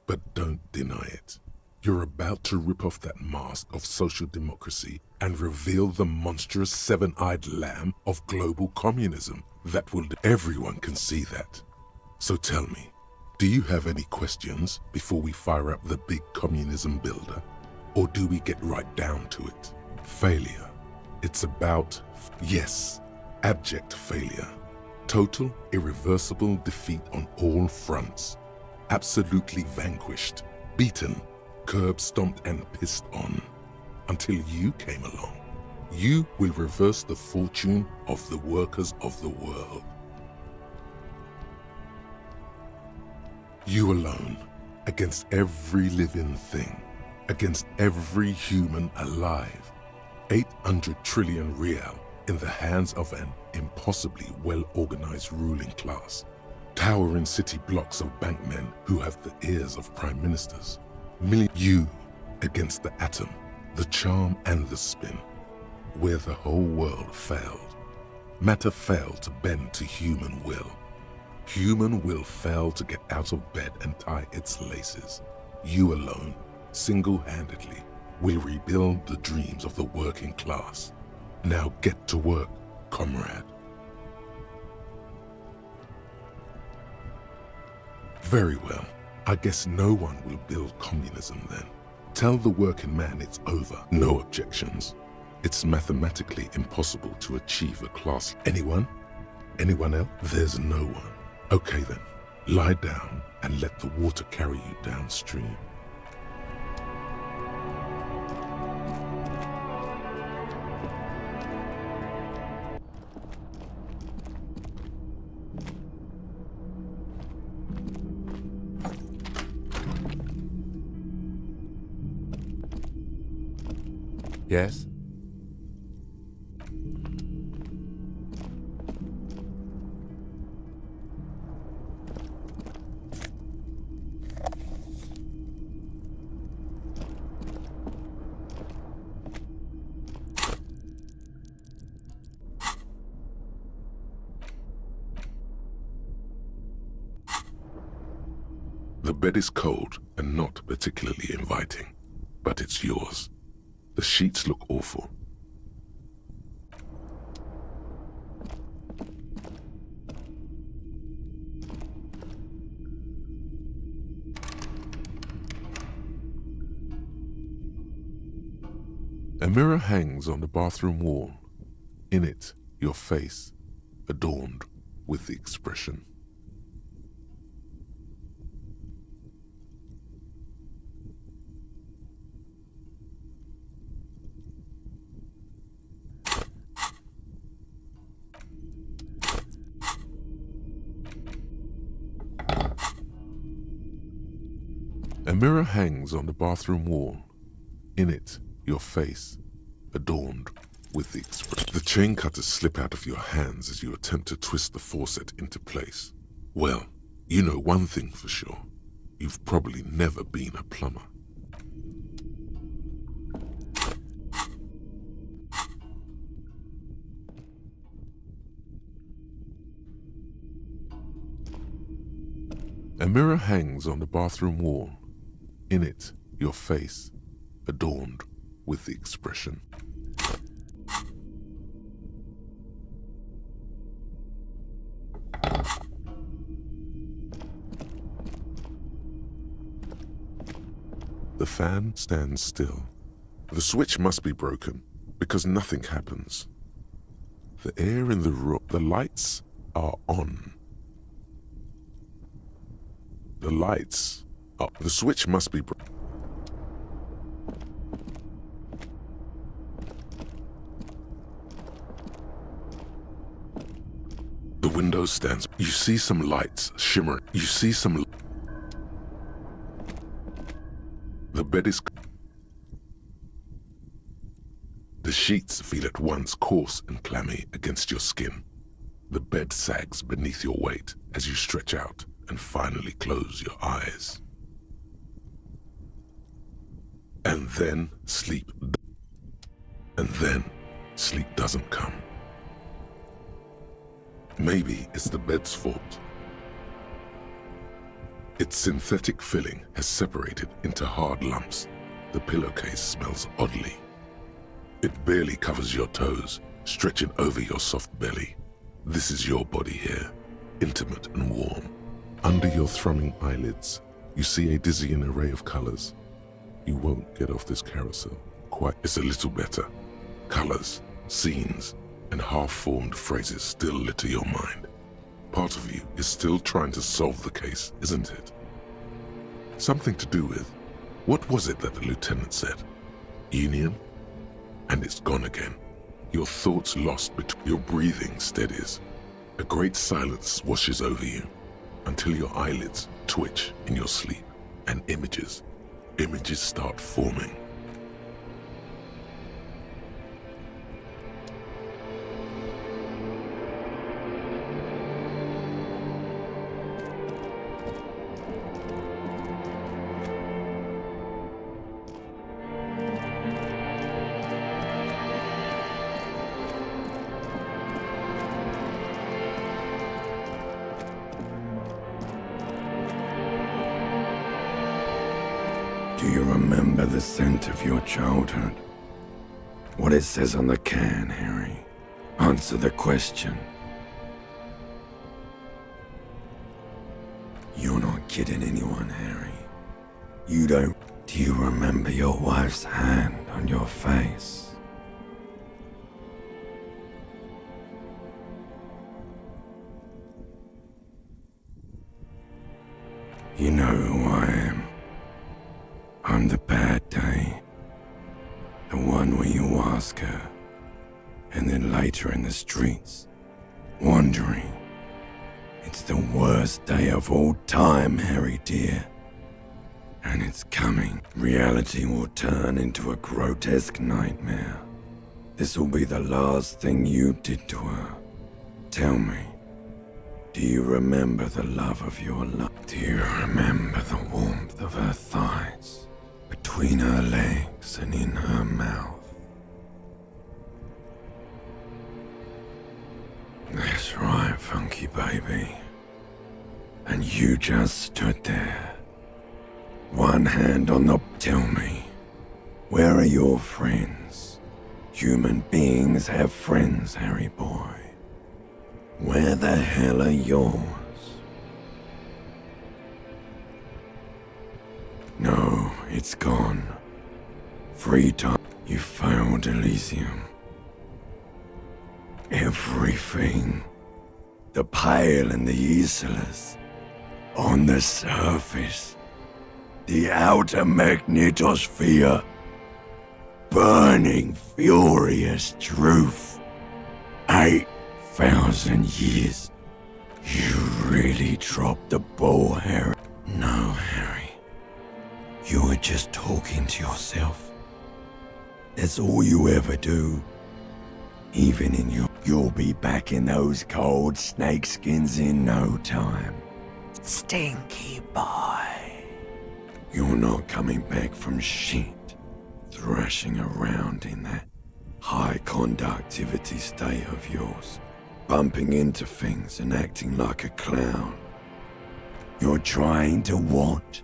but don't deny it. You're about to rip off that mask of social democracy and reveal the monstrous seven-eyed lamb of global communism that will... Everyone can see that. So tell me, do you have any questions before we fire up the big communism builder? Or do we get right down to it? Failure. It's about, yes, abject failure. Total, irreversible defeat on all fronts. Absolutely vanquished, beaten, curb-stomped and pissed on. Until you came along. You will reverse the fortune of the workers of the world. You alone, against every living thing, against every human alive. 800 trillion real in the hands of an impossibly well-organized ruling class. Towering city blocks of bankmen who have the ears of prime ministers. You against the atom, the charm and the spin, where the whole world failed. Matter failed to bend to human will. Human will failed to get out of bed and tie its laces. You alone, single-handedly, will rebuild the dreams of the working class. Now get to work, comrade. Very well. I guess no one will build communism then. Tell the working man it's over. No objections. It's mathematically impossible to achieve a class. Anyone? Anyone else? There's no one. Okay then, lie down and let the water carry you downstream. Yes? The bed is cold and not particularly inviting, but it's yours. The sheets look awful. A mirror hangs on the bathroom wall. In it, your face, adorned with the expression. A mirror hangs on the bathroom wall. In it, your face, adorned with the expression. The chain cutters slip out of your hands as you attempt to twist the faucet into place. Well, you know one thing for sure. You've probably never been a plumber. A mirror hangs on the bathroom wall. In it, your face, adorned with the expression. The fan stands still. The switch must be broken, because nothing happens. The air in the room, the lights are on. The lights are, the switch must be broken. The window stands, you see some lights shimmer, you see some. The bed is. The sheets feel at once coarse and clammy against your skin. The bed sags beneath your weight as you stretch out and finally close your eyes. And then sleep. And then sleep doesn't come. Maybe it's the bed's fault. Its synthetic filling has separated into hard lumps. The pillowcase smells oddly. It barely covers your toes, stretching over your soft belly. This is your body here, intimate and warm. Under your thrumming eyelids, you see a dizzying array of colors. You won't get off this carousel. Quite, it's a little better. Colors, scenes, and half-formed phrases still litter your mind. Part of you is still trying to solve the case, isn't it? Something to do with, what was it that the lieutenant said? Union? And it's gone again. Your thoughts lost between your breathing steadies. A great silence washes over you until your eyelids twitch in your sleep and images start forming. Do you remember the scent of your childhood? What it says on the can, Harry? Answer the question. You're not kidding anyone, Harry. You don't. Do you remember your wife's hand on your face? You know who I am. I'm the bad day. The one where you ask her, and then later in the streets, wandering. It's the worst day of all time, Harry dear. And it's coming. Reality will turn into a grotesque nightmare. This will be the last thing you did to her. Tell me, do you remember the love of your life? Do you remember the warmth of her thighs? Between her legs and in her mouth. That's right, funky baby. And you just stood there. One hand on the... Tell me, where are your friends? Human beings have friends, Harry boy. Where the hell are yours? No, it's gone. Free time. You found Elysium. Everything. The pale and the useless. On the surface. The outer magnetosphere. Burning, furious truth. 8,000 years. You really dropped the ball, Harry. No, Harry. You were just talking to yourself. That's all you ever do. Even in your... You'll be back in those cold snakeskins in no time. Stinky boy. You're not coming back from shit. Thrashing around in that high conductivity state of yours. Bumping into things and acting like a clown. You're trying to what?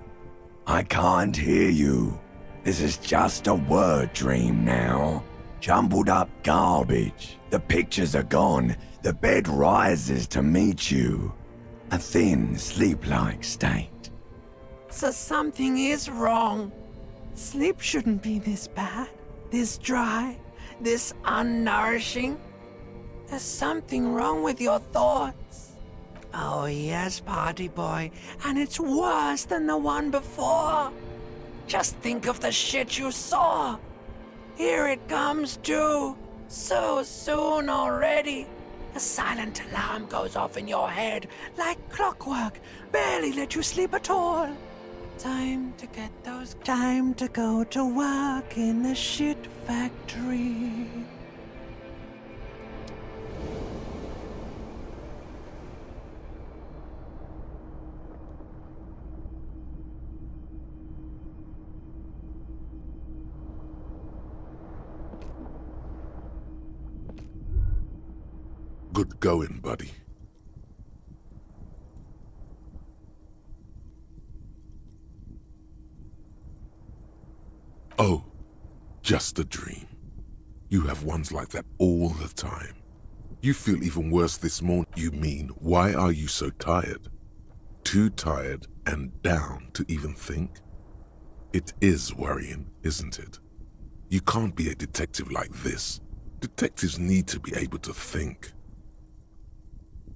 I can't hear you. This is just a word dream now. Jumbled up garbage. The pictures are gone. The bed rises to meet you. A thin, sleep-like state. So something is wrong. Sleep shouldn't be this bad, this dry, this unnourishing. There's something wrong with your thoughts. Oh yes, party boy, and it's worse than the one before. Just think of the shit you saw. Here it comes too, so soon already. A silent alarm goes off in your head like clockwork, barely let you sleep at all. Time to go to work in the shit factory. Good going, buddy. Oh, just a dream. You have ones like that all the time. You feel even worse this morning. You mean, why are you so tired? Too tired and down to even think? It is worrying, isn't it? You can't be a detective like this. Detectives need to be able to think.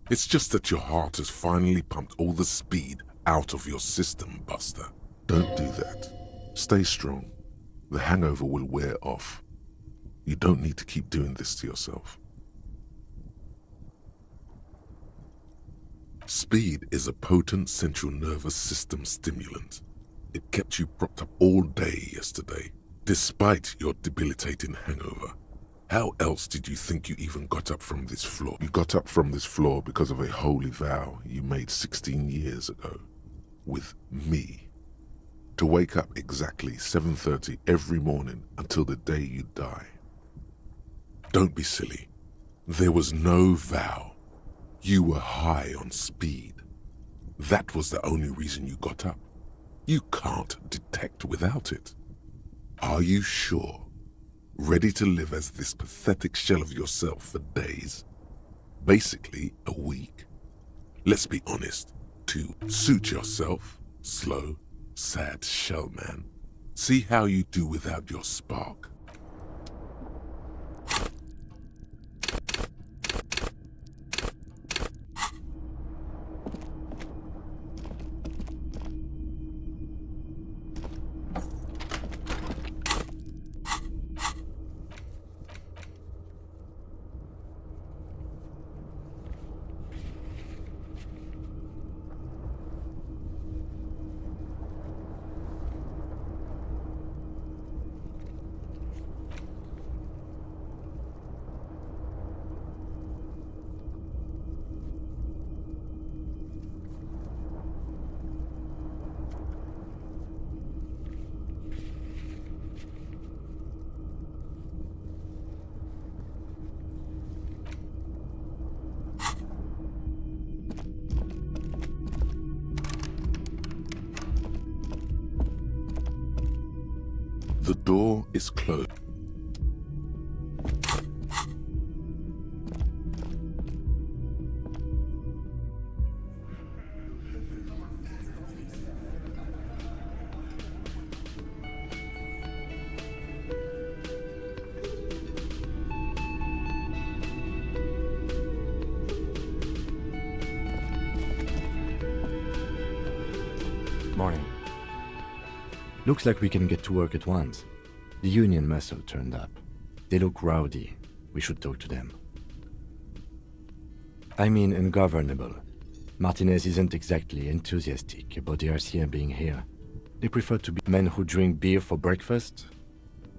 It's just that your heart has finally pumped all the speed out of your system, Buster. Don't do that. Stay strong. The hangover will wear off. You don't need to keep doing this to yourself. Speed is a potent central nervous system stimulant. It kept you propped up all day yesterday, despite your debilitating hangover. How else did you think you even got up from this floor? You got up from this floor because of a holy vow you made 16 years ago with me. To wake up exactly 7:30 every morning until the day you die. Don't be silly. There was no vow. You were high on speed. That was the only reason you got up. You can't detect without it. Are you sure? Ready to live as this pathetic shell of yourself for days? Basically, a week? Let's be honest. To suit yourself, slow, sad shell man. See how you do without your spark. The door is closed. Morning. Looks like we can get to work at once. The union muscle turned up. They look rowdy. We should talk to them. I mean ungovernable. Martinez isn't exactly enthusiastic about the RCM being here. They prefer to be men who drink beer for breakfast.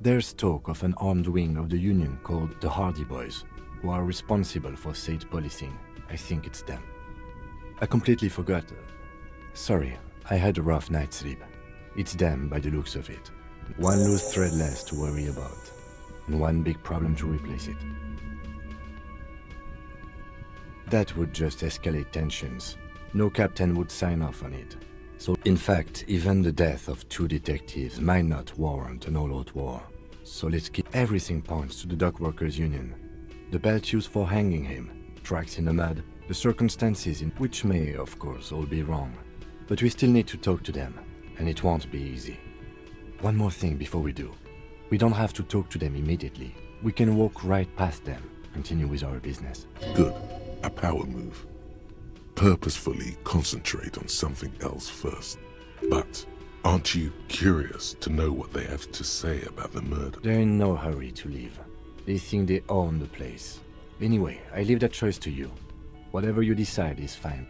There's talk of an armed wing of the union called the Hardy Boys, who are responsible for state policing. I think it's them. I completely forgot. Sorry, I had a rough night's sleep. It's them by the looks of it. One loose thread less to worry about, and one big problem to replace it. That would just escalate tensions. No captain would sign off on it. So, in fact, even the death of 2 detectives might not warrant an all-out war. So let's keep everything points to the dock workers union. The belt used for hanging him, tracks in the mud, the circumstances in which may, of course, all be wrong. But we still need to talk to them, and it won't be easy. One more thing before we do. We don't have to talk to them immediately. We can walk right past them, continue with our business. Good. A power move. Purposefully concentrate on something else first. But aren't you curious to know what they have to say about the murder? They're in no hurry to leave. They think they own the place. Anyway, I leave that choice to you. Whatever you decide is fine.